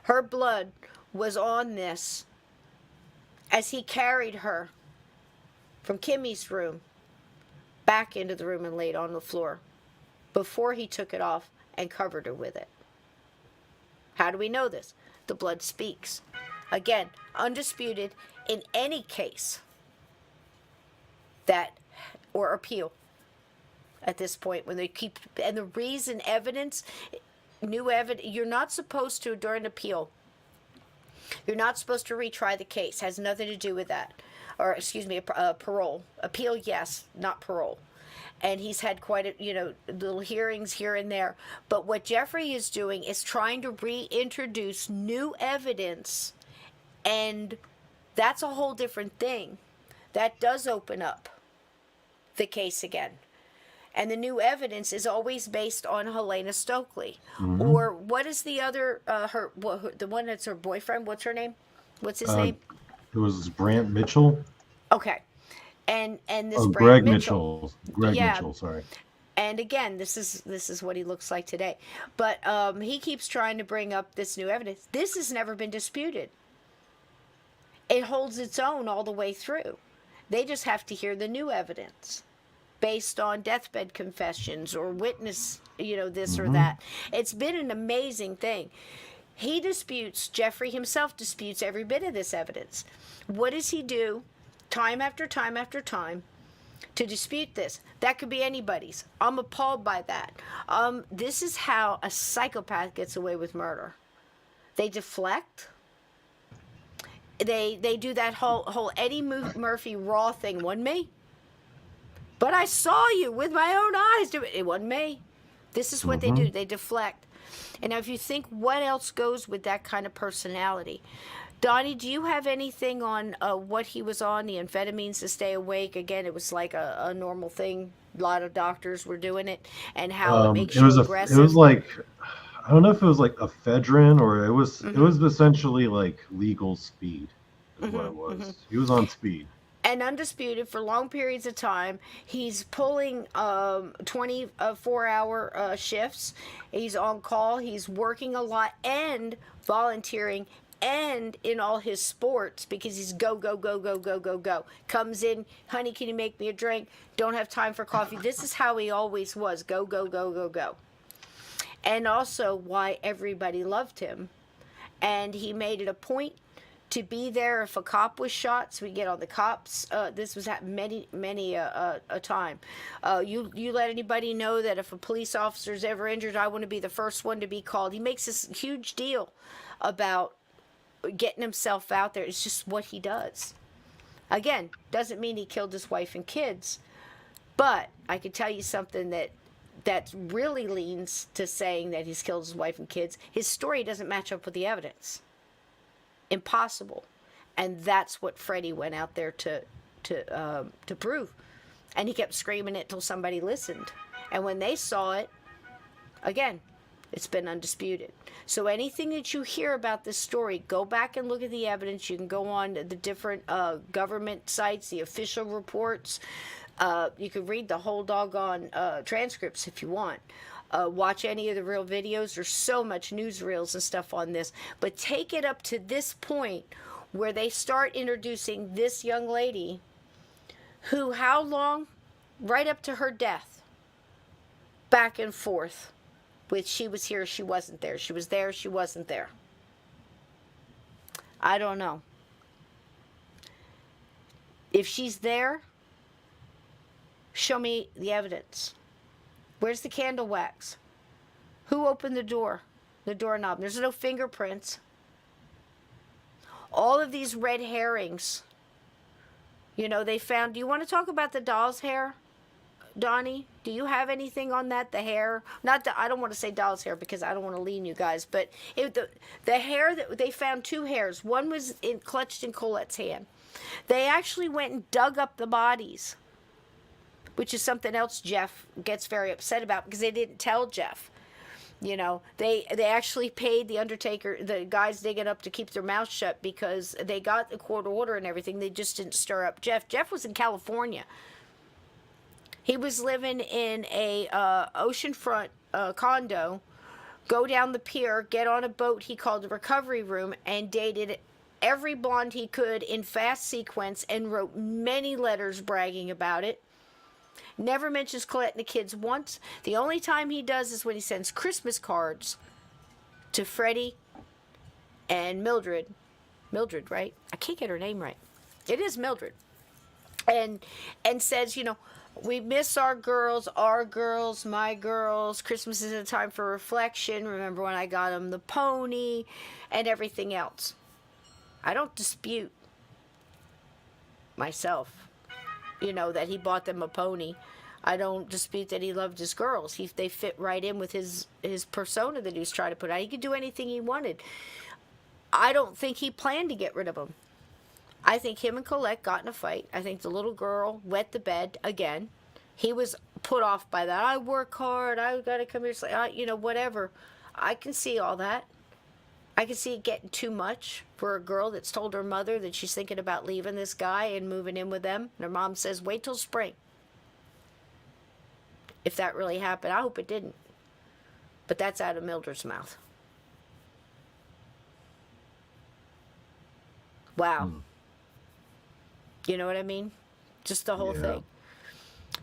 Her blood was on this as he carried her from Kimmy's room back into the room and laid on the floor before he took it off and covered her with it. How do we know this? The blood speaks. Again, undisputed in any case that, or appeal at this point, when they keep, and the reason evidence, new evidence, you're not supposed to, during appeal, you're not supposed to retry the case. Has nothing to do with that. Or, excuse me, parole. Appeal, yes, not parole. And he's had quite a, little hearings here and there. But what Jeffrey is doing is trying to reintroduce new evidence, and that's a whole different thing. That does open up the case again. And the new evidence is always based on Helena Stokely. Or what is the other, the one that's her boyfriend, what's her name? What's his name?
It was Brant Mitchell.
Okay. And this Brant
Greg
Mitchell.
Greg Mitchell, sorry.
And again, this is what he looks like today. But he keeps trying to bring up this new evidence. This has never been disputed. It holds its own all the way through. They just have to hear the new evidence based on deathbed confessions or witness, this or that. It's been an amazing thing. He disputes, Jeffrey himself disputes every bit of this evidence. What does he do time after time after time to dispute this? That could be anybody's. I'm appalled by that. This is how a psychopath gets away with murder. They deflect. They do that whole Eddie Murphy Raw thing. Wasn't me. But I saw you with my own eyes do it. It wasn't me. This is what they do. They deflect. And now if you think what else goes with that kind of personality. Donnie, do you have anything on what he was on, the amphetamines to stay awake? Again, it was like a normal thing. A lot of doctors were doing it. And how it makes you aggressive.
It was like, I don't know if it was like ephedrine or it was essentially like legal speed. is what it was. He was on speed.
And undisputed for long periods of time. He's pulling 24-hour shifts. He's on call. He's working a lot and volunteering and in all his sports because he's go, go, go, go, go, go, go. Comes in, honey, can you make me a drink? Don't have time for coffee. This is how he always was. Go, go, go, go, go. And also why everybody loved him. And he made it a point to be there if a cop was shot, so we get on the cops. This was happening many a time. You let anybody know that if a police officer's ever injured, I want to be the first one to be called. He makes this huge deal about getting himself out there. It's just what he does. Again, doesn't mean he killed his wife and kids, but I can tell you something that really leans to saying that he's killed his wife and kids. His story doesn't match up with the evidence. Impossible. And that's what Freddy went out there to prove. And he kept screaming it till somebody listened. And when they saw it, again, it's been undisputed. So anything that you hear about this story, go back and look at the evidence. You can go on the different government sites, the official reports. You can read the whole doggone transcripts if you want. Watch any of the real videos. There's so much newsreels and stuff on this. But take it up to this point where they start introducing this young lady who, how long? Right up to her death. Back and forth. With she was here, she wasn't there. She was there, she wasn't there. I don't know. If she's there, show me the evidence. Where's the candle wax? Who opened the door? The doorknob. There's no fingerprints. All of these red herrings. You know, they found... Do you want to talk about the doll's hair, Donnie? Do you have anything on that? The hair? I don't want to say doll's hair because I don't want to lean you guys. But the hair that... They found two hairs. One was clutched in Colette's hand. They actually went and dug up the bodies, which is something else Jeff gets very upset about because they didn't tell Jeff. You know, they actually paid the undertaker, the guys digging up, to keep their mouth shut because they got the court order and everything. They just didn't stir up Jeff. Jeff was in California. He was living in a oceanfront condo, go down the pier, get on a boat he called the recovery room, and dated every blonde he could in fast sequence and wrote many letters bragging about it. Never mentions Colette and the kids once. The only time he does is when he sends Christmas cards to Freddy and Mildred. Mildred, right? I can't get her name right. It is Mildred. And says, you know, we miss our girls, my girls. Christmas is a time for reflection. Remember when I got them the pony and everything else. I don't dispute myself, you know, that he bought them a pony. I don't dispute that he loved his girls. They fit right in with his persona that he was trying to put out. He could do anything he wanted. I don't think he planned to get rid of them. I think him and Colette got in a fight. I think the little girl wet the bed again. He was put off by that. I work hard. I got to come here. You know, whatever. I can see all that. I can see it getting too much for a girl that's told her mother that she's thinking about leaving this guy and moving in with them. And her mom says, wait till spring. If that really happened. I hope it didn't. But that's out of Mildred's mouth. Wow. You know what I mean? Just the whole thing.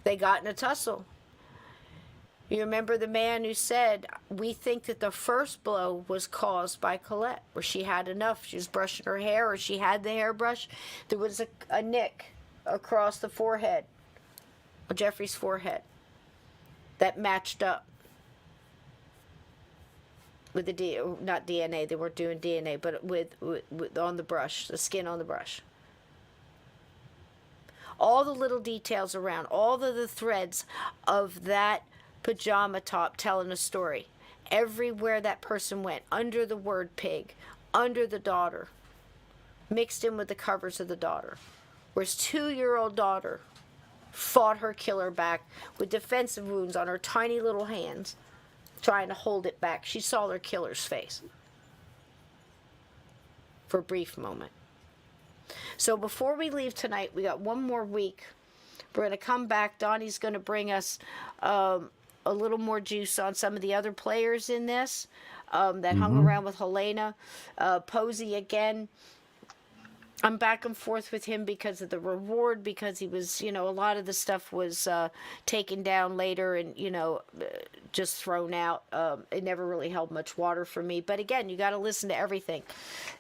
They got in a tussle. You remember the man who said, we think that the first blow was caused by Colette, where she had enough. She was brushing her hair, or she had the hairbrush. There was a nick across the forehead, Jeffrey's forehead, that matched up with the not DNA. They weren't doing DNA, but with on the brush, the skin on the brush. All the little details around, all the threads of that pajama top telling a story. Everywhere that person went, under the word pig, under the daughter, mixed in with the covers of the daughter. Where his 2-year-old daughter fought her killer back with defensive wounds on her tiny little hands, trying to hold it back. She saw her killer's face for a brief moment. So before we leave tonight, we got one more week. We're going to come back. Donnie's going to bring us a little more juice on some of the other players in this that hung around with Helena. Posey again. I'm back and forth with him because of the reward, because he was, a lot of the stuff was taken down later and, just thrown out. It never really held much water for me. But again, you got to listen to everything.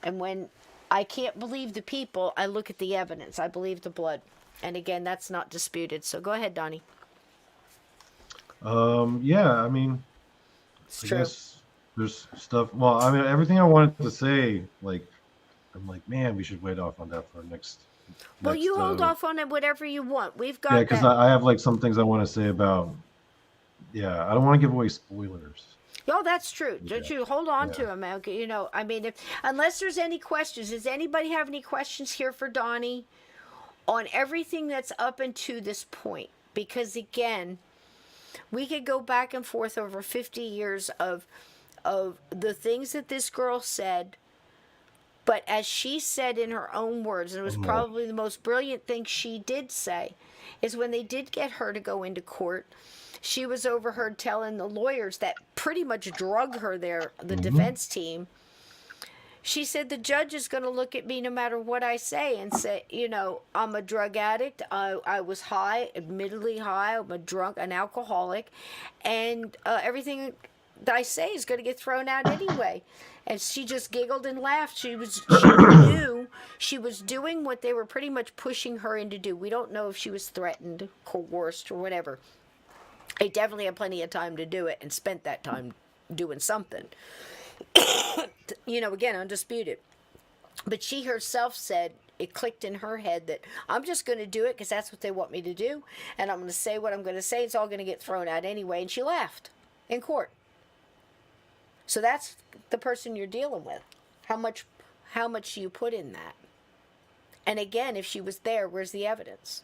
And when I can't believe the people, I look at the evidence. I believe the blood. And again, that's not disputed. So go ahead, Donnie.
Yeah, I mean,
It's
I
true.
guess there's stuff. Well, I mean, everything I wanted to say, like, I'm like, man, we should wait off on that for next.
Well, you hold off on it, whatever you want. We've got
Yeah, because I have like some things I want to say about. Yeah, I don't want to give away spoilers.
Oh, that's true. Don't you hold on to them, man. I mean, unless there's any questions, does anybody have any questions here for Donnie on everything that's up until this point? Because again, we could go back and forth over 50 years of the things that this girl said. But as she said in her own words, and it was probably the most brilliant thing she did say, is when they did get her to go into court, she was overheard telling the lawyers that pretty much drug her there, the defense team. She said, the judge is going to look at me no matter what I say and say, I'm a drug addict. I was high, admittedly high. I'm a drunk, an alcoholic. And everything that I say is going to get thrown out anyway. And she just giggled and laughed. She knew she was doing what they were pretty much pushing her in to do. We don't know if she was threatened, coerced, or whatever. They definitely had plenty of time to do it and spent that time doing something. Again, undisputed. But she herself said, it clicked in her head that I'm just going to do it because that's what they want me to do. And I'm going to say what I'm going to say. It's all going to get thrown out anyway. And she laughed in court. So that's the person you're dealing with. How much do you put in that? And again, if she was there, where's the evidence?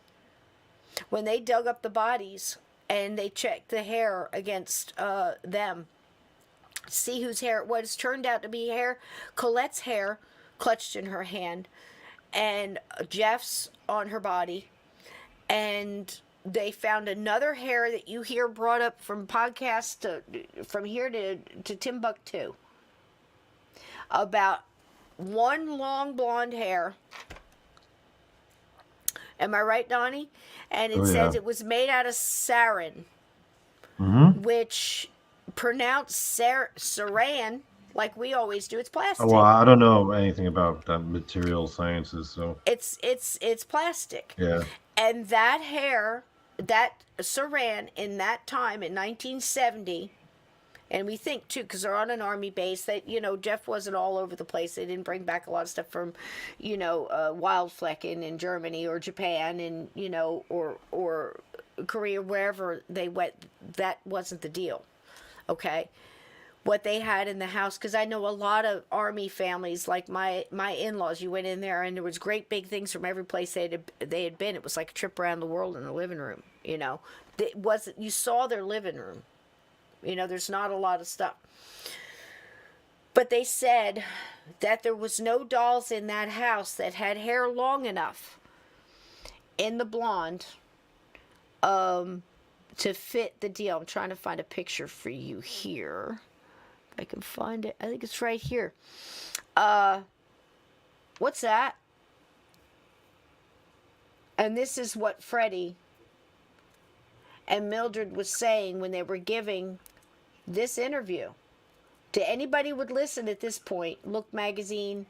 When they dug up the bodies and they checked the hair against them, see whose hair it was, turned out to be Colette's hair clutched in her hand, and Jeff's on her body, and they found another hair that you hear brought up from podcasts from here to Timbuktu about one long blonde hair. Am I right, Donnie? And it says it was made out of sarin, which pronounced saran like we always do. It's plastic.
Well, I don't know anything about that material sciences, so
it's plastic.
Yeah.
And that hair, that saran in that time in 1970, and we think too, because they're on an army base, that Jeff wasn't all over the place. They didn't bring back a lot of stuff from Wildflecken in Germany or Japan and or Korea, wherever they went. That wasn't the deal. Okay. What they had in the house, because I know a lot of army families, like my in-laws, you went in there and there was great big things from every place they had been. It was like a trip around the world in the living room. It wasn't, you saw their living room. There's not a lot of stuff. But they said that there was no dolls in that house that had hair long enough in the blonde to fit the deal. I'm trying to find a picture for you here. If I can find it. I think it's right here. What's that? And this is what Freddy and Mildred was saying when they were giving this interview. To anybody who would listen at this point, Look Magazine,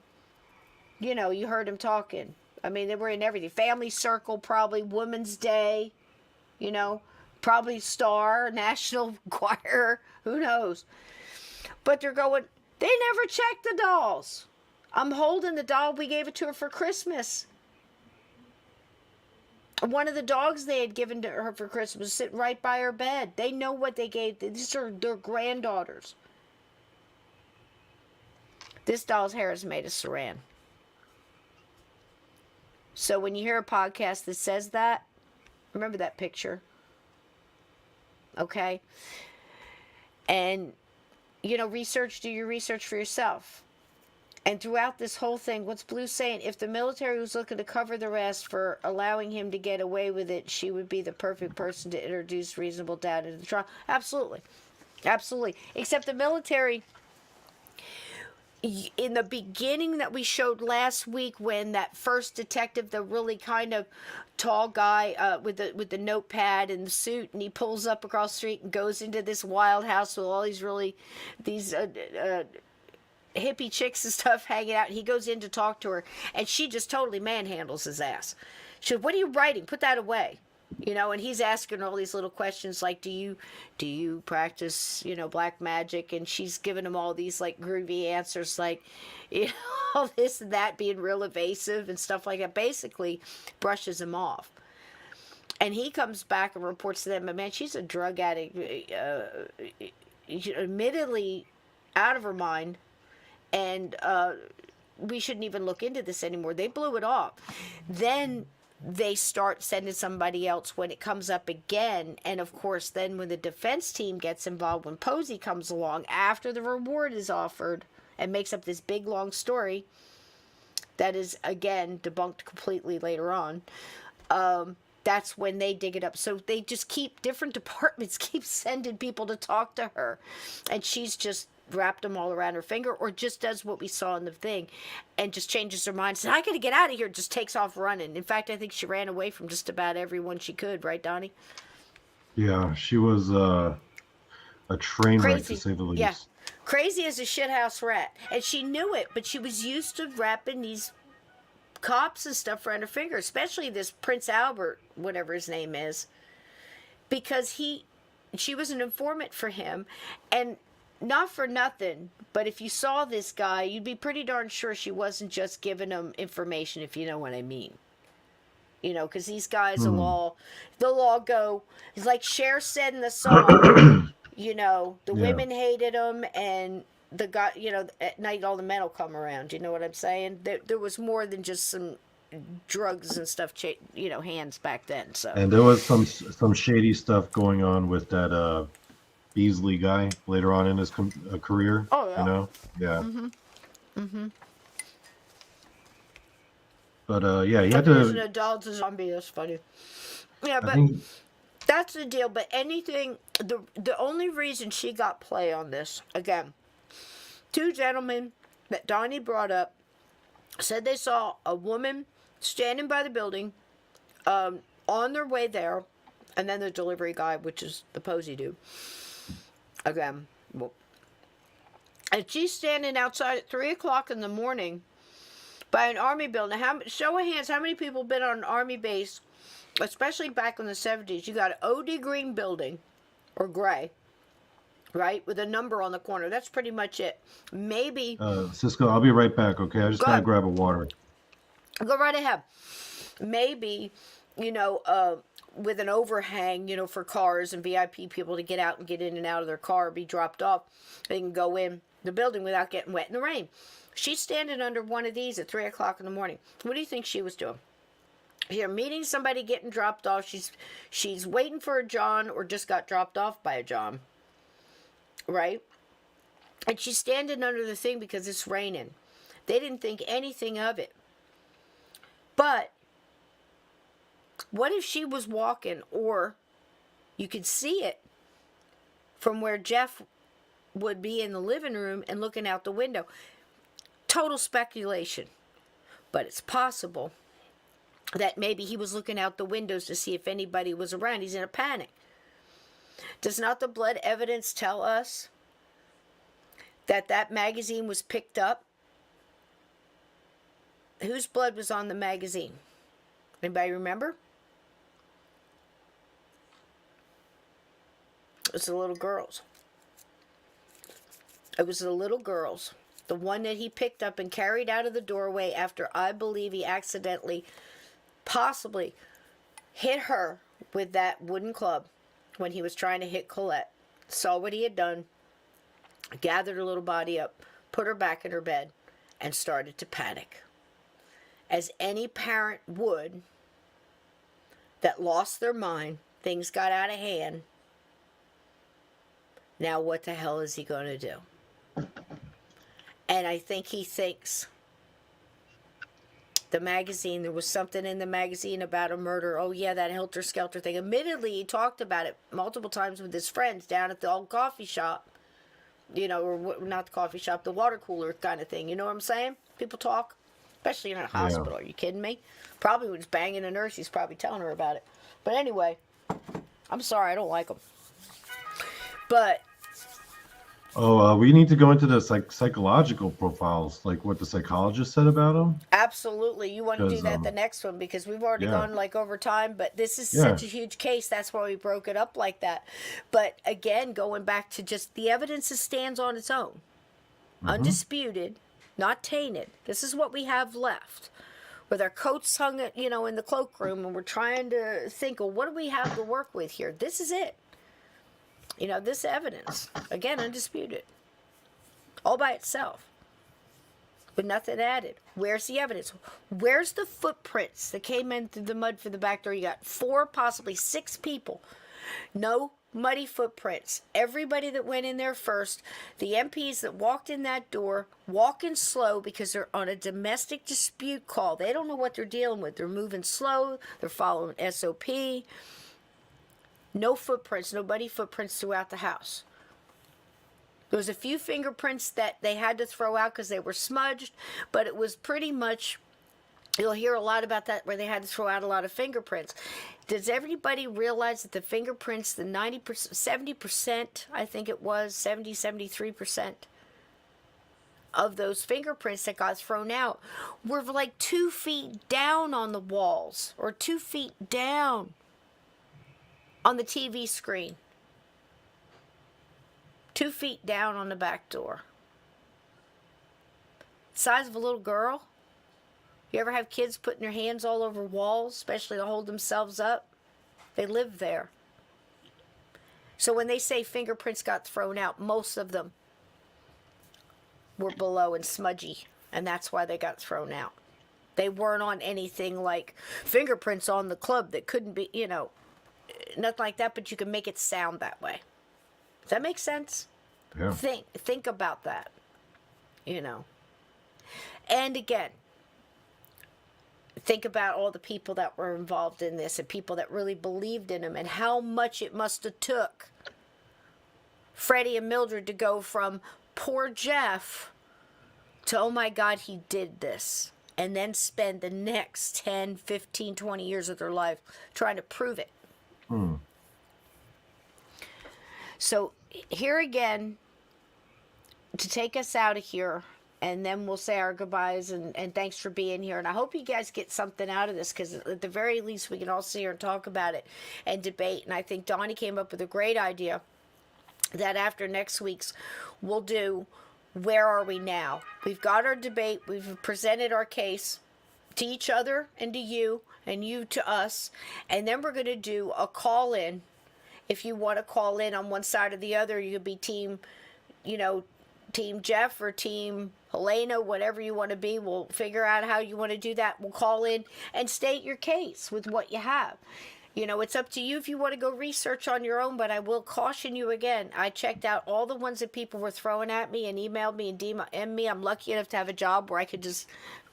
you heard him talking. I mean, they were in everything. Family Circle, probably Women's Day, probably Star, National Choir, who knows. But they're going, they never checked the dolls. I'm holding the doll. We gave it to her for Christmas. One of the dogs they had given to her for Christmas was sitting right by her bed. They know what they gave. These are their granddaughters. This doll's hair is made of saran. So when you hear a podcast that says that, remember that picture. Okay? And, do your research for yourself. And throughout this whole thing, what's Blue saying? If the military was looking to cover the rest for allowing him to get away with it, she would be the perfect person to introduce reasonable doubt into the trial. Absolutely. Absolutely. Except the military, in the beginning that we showed last week, when that first detective, the really kind of tall guy with the notepad and the suit, and he pulls up across the street and goes into this wild house with all these hippie chicks and stuff hanging out. He goes in to talk to her, and she just totally manhandles his ass. She said, "What are you writing? Put that away." And he's asking all these little questions like, do you practice, black magic? And she's giving him all these like groovy answers, like, all this and that, being real evasive and stuff like that. Basically brushes him off. And he comes back and reports to them, but man, she's a drug addict, admittedly out of her mind. And we shouldn't even look into this anymore. They blew it off. Then they start sending somebody else when it comes up again. And of course, then when the defense team gets involved, when Posey comes along, after the reward is offered, and makes up this big long story that is, again, debunked completely later on, that's when they dig it up. So they just different departments keep sending people to talk to her. And she's just wrapped them all around her finger, or just does what we saw in the thing and just changes her mind, says, "I gotta get out of here," just takes off running. In fact, I think she ran away from just about everyone she could, right, Donnie?
Yeah, she was a train wreck, to say the least.
Yeah, crazy as a shithouse rat. And she knew it, but she was used to wrapping these cops and stuff around her finger, especially this Prince Albert, whatever his name is, because she was an informant for him. And not for nothing, but if you saw this guy, you'd be pretty darn sure she wasn't just giving him information, if you know what I mean. Because these guys, the law go, it's like Cher said in the song, the women hated him, and the guy, at night all the men will come around. You know what I'm saying? There was more than just some drugs and stuff, hands back then. So.
And there was some shady stuff going on with that Beasley guy later on in his career.
Oh, yeah.
Yeah.
Mm-hmm.
But yeah, he had
He's an
to.
adult zombie. That's funny. Yeah, but
think-
that's the deal. But anything, the only reason she got play on this, again, two gentlemen that Donnie brought up said they saw a woman standing by the building, on their way there, and then the delivery guy, which is the Posey dude. Again, and she's standing outside at 3 o'clock in the morning by an army building. Show of hands, how many people been on an army base, especially back in the 70s? You got an OD green building, or gray, right, with a number on the corner. That's pretty much it. Maybe.
Cisco, I'll be right back. Okay, I just gotta grab a water.
Go right ahead. Maybe, with an overhang, for cars and VIP people to get out and get in and out of their car, be dropped off, they can go in the building without getting wet in the rain. She's standing under one of these at 3 o'clock in the morning. What do you think she was doing? You're meeting somebody, getting dropped off. She's waiting for a John, or just got dropped off by a John, right? And she's standing under the thing because it's raining. They didn't think anything of it. But what if she was walking, or you could see it from where Jeff would be in the living room and looking out the window? Total speculation. But it's possible that maybe he was looking out the windows to see if anybody was around. He's in a panic. Does not the blood evidence tell us that magazine was picked up? Whose blood was on the magazine? Anybody remember? It was the little girl's. It was the little girl's. The one that he picked up and carried out of the doorway after, I believe, he accidentally, possibly, hit her with that wooden club when he was trying to hit Colette. Saw what he had done, gathered her little body up, put her back in her bed, and started to panic. As any parent would that lost their mind, things got out of hand. Now what the hell is he going to do? And I think he thinks the magazine, there was something in the magazine about a murder. Oh, yeah, that helter-skelter thing. Admittedly, he talked about it multiple times with his friends down at the old coffee shop. You know, or not the coffee shop, the water cooler kind of thing. You know what I'm saying? People talk, especially in a hospital. Are you kidding me? Probably was banging a nurse. He's probably telling her about it. But anyway, I'm sorry, I don't like him. But
we need to go into the psychological profiles, like what the psychologist said about him.
absolutely, you want to do that the next one, because we've already gone like over time. But this is such a huge case. That's why we broke it up like that. But again, going back to just the evidence stands on its own, undisputed, not tainted. This is what we have left. With our coats hung, in the cloakroom, and we're trying to think, well, what do we have to work with here? This is it. This evidence, again, undisputed, all by itself, with nothing added. Where's the evidence? Where's the footprints that came in through the mud for the back door? You got 4, possibly 6 people. No muddy footprints. Everybody that went in there first, the MPs that walked in that door, walking slow because they're on a domestic dispute call. They don't know what they're dealing with. They're moving slow. They're following SOP. No footprints, no muddy footprints throughout the house. There was a few fingerprints that they had to throw out because they were smudged, but it was pretty much, you'll hear a lot about that where they had to throw out a lot of fingerprints. Does everybody realize that the fingerprints, the 90%, 70%, I think it was, 70, 73% of those fingerprints that got thrown out were like 2 feet down on the walls or 2 feet down on the TV screen. 2 feet down on the back door. Size of a little girl. You ever have kids putting their hands all over walls, especially to hold themselves up? They live there. So when they say fingerprints got thrown out, most of them were below and smudgy, and that's why they got thrown out. They weren't on anything like fingerprints on the club that couldn't be, nothing like that, but you can make it sound that way. Does that make sense?
Yeah.
Think about that. And again, think about all the people that were involved in this and people that really believed in him and how much it must have took Freddie and Mildred to go from poor Jeff to, oh my God, he did this. And then spend the next 10, 15, 20 years of their life trying to prove it. So here again, to take us out of here, and then we'll say our goodbyes and thanks for being here. And I hope you guys get something out of this, because at the very least we can all sit here and talk about it and debate. And I think Donny came up with a great idea that after next week's we'll do Where Are We Now? We've got our debate. We've presented our case to each other and to you and you to us. And then we're going to do a call-in. If you want to call in on one side or the other, you could be team Jeff or team Helena, whatever you want to be. We'll figure out how you want to do that. We'll call in and state your case with what you have. It's up to you if you want to go research on your own, but I will caution you again. I checked out all the ones that people were throwing at me and emailed me and DM'd me. I'm lucky enough to have a job where I could just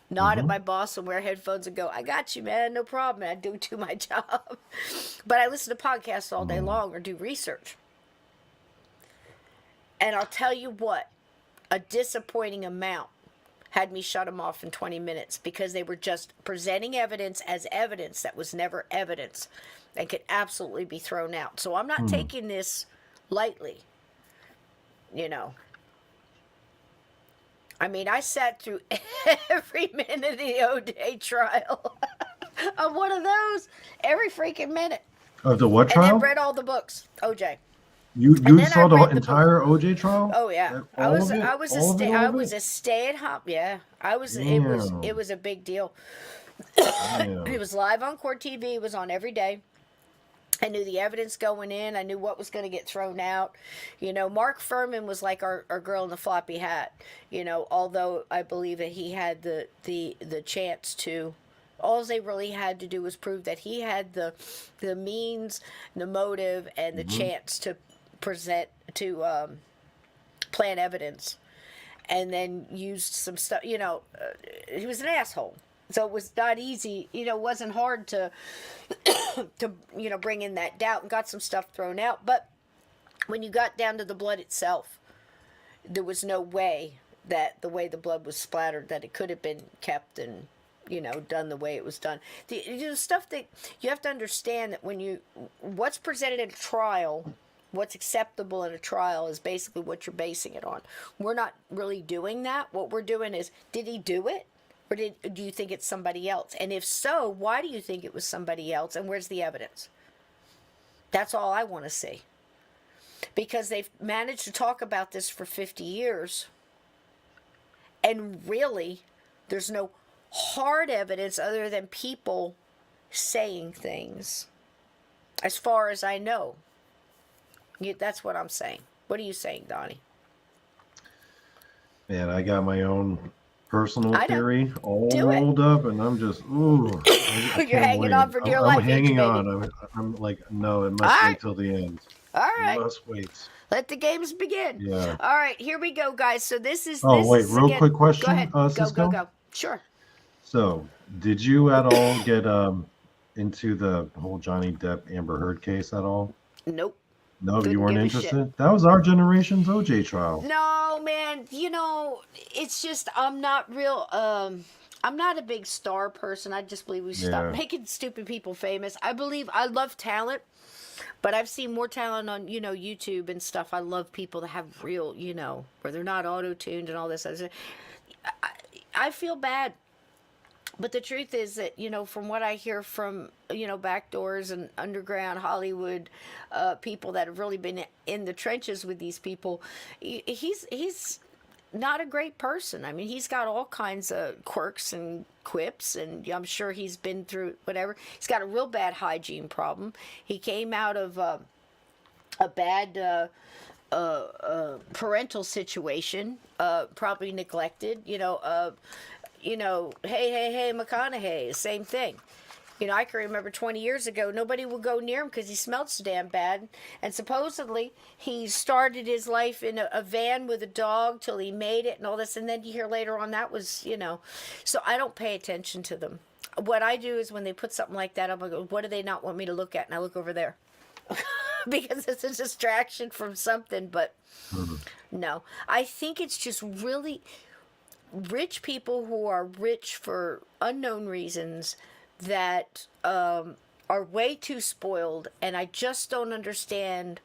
nod at my boss and wear headphones and go, I got you, man, no problem. And I do my job. But I listen to podcasts all day long or do research. And I'll tell you what, a disappointing amount had me shut them off in 20 minutes because they were just presenting evidence as evidence that was never evidence and could absolutely be thrown out. So I'm not taking this lightly, I mean, I sat through every minute of the OJ trial. I'm one of those. Every freaking minute.
Of the what trial?
And then read all the books. OJ.
You saw the entire OJ trial?
Oh yeah. I was a stay-at-home. Yeah. It was a big deal. It was live on Court TV. It was on every day. I knew the evidence going in. I knew what was going to get thrown out. Mark Furman was like our girl in the floppy hat. Although I believe that he had the chance to. All they really had to do was prove that he had the means, the motive, and the chance to present to plant evidence. and then used some stuff. He was an asshole. So it was not easy. It wasn't hard to to bring in that doubt, and got some stuff thrown out. But when you got down to the blood itself, there was no way that the way the blood was splattered that it could have been kept and done the way it was done. The stuff that you have to understand, that what's presented in a trial, what's acceptable in a trial is basically what you're basing it on. We're not really doing that. What we're doing is, did he do it? Or do you think it's somebody else? And if so, why do you think it was somebody else? And where's the evidence? That's all I want to see. Because they've managed to talk about this for 50 years. And really, there's no hard evidence other than people saying things. As far as I know. That's what I'm saying. What are you saying, Donnie?
Man, I got my own personal theory all rolled up, and I'm just, ooh.
You're hanging on for dear life.
I'm hanging on. I'm like, no, it must wait till the end.
All right.
It must wait.
Let the games begin.
Yeah.
All right, here we go, guys. So this is.
Real quick question.
Go ahead.
Cisco?
Go. Sure.
So, did you at all get into the whole Johnny Depp Amber Heard case at all?
Nope.
No, you weren't interested? That was our generation's OJ trial.
No, man. It's just I'm not real. I'm not a big star person. I just believe we should stop making stupid people famous. I love talent, but I've seen more talent on YouTube and stuff. I love people that have real, where they're not auto-tuned and all this other stuff. I feel bad. But the truth is that, from what I hear from, backdoors and underground Hollywood people that have really been in the trenches with these people, he's not a great person. I mean, he's got all kinds of quirks and quips, and I'm sure he's been through whatever. He's got a real bad hygiene problem. He came out of a bad parental situation, probably neglected, hey, McConaughey, same thing. I can remember 20 years ago, nobody would go near him because he smelled so damn bad. And supposedly, he started his life in a van with a dog till he made it and all this. And then you hear later on that was, So I don't pay attention to them. What I do is when they put something like that, I'm like, what do they not want me to look at? And I look over there. Because it's a distraction from something. But no, I think it's just really rich people who are rich for unknown reasons that are way too spoiled, and I just don't understand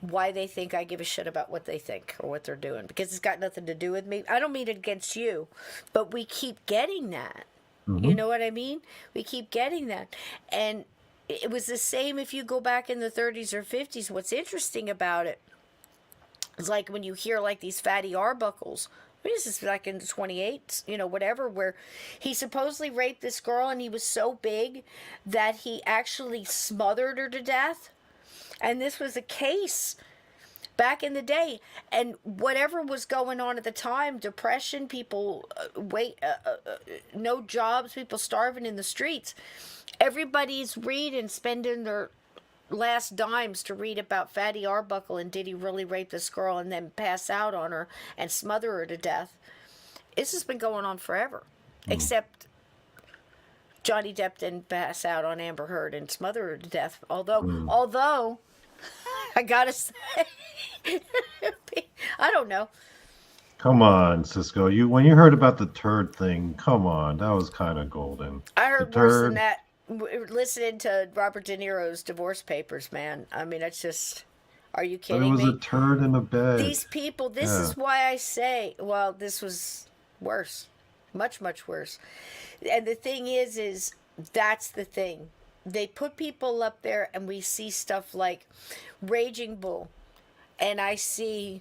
why they think I give a shit about what they think or what they're doing, because it's got nothing to do with me. I don't mean it against you, but we keep getting that. You know what I mean? We keep getting that. And it was the same if you go back in the 30s or 50s. What's interesting about it is like when you hear like these Fatty Arbuckles. This is like in the 28, whatever, where he supposedly raped this girl and he was so big that he actually smothered her to death. And this was a case back in the day. And whatever was going on at the time, depression, people no jobs, people starving in the streets. Everybody's reading, spending their last dimes to read about Fatty Arbuckle and did he really rape this girl and then pass out on her and smother her to death. This has been going on forever. Except Johnny Depp didn't pass out on Amber Heard and smother her to death. Although I gotta say, I don't know.
Come on, Cisco. When you heard about the turd thing, come on, that was kind of golden.
I heard worse than that. Listening to Robert De Niro's divorce papers, man. I mean, it's just, are you kidding me?
It was a turd in a bed.
These people, this is why I say, well, this was worse. Much, much worse. And the thing is that's the thing. They put people up there and we see stuff like Raging Bull. And I see,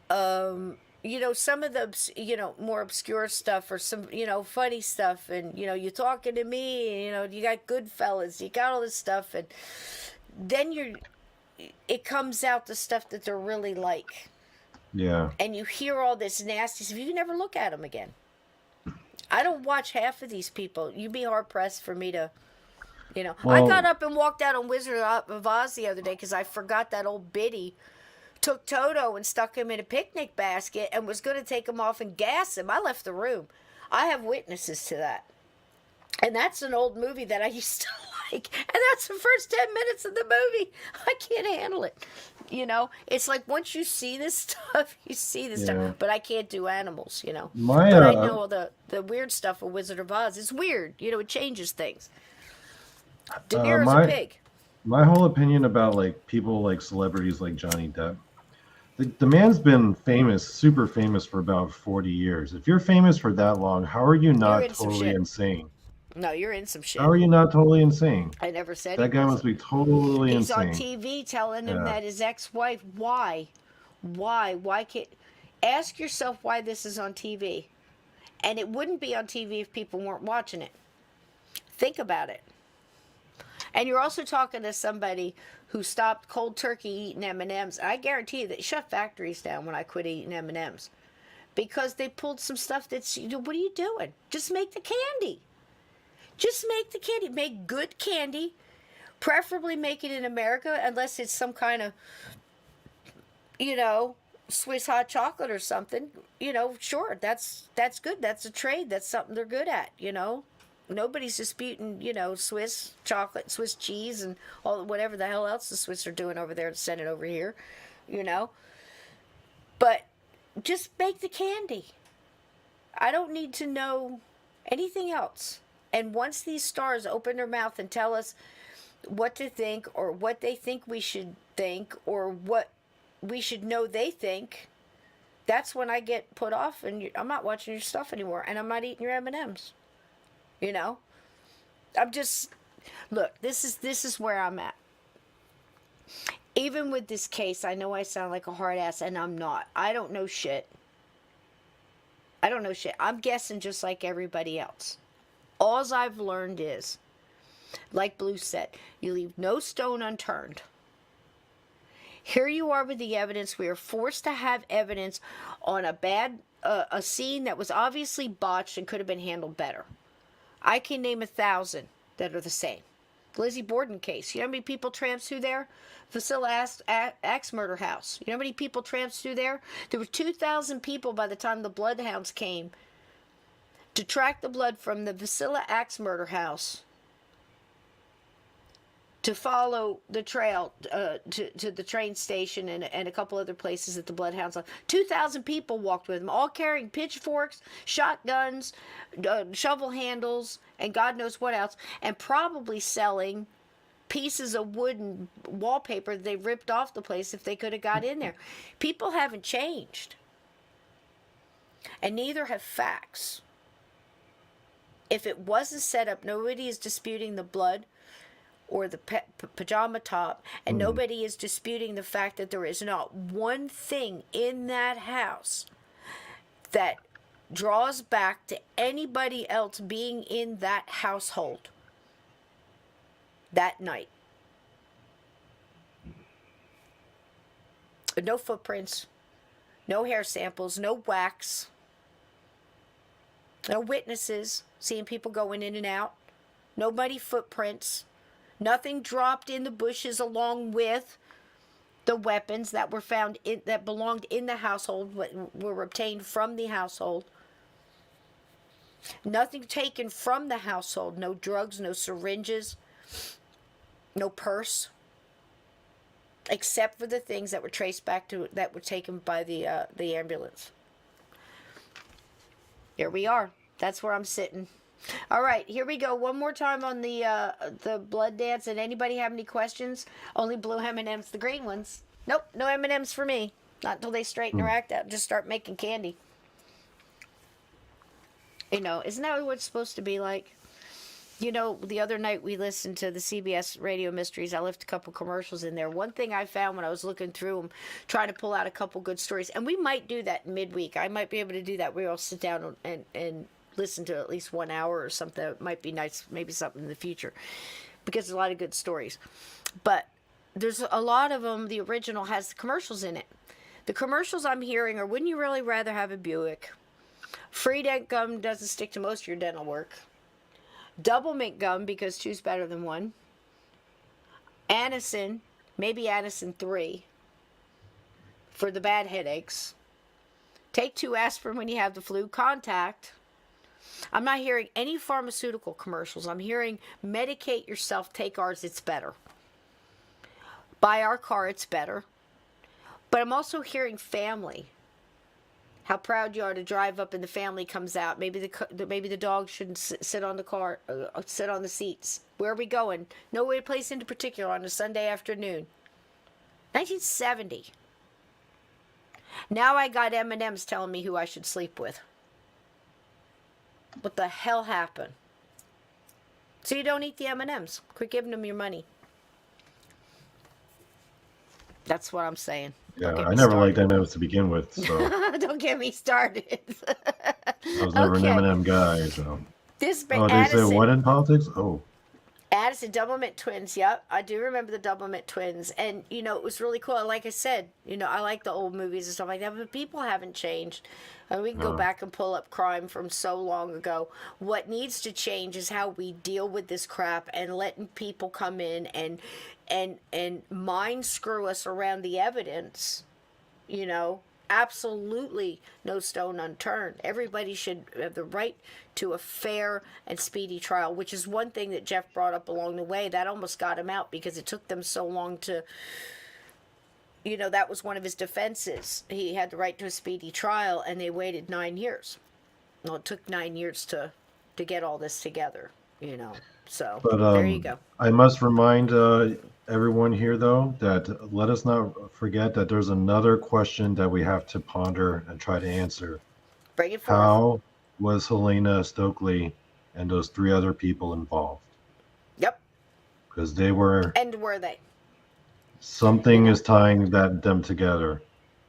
some of the, more obscure stuff or some, funny stuff. And, you're talking to me, and, you got Goodfellas, you got all this stuff. And then it comes out the stuff that they're really like.
Yeah.
And you hear all this nasty stuff. You never look at them again. I don't watch half of these people. You'd be hard pressed for me to,
Well,
I got up and walked out on Wizard of Oz the other day because I forgot that old biddy took Toto and stuck him in a picnic basket and was going to take him off and gas him. I left the room. I have witnesses to that. And that's an old movie that I used to like. And that's the first 10 minutes of the movie. I can't handle it. You know, it's like once you see this stuff, you see this stuff. But I can't do animals, you know.
My,
but I know the weird stuff of Wizard of Oz. It's weird. You know, it changes things. De Niro's a pig.
My whole opinion about like people like celebrities like Johnny Depp. The man's been famous, super famous for about 40 years. If you're famous for that long, how are you not totally insane?
No, you're in some shit.
How are you not totally insane?
I never said
that guy must be totally insane.
He's on TV telling him that his ex-wife. Why? Why can't? Ask yourself why this is on TV, and it wouldn't be on TV if people weren't watching it. Think about it. And you're also talking to somebody who stopped cold turkey eating M&Ms. I guarantee you they shut factories down when I quit eating M&Ms, because they pulled some stuff that's. What are you doing? Just make the candy. Just make the candy. Make good candy. Preferably make it in America, unless it's some kind of, you know, Swiss hot chocolate or something. You know, sure, that's good. That's a trade. That's something they're good at, you know. Nobody's disputing, you know, Swiss chocolate, Swiss cheese, and all whatever the hell else the Swiss are doing over there and send it over here, you know. But just make the candy. I don't need to know anything else. And once these stars open their mouth and tell us what to think, or what they think we should think, or what we should know they think, that's when I get put off, and I'm not watching your stuff anymore, and I'm not eating your M&Ms. You know? I'm just... Look, this is where I'm at. Even with this case, I know I sound like a hard ass, and I'm not. I don't know shit. I'm guessing just like everybody else. All I've learned is, like Blue said, you leave no stone unturned. Here you are with the evidence. We are forced to have evidence on a scene that was obviously botched and could have been handled better. I can name 1,000 that are the same. The Lizzie Borden case. You know how many people tramped through there? Vasilla Axe murder house. You know how many people tramped through there? There were 2,000 people by the time the bloodhounds came to track the blood from the Vasilla Axe murder house to follow the trail to the train station and a couple other places that the bloodhounds left. 2,000 people walked with them, all carrying pitchforks, shotguns, shovel handles, and God knows what else, and probably selling pieces of wooden wallpaper that they ripped off the place if they could have got in there. People haven't changed, and neither have facts. If it wasn't set up, nobody is disputing the blood or the pajama top, and nobody is disputing the fact that there is not one thing in that house that draws back to anybody else being in that household that night. No footprints, no hair samples, no wax, no witnesses seeing people going in and out, no muddy footprints, nothing dropped in the bushes along with the weapons that were found that belonged in the household, were obtained from the household. Nothing taken from the household, no drugs, no syringes, no purse, except for the things that were traced back to, that were taken by the ambulance. Here we are. That's where I'm sitting. All right, here we go. One more time on the blood dance. And anybody have any questions? Only blue M&Ms, the green ones. Nope, no M&Ms for me. Not until they straighten their act out. Just start making candy. You know, isn't that what it's supposed to be like? You know, the other night we listened to the CBS Radio Mysteries. I left a couple commercials in there. One thing I found when I was looking through them, trying to pull out a couple good stories, and we might do that midweek. I might be able to do that. We all sit down and listen to at least 1 hour or something. It might be nice, maybe something in the future, because there's a lot of good stories. But there's a lot of them, the original has the commercials in it. The commercials I'm hearing are, wouldn't you really rather have a Buick? Free dent gum doesn't stick to most of your dental work. Double mint gum, because two's better than one. Anacin, maybe Anacin 3. for the bad headaches. Take 2 aspirin when you have the flu. Contact. I'm not hearing any pharmaceutical commercials. I'm hearing medicate yourself, take ours, it's better. Buy our car, it's better. But I'm also hearing family. How proud you are to drive up and the family comes out. Maybe the dog shouldn't sit on the car, sit on the seats. Where are we going? No place in particular on a Sunday afternoon. 1970. Now I got M&Ms telling me who I should sleep with. What the hell happened? So you don't eat the M&Ms. Quit giving them your money. That's what I'm saying.
Yeah, I never liked M&Ms to begin with, so
Don't get me started.
I was never an M&M guy. So.
This
Oh, they say what in politics? Oh.
Addison Doublemint twins. Yep, I do remember the Doublemint twins, and it was really cool. Like I said, I like the old movies and stuff like that, but people haven't changed. And we can go back and pull up crime from so long ago. What needs to change is how we deal with this crap and letting people come in and mind screw us around the evidence. Absolutely no stone unturned. Everybody should have the right to a fair and speedy trial, which is one thing that Jeff brought up along the way. That almost got him out because it took them so long to, that was one of his defenses. He had the right to a speedy trial, and they waited 9 years. Well, it took 9 years to get all this together, So,
but,
there you go.
I must remind everyone here, though, that let us not forget that there's another question that we have to ponder and try to answer.
Bring it forth.
How was Helena Stokely and those 3 other people involved?
Yep.
Because they were...
And were they?
Something is tying them together.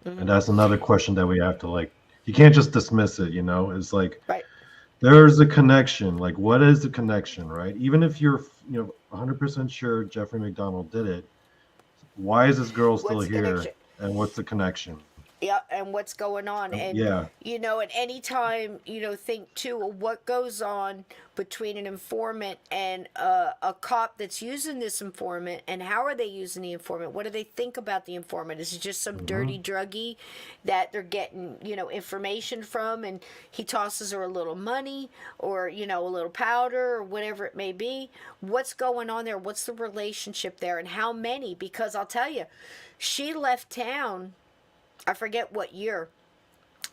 Mm-hmm. And that's another question that we have to, you can't just dismiss it, It's like...
Right.
There's a connection. Like, what is the connection, right? Even if you're, 100% sure Jeffrey MacDonald did it, why is this girl still here? And what's the connection?
Yeah, and what's going on. And, at any time, think, too, of what goes on between an informant and a cop that's using this informant, and how are they using the informant? What do they think about the informant? Is it just some dirty druggie that they're getting, information from, and he tosses her a little money or, a little powder or whatever it may be? What's going on there? What's the relationship there? And how many? Because I'll tell you, she left town, I forget what year.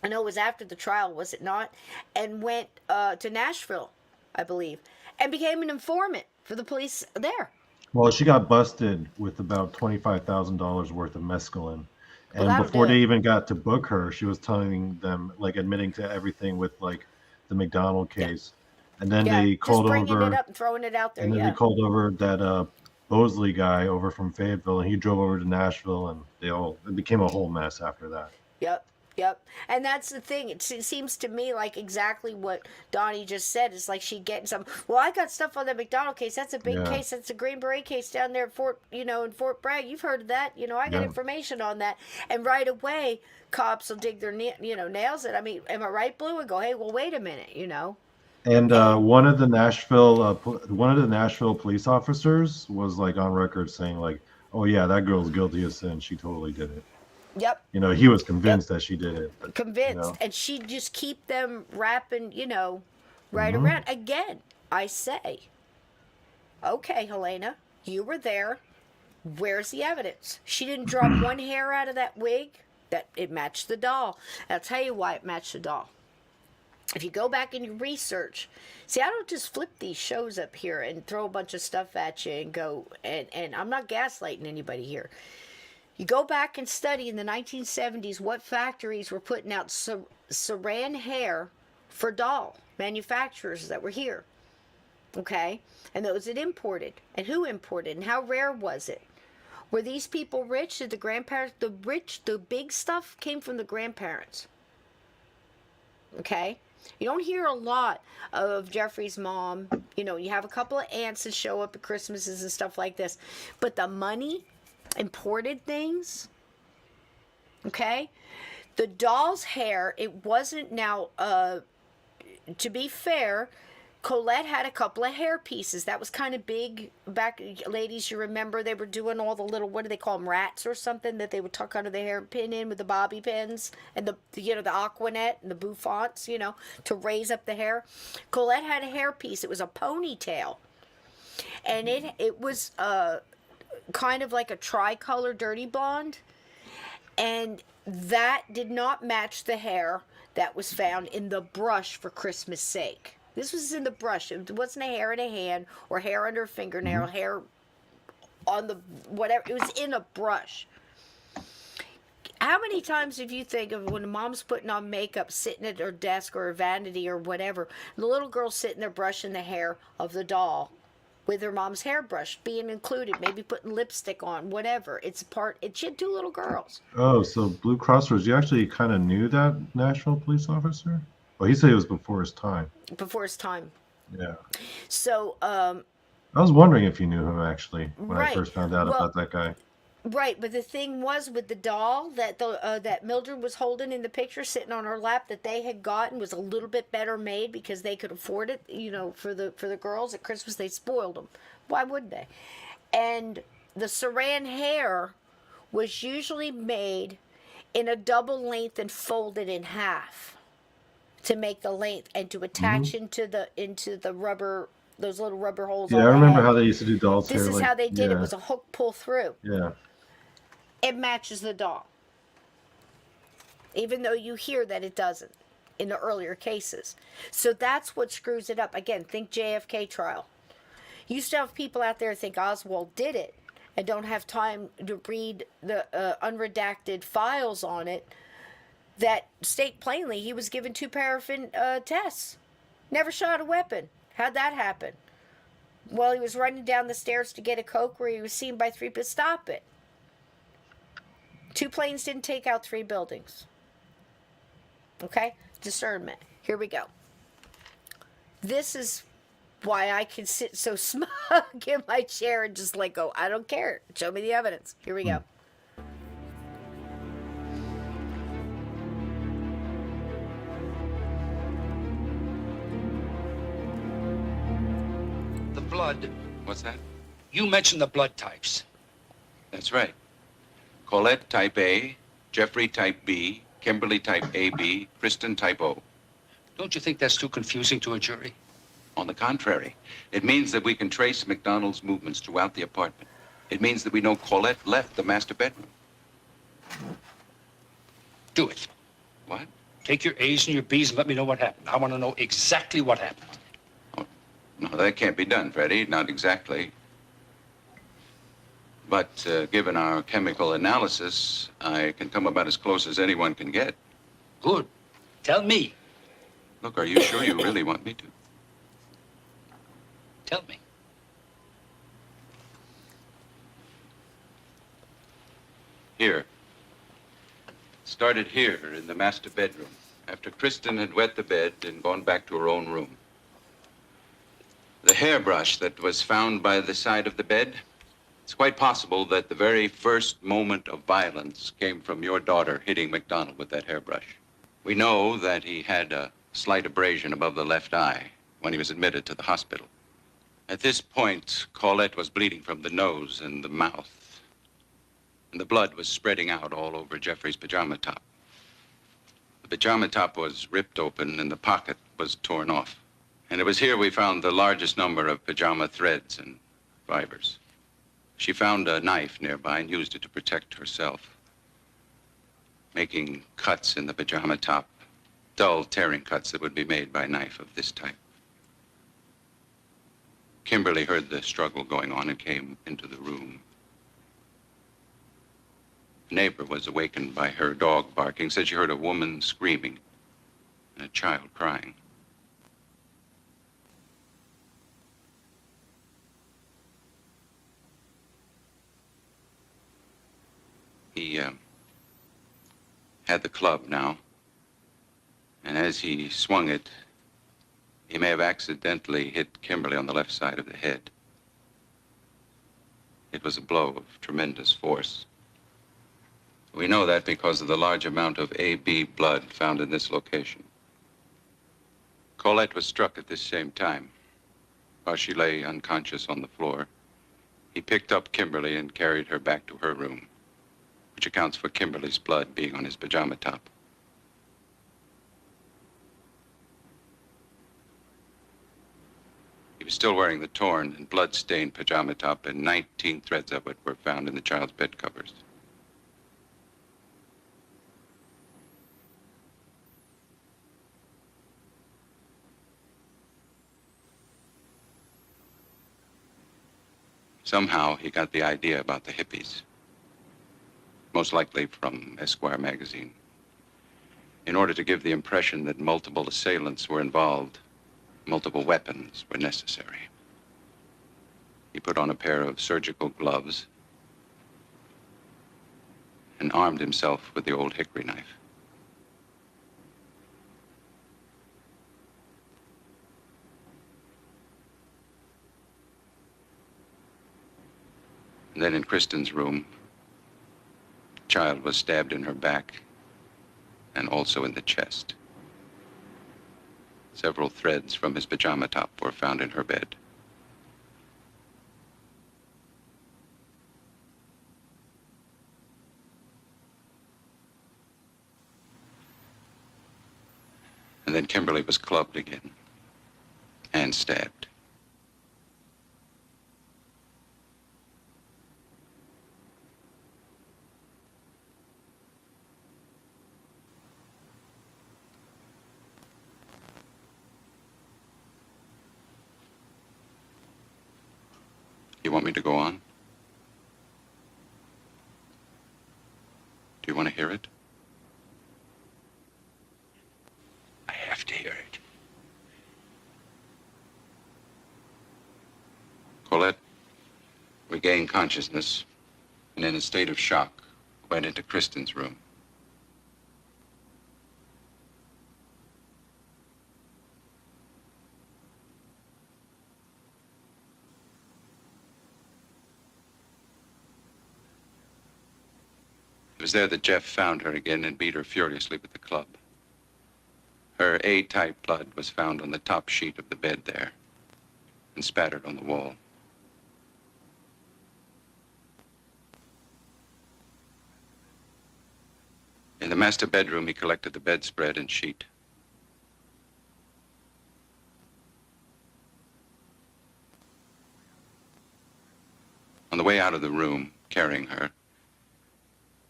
I know it was after the trial, was it not? And went to Nashville, I believe, and became an informant for the police there.
Well, she got busted with about $25,000 worth of mescaline. And before they even got to book her, she was telling them, admitting to everything with, the MacDonald case. Yeah. And then they called over...
Just bringing it up and throwing it out there,
And then they called over that... Bosley guy over from Fayetteville, and he drove over to Nashville, and it became a whole mess after that.
Yep. And that's the thing. It seems to me like exactly what Donny just said. It's like she getting some. Well, I got stuff on the MacDonald case. That's a big case. That's a Green Beret case down there at in Fort Bragg. You've heard of that. I got information on that. And right away, cops will dig their nails in. I mean, am I right, Blue? And go, hey, well, wait a minute,
And one of the Nashville police officers was on record saying oh yeah, that girl's guilty of sin. She totally did it.
Yep.
He was convinced that she did it. But,
convinced, and she'd just keep them wrapping, right around. Again, I say, okay, Helena, you were there. Where's the evidence? She didn't drop one hair out of that wig. That it matched the doll. And I'll tell you why it matched the doll. If you go back and you research, see, I don't just flip these shows up here and throw a bunch of stuff at you and go, and I'm not gaslighting anybody here. You go back and study in the 1970s what factories were putting out saran hair for doll manufacturers that were here. Okay? And those that imported. And who imported? And how rare was it? Were these people rich? Did the grandparents, the big stuff came from the grandparents. Okay? You don't hear a lot of Jeffrey's mom. You have a couple of aunts that show up at Christmases and stuff like this. But the money, imported things, okay? The doll's hair, it wasn't now, to be fair, Colette had a couple of hair pieces. That was kind of big back, ladies. You remember they were doing all the little, what do they call them, rats or something, that they would tuck under the hair and pin in with the bobby pins and the Aquanet and the bouffants, to raise up the hair. Colette had a hair piece. It was a ponytail, and it was kind of like a tricolor dirty blonde, and that did not match the hair that was found in the brush for Christmas sake. This was in the brush. It wasn't a hair in a hand or hair under a fingernail, hair on the whatever. It was in a brush. How many times have you think of when mom's putting on makeup, sitting at her desk or her vanity or whatever, the little girl sitting there brushing the hair of the doll with her mom's hairbrush being included, maybe putting lipstick on, whatever. She had two little girls.
Oh, so Blue Cross you actually kind of knew that national police officer? Well, he said it was before his time.
Before his time.
Yeah.
So,
I was wondering if you knew him, actually, when
right.
I first found out about that guy.
Right, but the thing was with the doll that Mildred was holding in the picture, sitting on her lap, that they had gotten was a little bit better made because they could afford it. For the girls at Christmas, they spoiled them. Why would they? And the Saran hair was usually made in a double length and folded in half to make the length and to attach into the rubber, those little rubber holes.
Yeah, I remember how they used to do dolls' hair.
This is how they did it. It was a hook pull through.
Yeah.
It matches the doll. Even though you hear that it doesn't in the earlier cases. So that's what screws it up. Again, think JFK trial. You used to have people out there think Oswald did it and don't have time to read the unredacted files on it that state plainly he was given 2 paraffin tests. Never shot a weapon. How'd that happen? Well, he was running down the stairs to get a Coke where he was seen by 3 people. Stop it. 2 planes didn't take out 3 buildings. Okay? Discernment. Here we go. This is why I can sit so smug in my chair and just go, I don't care. Show me the evidence. Here we go.
The blood.
What's that?
You mentioned the blood types.
That's right. Colette type A, Jeffrey type B, Kimberly type AB, Kristen type O.
Don't you think that's too confusing to a jury?
On the contrary, it means that we can trace MacDonald's movements throughout the apartment. It means that we know Colette left the master bedroom.
Do it.
What?
Take your A's and your B's and let me know what happened. I want to know exactly what happened.
Oh, no, that can't be done, Freddy. Not exactly. But given our chemical analysis, I can come about as close as anyone can get.
Good. Tell me.
Look, are you sure you really want me to?
Tell me.
Here. Started here in the master bedroom, after Kristen had wet the bed and gone back to her own room. The hairbrush that was found by the side of the bed, it's quite possible that the very first moment of violence came from your daughter hitting MacDonald with that hairbrush. We know that he had a slight abrasion above the left eye when he was admitted to the hospital. At this point, Colette was bleeding from the nose and the mouth, and the blood was spreading out all over Jeffrey's pajama top. The pajama top was ripped open and the pocket was torn off. And it was here we found the largest number of pajama threads and fibers. She found a knife nearby and used it to protect herself, making cuts in the pajama top, dull tearing cuts that would be made by a knife of this type. Kimberly heard the struggle going on and came into the room. A neighbor was awakened by her dog barking, said she heard a woman screaming and a child crying. He had the club now, and as he swung it, he may have accidentally hit Kimberly on the left side of the head. It was a blow of tremendous force. We know that because of the large amount of AB blood found in this location. Colette was struck at this same time. While she lay unconscious on the floor, he picked up Kimberly and carried her back to her room, which accounts for Kimberly's blood being on his pajama top. He was still wearing the torn and blood-stained pajama top, and 19 threads of it were found in the child's bed covers. Somehow he got the idea about the hippies, most likely from Esquire magazine. In order to give the impression that multiple assailants were involved, multiple weapons were necessary. He put on a pair of surgical gloves and armed himself with the old hickory knife. And then in Kristen's room, the child was stabbed in her back and also in the chest. Several threads from his pajama top were found in her bed. And then Kimberly was clubbed again and stabbed. You want me to go on? Do you want to hear it? I have to hear it. Colette regained consciousness and in a state of shock went into Kristen's room. It was there that Jeff found her again and beat her furiously with the club. Her A-type blood was found on the top sheet of the bed there and spattered on the wall. In the master bedroom, he collected the bedspread and sheet. On the way out of the room, carrying her,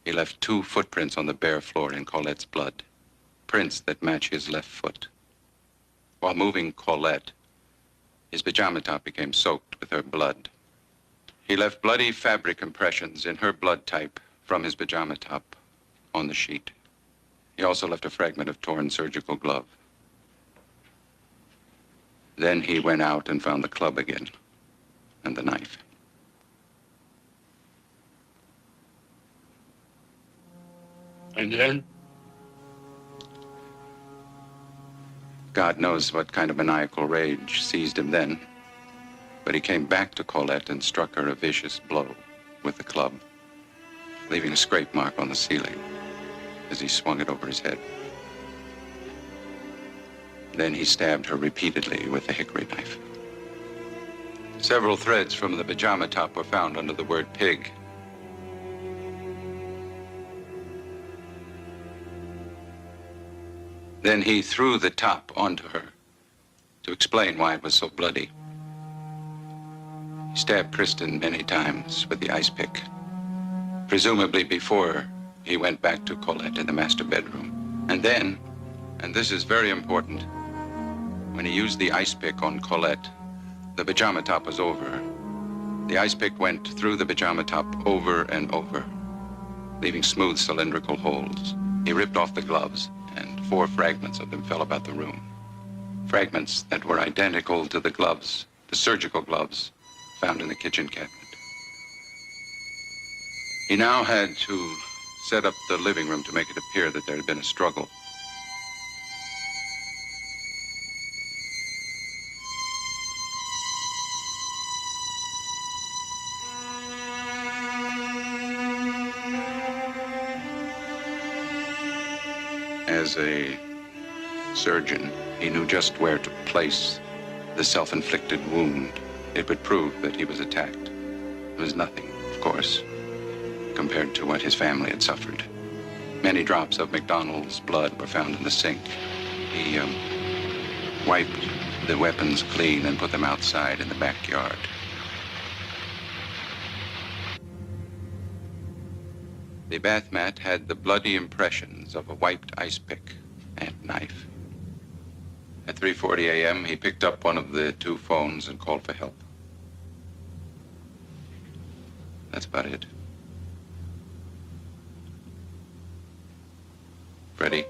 he left 2 footprints on the bare floor in Colette's blood, prints that match his left foot. While moving Colette, his pajama top became soaked with her blood. He left bloody fabric impressions in her blood type from his pajama top on the sheet. He also left a fragment of torn surgical glove. Then he went out and found the club again and the knife.
And then?
God knows what kind of maniacal rage seized him then. But he came back to Colette and struck her a vicious blow with the club, leaving a scrape mark on the ceiling as he swung it over his head. Then he stabbed her repeatedly with the hickory knife. Several threads from the pajama top were found under the word pig. Then he threw the top onto her to explain why it was so bloody. He stabbed Kristen many times with the ice pick, presumably before he went back to Colette in the master bedroom. And then, and this is very important, when he used the ice pick on Colette, the pajama top was over. The ice pick went through the pajama top over and over, leaving smooth cylindrical holes. He ripped off the gloves, and 4 fragments of them fell about the room. Fragments that were identical to the gloves, the surgical gloves, found in the kitchen cabinet. He now had to set up the living room to make it appear that there had been a struggle. As a surgeon, he knew just where to place the self-inflicted wound. It would prove that he was attacked. It was nothing, of course, compared to what his family had suffered. Many drops of MacDonald's blood were found in the sink. He wiped the weapons clean and put them outside in the backyard. The bath mat had the bloody impressions of a wiped ice pick and knife. At 3:40 a.m., he picked up one of the 2 phones and called for help. That's about it. Freddy?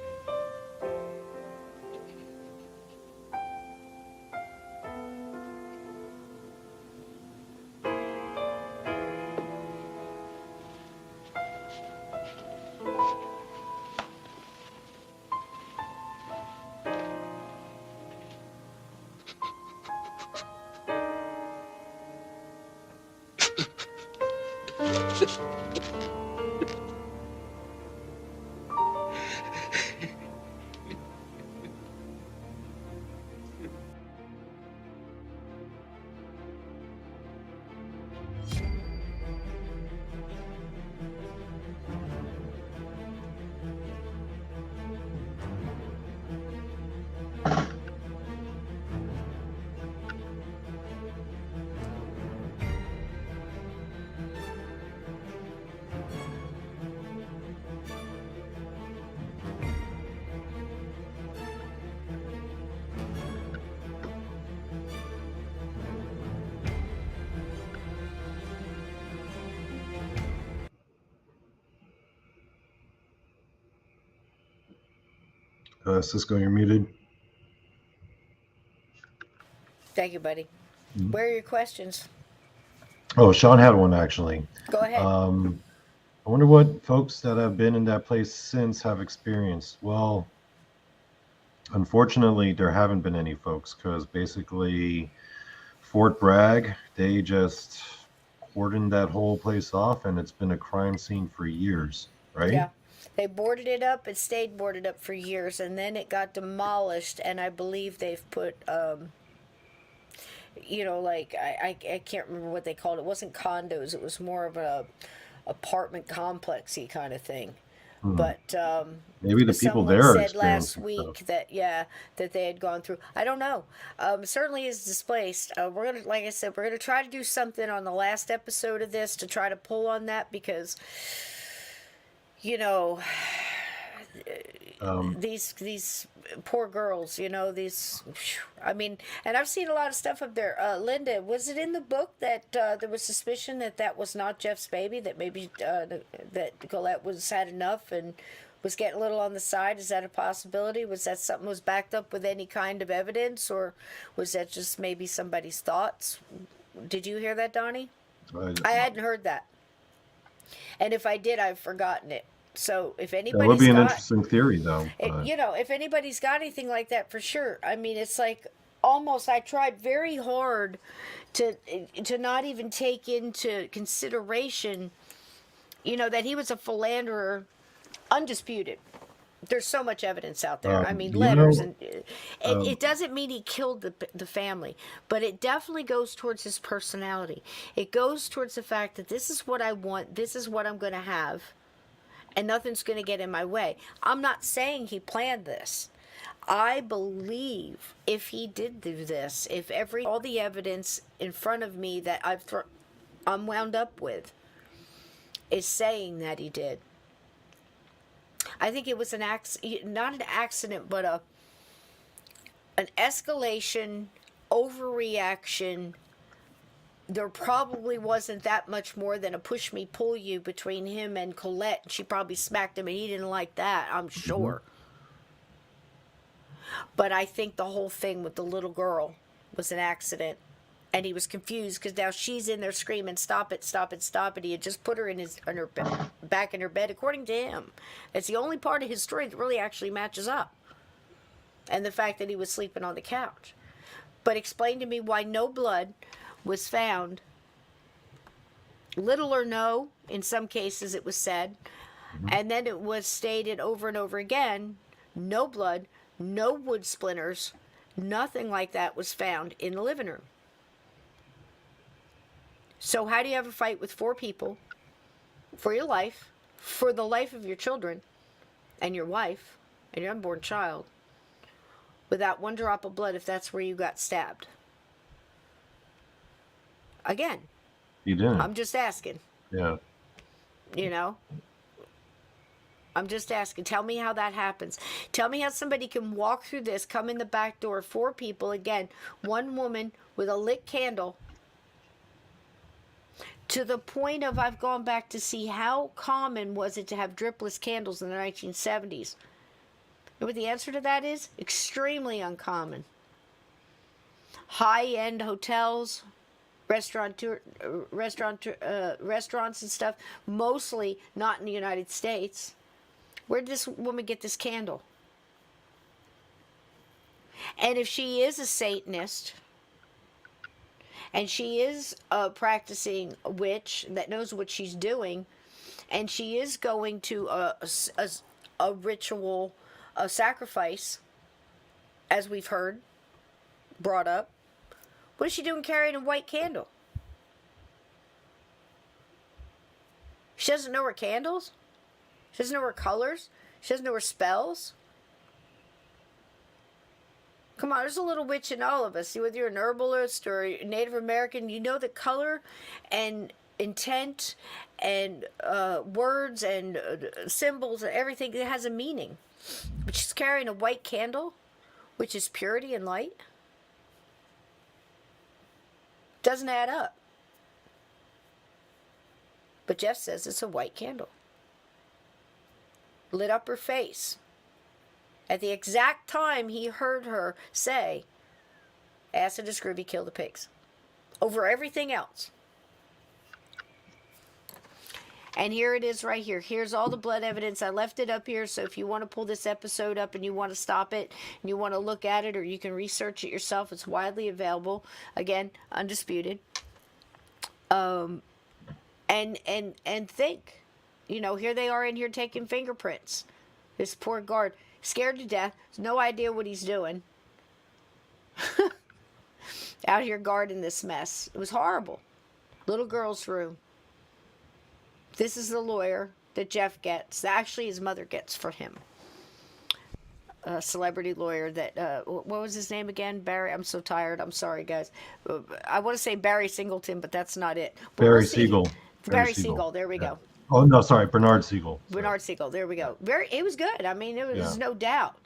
Cisco, you're muted.
Thank you, buddy. Where are your questions?
Oh, Sean had one actually.
Go ahead.
I wonder what folks that have been in that place since have experienced. Well, unfortunately, there haven't been any folks because basically Fort Bragg, they just cordoned that whole place off and it's been a crime scene for years, right?
Yeah. They boarded it up. It stayed boarded up for years, and then it got demolished. And I believe they've put, like I can't remember what they called it. It wasn't condos. It was more of a apartment complexy kind of thing. But
maybe the people
someone
there are
said last
experiencing
week
stuff.
that they had gone through. I don't know. Certainly is displaced. We're gonna, like I said, we're gonna try to do something on the last episode of this to try to pull on that because. These poor girls, and I've seen a lot of stuff up there. Linda, was it in the book that there was suspicion that was not Jeff's baby, that maybe that Colette had enough and was getting a little on the side? Is that a possibility? Was that something was backed up with any kind of evidence, or was that just maybe somebody's thoughts? Did you hear that, Donnie? I hadn't heard that. And if I did, I've forgotten it. So if anybody's
That would be an interesting theory, though.
if anybody's got anything like that, for sure. I mean, it's like almost. I tried very hard to not even take into consideration, that he was a philanderer, undisputed. There's so much evidence out there. I mean, letters, and it doesn't mean he killed the family, but it definitely goes towards his personality. It goes towards the fact that this is what I want, this is what I'm going to have, and nothing's going to get in my way. I'm not saying he planned this. I believe if he did do this, if all the evidence in front of me that I'm wound up with is saying that he did. I think it was not an accident, but an escalation, overreaction. There probably wasn't that much more than a push me, pull you between him and Colette. She probably smacked him and he didn't like that, I'm sure. But I think the whole thing with the little girl was an accident. And he was confused because now she's in there screaming, "Stop it, stop it, stop it." He had just put her back in her bed, according to him. It's the only part of his story that really actually matches up. And the fact that he was sleeping on the couch. But explain to me why no blood was found. Little or no, in some cases it was said. And then it was stated over and over again, no blood no wood splinters, nothing like that was found in the living room. So how do you have a fight with 4 people for your life, for the life of your children and your wife and your unborn child, without one drop of blood if that's where you got stabbed? Again,
You didn't.
I'm just asking.
Yeah.
You know? I'm just asking. Tell me how that happens. Tell me how somebody can walk through this, come in the back door, 4 people, again, 1 woman with a lit candle, to the point of I've gone back to see how common was it to have dripless candles in the 1970s. You know what the answer to that is? Extremely uncommon. High-end hotels, restaurants and stuff, mostly not in the United States. Where did this woman get this candle? And if she is a Satanist, and she is a practicing witch that knows what she's doing, and she is going to a ritual, a sacrifice, as we've heard, brought up, what is she doing carrying a white candle? She doesn't know her candles? She doesn't know her colors? She doesn't know her spells? Come on, there's a little witch in all of us. Whether you're an herbalist or a Native American, you know the color and intent and words and symbols and everything that has a meaning. But she's carrying a white candle, which is purity and light. Doesn't add up. But Jeff says it's a white candle. Lit up her face. At the exact time he heard her say, acid is groovy, kill the pigs. Over everything else. And here it is right here. Here's all the blood evidence. I left it up here, so if you want to pull this episode up and you want to stop it, and you want to look at it, or you can research it yourself, it's widely available. Again, undisputed. And think. You know, here they are in here taking fingerprints. This poor guard, scared to death, has no idea what he's doing. Out here guarding this mess. It was horrible. Little girl's room. This is the lawyer that Jeff gets. Actually, his mother gets for him. A celebrity lawyer that, what was his name again? Barry? I'm so tired. I'm sorry, guys. I want to say Barry Singleton, but that's not it. But
Barry Siegel.
Barry Siegel. There we go.
Oh, no, sorry. Bernard Siegel.
Bernard Siegel. There we go. It was good. I mean, there was no doubt.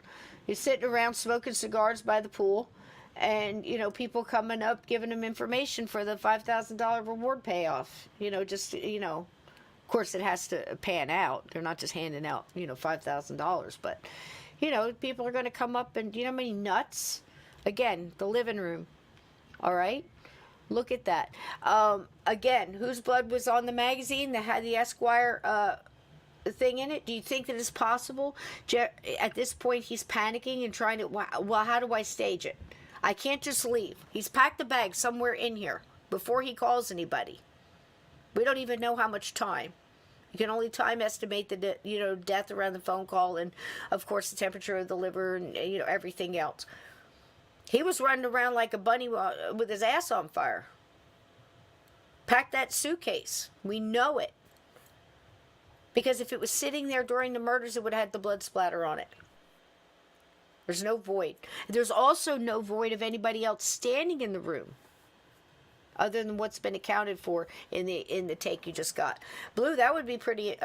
He's sitting around smoking cigars by the pool, and, you know, people coming up giving him information for the $5,000 reward payoff. You know, just, you know, of course it has to pan out. They're not just handing out, you know, $5,000, but, you know, people are going to come up and, you know how many nuts? Again, the living room. All right? Look at that. Again, whose blood was on the magazine that had the Esquire thing in it? Do you think that it's possible? At this point, he's panicking and trying to, well, how do I stage it? I can't just leave. He's packed the bag somewhere in here before he calls anybody. We don't even know how much time. You can only time estimate the death around the phone call, and of course the temperature of the liver and everything else. He was running around like a bunny with his ass on fire. Pack that suitcase. We know it. Because if it was sitting there during the murders, it would have had the blood splatter on it. There's no void. There's also no void of anybody else standing in the room, other than what's been accounted for in the take you just got. Blue, that would be pretty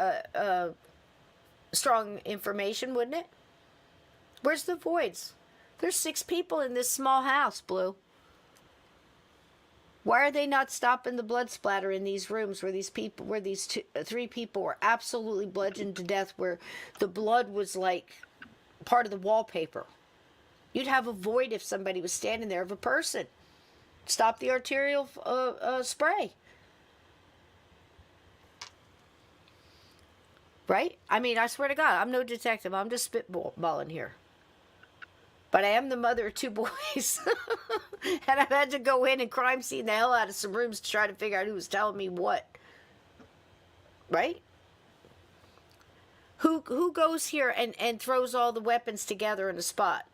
strong information, wouldn't it? Where's the voids? There's 6 people in this small house, Blue. Why are they not stopping the blood splatter in these rooms where these 3 people were absolutely bludgeoned to death, where the blood was like part of the wallpaper? You'd have a void if somebody was standing there of a person. Stop the arterial spray. Right? I mean, I swear to God, I'm no detective. I'm just spitballing here. But I am the mother of 2 boys. And I've had to go in and crime scene the hell out of some rooms to try to figure out who was telling me what. Right? Who goes here and throws all the weapons together in a spot?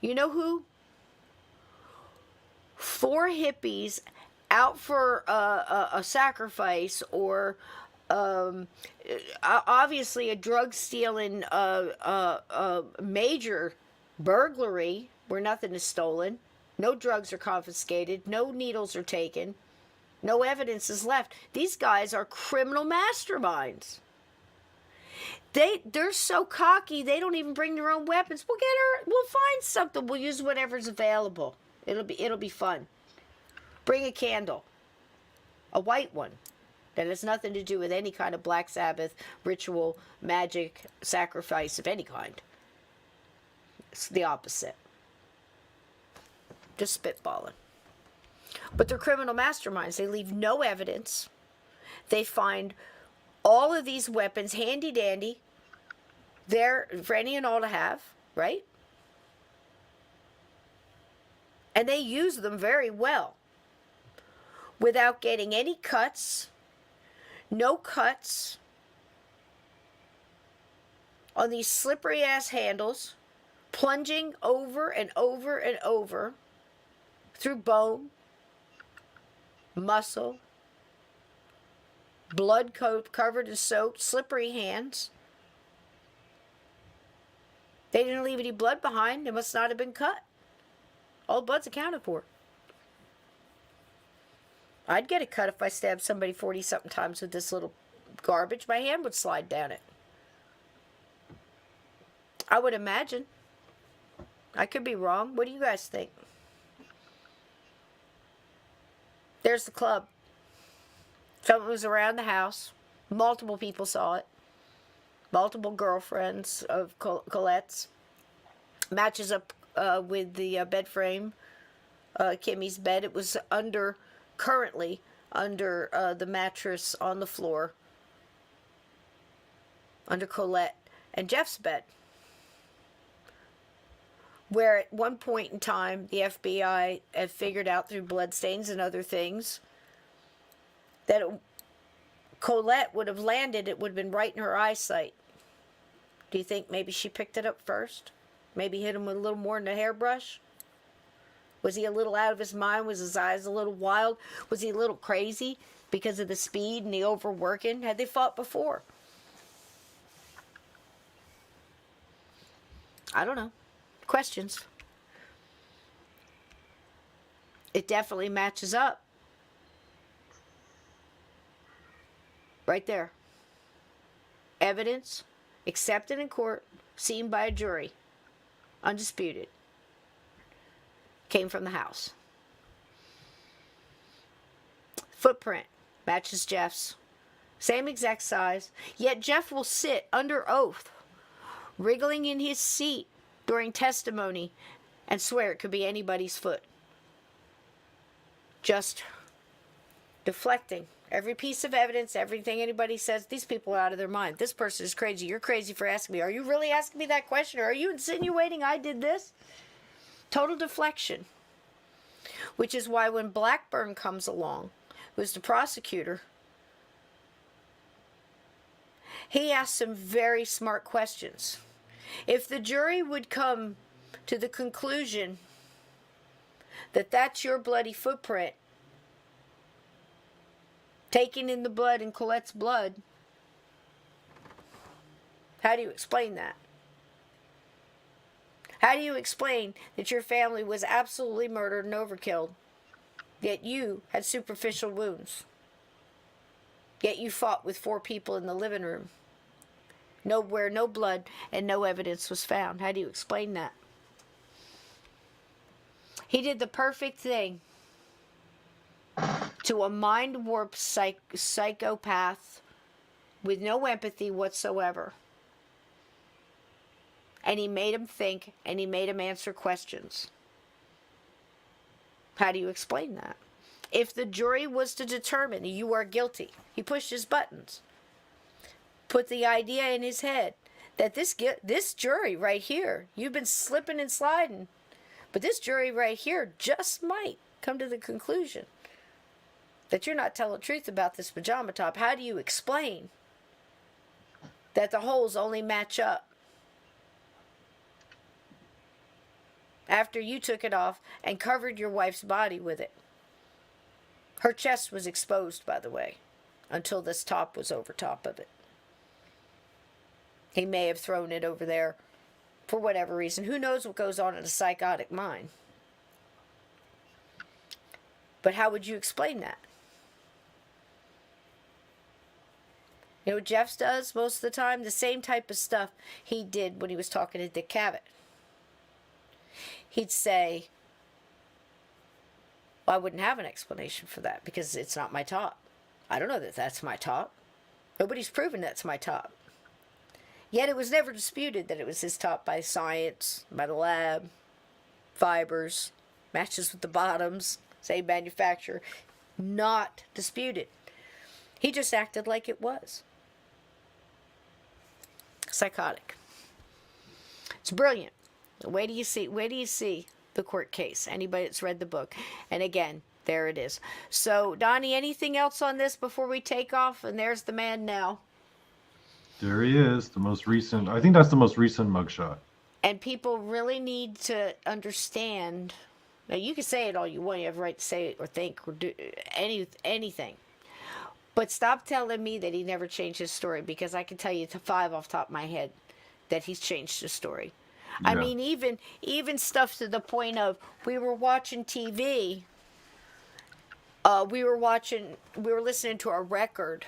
You know who? 4 hippies out for a sacrifice, or obviously a drug stealing major burglary where nothing is stolen, no drugs are confiscated, no needles are taken, no evidence is left. These guys are criminal masterminds. They're so cocky they don't even bring their own weapons. We'll find something. We'll use whatever's available. It'll be fun. Bring a candle. A white one that has nothing to do with any kind of Black Sabbath ritual, magic, sacrifice of any kind. It's the opposite. Just spitballing. But they're criminal masterminds. They leave no evidence. They find all of these weapons handy dandy. They're for any and all to have, right? And they use them very well without getting any cuts, no cuts on these slippery ass handles, plunging over and over and over through bone, muscle, blood covered and soaked, slippery hands. They didn't leave any blood behind. It must not have been cut. All blood's accounted for. I'd get a cut if I stabbed somebody 40-something times with this little garbage. My hand would slide down it. I would imagine. I could be wrong. What do you guys think? There's the club. Something was around the house. Multiple people saw it. Multiple girlfriends of Colette's. Matches up with the bed frame. Kimmy's bed. It was currently under the mattress on the floor. Under Colette and Jeff's bed. Where at one point in time, the FBI had figured out through bloodstains and other things that Colette would have landed, it would have been right in her eyesight. Do you think maybe she picked it up first? Maybe hit him with a little more than a hairbrush? Was he a little out of his mind? Was his eyes a little wild? Was he a little crazy because of the speed and the overworking? Had they fought before? I don't know. Questions. It definitely matches up. Right there. Evidence accepted in court, seen by a jury, undisputed, came from the house. Footprint matches Jeff's. Same exact size, yet Jeff will sit under oath, wriggling in his seat during testimony and swear it could be anybody's foot. Just deflecting every piece of evidence, everything anybody says. These people are out of their mind. This person is crazy. You're crazy for asking me. Are you really asking me that question? Or are you insinuating I did this? Total deflection. Which is why when Blackburn comes along, who's the prosecutor, he asks some very smart questions. If the jury would come to the conclusion that that's your bloody footprint, taking in the blood in Colette's blood, how do you explain that? How do you explain that your family was absolutely murdered and overkilled, yet you had superficial wounds? Yet you fought with 4 people in the living room. Nowhere, no blood, and no evidence was found. How do you explain that? He did the perfect thing to a mind-warped psychopath with no empathy whatsoever. And he made him think, and he made him answer questions. How do you explain that? If the jury was to determine you are guilty, he pushed his buttons, put the idea in his head that this jury right here, you've been slipping and sliding, but this jury right here just might come to the conclusion that you're not telling the truth about this pajama top. How do you explain that the holes only match up? after you took it off and covered your wife's body with it. Her chest was exposed, by the way, until this top was over top of it. He may have thrown it over there for whatever reason. Who knows what goes on in a psychotic mind? But how would you explain that? You know what Jeffs does most of the time? The same type of stuff he did when he was talking to Dick Cavett. He'd say, well, I wouldn't have an explanation for that because it's not my top. I don't know that that's my top. Nobody's proven that's my top. Yet it was never disputed that it was his top by science, by the lab, fibers, matches with the bottoms, same manufacturer. Not disputed. He just acted like it was. Psychotic. It's brilliant. Where do you see the court case? Anybody that's read the book. And again, there it is. So, Donnie, anything else on this before we take off? And there's the man now.
There he is, the most recent. I think that's the most recent mugshot.
And people really need to understand. Now, you can say it all you want. You have a right to say it or think or do anything. But stop telling me that he never changed his story, because I can tell you to 5 off the top of my head that he's changed his story. Yeah. I mean, even stuff to the point of we were watching TV. We were listening to a record.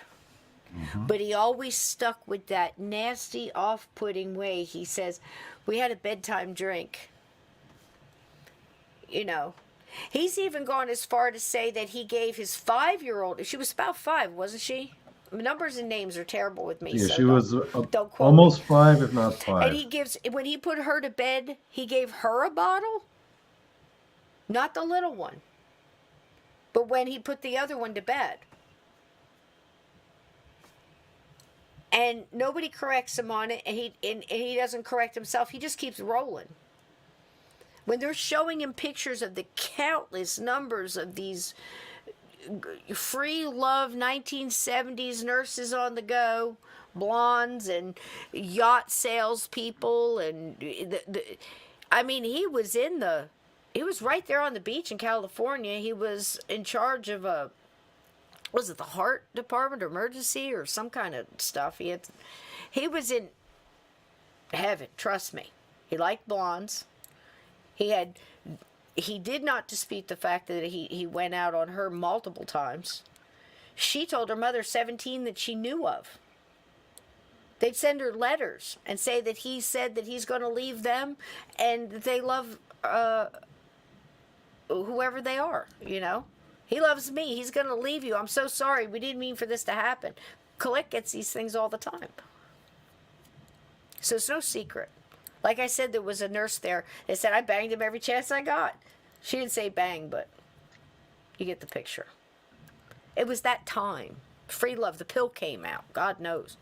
Mm-hmm. But he always stuck with that nasty, off-putting way. He says, we had a bedtime drink. You know. He's even gone as far to say that he gave his 5-year-old, she was about 5, wasn't she? Numbers and names are terrible with me.
Yeah,
so
she was
almost
me. 5, if not 5.
And when he put her to bed, he gave her a bottle? Not the little one. But when he put the other one to bed. And nobody corrects him on it, and he doesn't correct himself. He just keeps rolling. When they're showing him pictures of the countless numbers of these free love 1970s nurses on the go, blondes and yacht salespeople, and I mean, he was right there on the beach in California. He was in charge of was it the heart department or emergency or some kind of stuff? He was in heaven, trust me. He liked blondes. He did not dispute the fact that he went out on her multiple times. She told her mother 17 that she knew of. They'd send her letters and say that he said that he's going to leave them and that they love whoever they are, you know. He loves me. He's going to leave you. I'm so sorry. We didn't mean for this to happen. Colette gets these things all the time. So it's no secret. Like I said, there was a nurse there that said, I banged him every chance I got. She didn't say bang, but you get the picture. It was that time. Free love. The pill came out. God knows.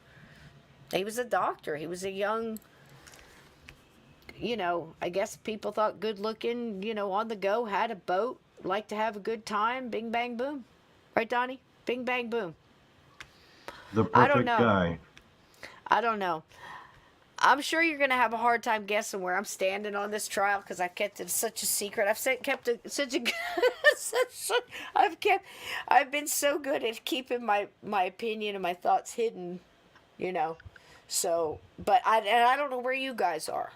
He was a doctor. He was a young, I guess people thought good looking, on the go, had a boat, liked to have a good time. Bing, bang, boom. Right, Donnie? Bing, bang, boom.
The perfect guy.
I don't know. I'm sure you're going to have a hard time guessing where I'm standing on this trial because I've kept it such a secret. I've been so good at keeping my opinion and my thoughts hidden, So, but I don't know where you guys are.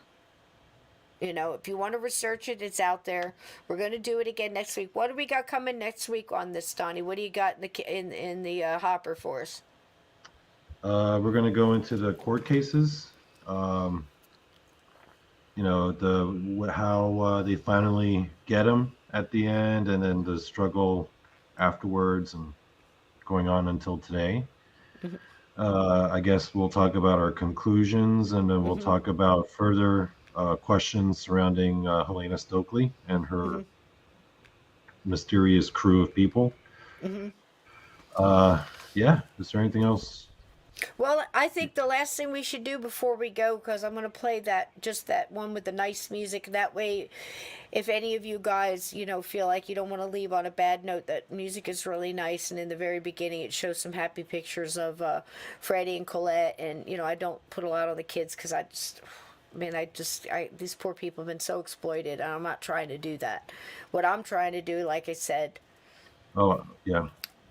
If you want to research it, it's out there. We're going to do it again next week. What do we got coming next week on this, Donnie? What do you got in the hopper for us?
We're going to go into the court cases. How they finally get him at the end, and then the struggle afterwards and going on until today. Mm-hmm. I guess we'll talk about our conclusions, and then we'll talk about further questions surrounding Helena Stokely and her mysterious crew of people. Mm-hmm. Is there anything else?
Well, I think the last thing we should do before we go, because I'm going to play that one with the nice music. That way, if any of you guys, feel like you don't want to leave on a bad note, that music is really nice. And in the very beginning, it shows some happy pictures of Freddy and Colette. And, I don't put a lot on the kids because I mean, these poor people have been so exploited, and I'm not trying to do that. What I'm trying to do, like I said,
Oh, yeah.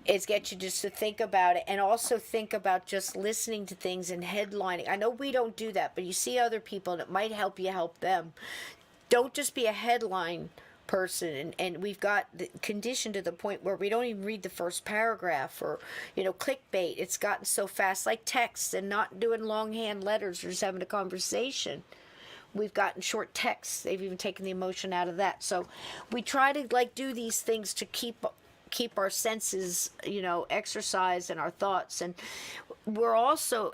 is get you just to think about it, and also think about just listening to things and headlining. I know we don't do that, but you see other people, and it might help you help them. Don't just be a headline person, and we've got the conditioned to the point where we don't even read the first paragraph, or clickbait. It's gotten so fast, like text, and not doing longhand letters or just having a conversation. We've gotten short texts. They've even taken the emotion out of that. So we try to do these things to keep our senses exercised, and our thoughts, and we're also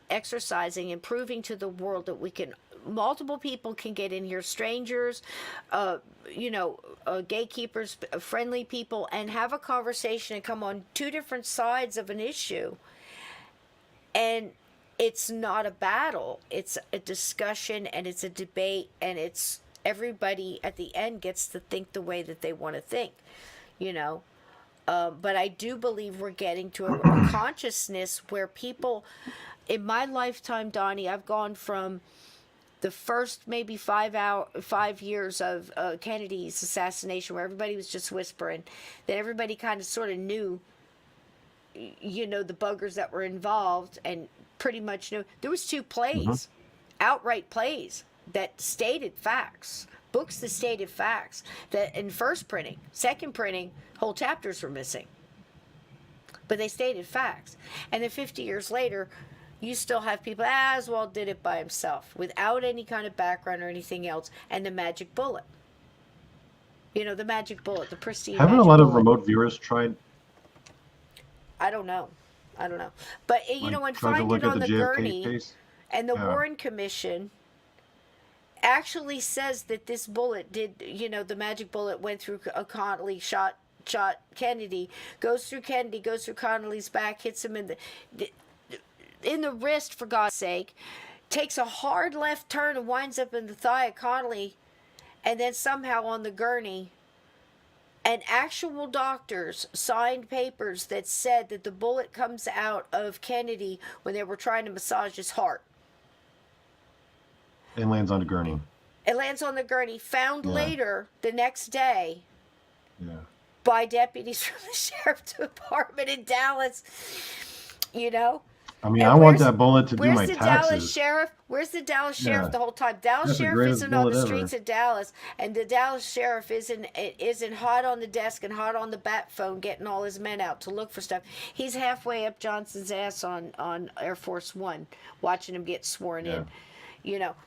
exercising and proving to the world that we can. Multiple people can get in here, strangers, gatekeepers, friendly people, and have a conversation and come on two different sides of an issue. And it's not a battle, it's a discussion, and it's a debate, and it's everybody at the end gets to think the way that they want to think, but I do believe we're getting to a consciousness where people, in my lifetime, Donnie, I've gone from the first maybe 5 years of Kennedy's assassination, where everybody was just whispering, that everybody kind of sort of knew, the buggers that were involved, and pretty much knew. There was 2 plays, outright plays, that stated facts, books that stated facts, that in first printing, second printing, whole chapters were missing, but they stated facts. And then 50 years later, you still have people, Oswald did it by himself, without any kind of background or anything else, and the magic bullet. The magic bullet, the pristine
Haven't a lot of remote viewers tried?
I don't know. But, when finding on the gurney,
case?
and the Warren Commission actually says that this bullet did, the magic bullet went through Connolly, shot Kennedy, goes through Connolly's back, hits him in the wrist, for God's sake, takes a hard left turn and winds up in the thigh of Connolly, and then somehow on the gurney. And actual doctors signed papers that said that the bullet comes out of Kennedy when they were trying to massage his heart.
It lands on the gurney.
It lands on the gurney, found later the next day by deputies from the sheriff's department in Dallas.
I mean, I want that bullet to do my taxes.
Where's the Dallas sheriff the whole time? Dallas sheriff isn't on the streets of Dallas, and the Dallas sheriff isn't hot on the desk and hot on the bat phone getting all his men out to look for stuff. He's halfway up Johnson's ass on Air Force One, watching him get sworn in.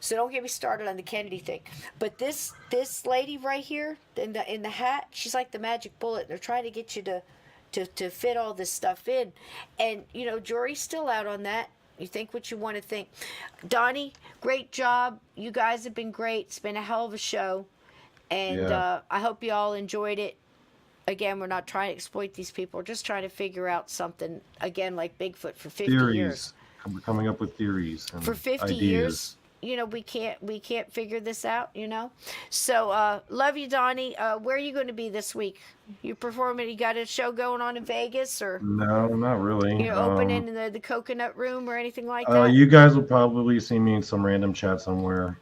So don't get me started on the Kennedy thing. But this lady right here in the hat, she's like the magic bullet. They're trying to get you to fit all this stuff in. And, jury's still out on that. You think what you want to think. Donnie, great job. You guys have been great. It's been a hell of a show. And I hope you all enjoyed it. Again, we're not trying to exploit these people. We're just trying to figure out something, again, like Bigfoot for 50 years.
We're coming up with theories and
for 50
ideas.
Years. We can't figure this out, So, love you, Donnie. Where are you going to be this week? You performing? You got a show going on in Vegas, or?
No, not really.
You're opening in the Coconut Room or anything like that?
You guys will probably see me in some random chat somewhere,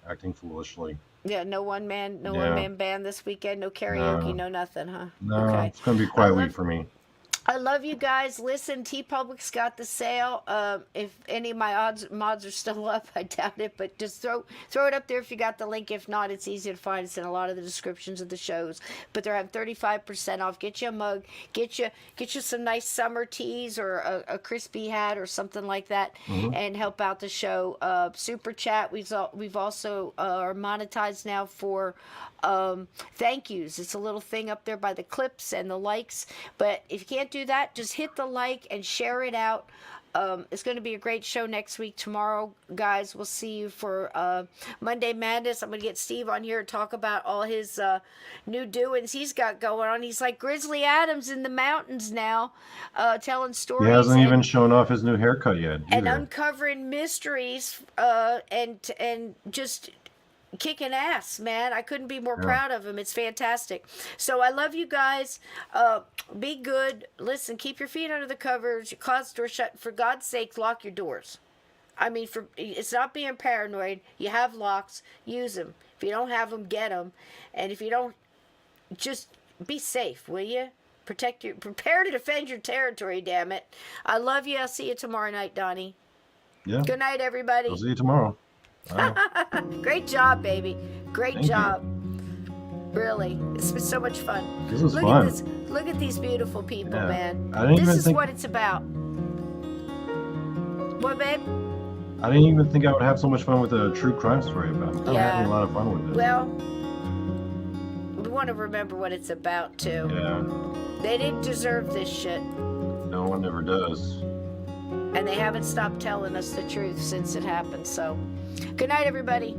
acting foolishly.
Yeah, no one man band this weekend, no karaoke, no nothing, huh?
No,
okay.
It's going to be a quiet week for me.
I love you guys. Listen, TeePublic's got the sale. If any of my mods are still up, I doubt it, but just throw it up there if you got the link. If not, it's easy to find. It's in a lot of the descriptions of the shows. But they're having 35% off. Get you a mug. Get you some nice summer teas or a crispy hat or something like that, and help out the show. Super chat. We've also are monetized now for thank yous. It's a little thing up there by the clips and the likes. But if you can't do that, just hit the like and share it out. It's going to be a great show next week. Tomorrow, guys, we'll see you for Monday Madness. I'm going to get Steve on here to talk about all his new doings he's got going on. He's like Grizzly Adams in the mountains now, telling stories.
He hasn't even shown off his new haircut yet.
And uncovering mysteries and just kicking ass, man. I couldn't be more proud of him. It's fantastic. So I love you guys. Be good. Listen, keep your feet under the covers, your closet door shut. For God's sake, lock your doors. I mean, it's not being paranoid. You have locks, use them. If you don't have them, get them. And if you don't, just be safe, will you? Prepare to defend your territory, damn it. I love you. I'll see you tomorrow night, Donnie.
Yeah.
Good night, everybody.
I'll see you tomorrow.
Great job, baby. Great
Thank
job. Really. It's been so much fun.
This was
Look
fun.
At this. Look at these beautiful people,
Yeah.
man.
I didn't
This
even
is
think-
what it's about. What, babe?
I didn't even think I would have so much fun with a true crime story about it. I'm
Yeah.
having a lot of fun with it.
Well, we want to remember what it's about, too.
Yeah.
They didn't deserve this shit.
No one ever does.
And they haven't stopped telling us the truth since it happened. So, good night, everybody.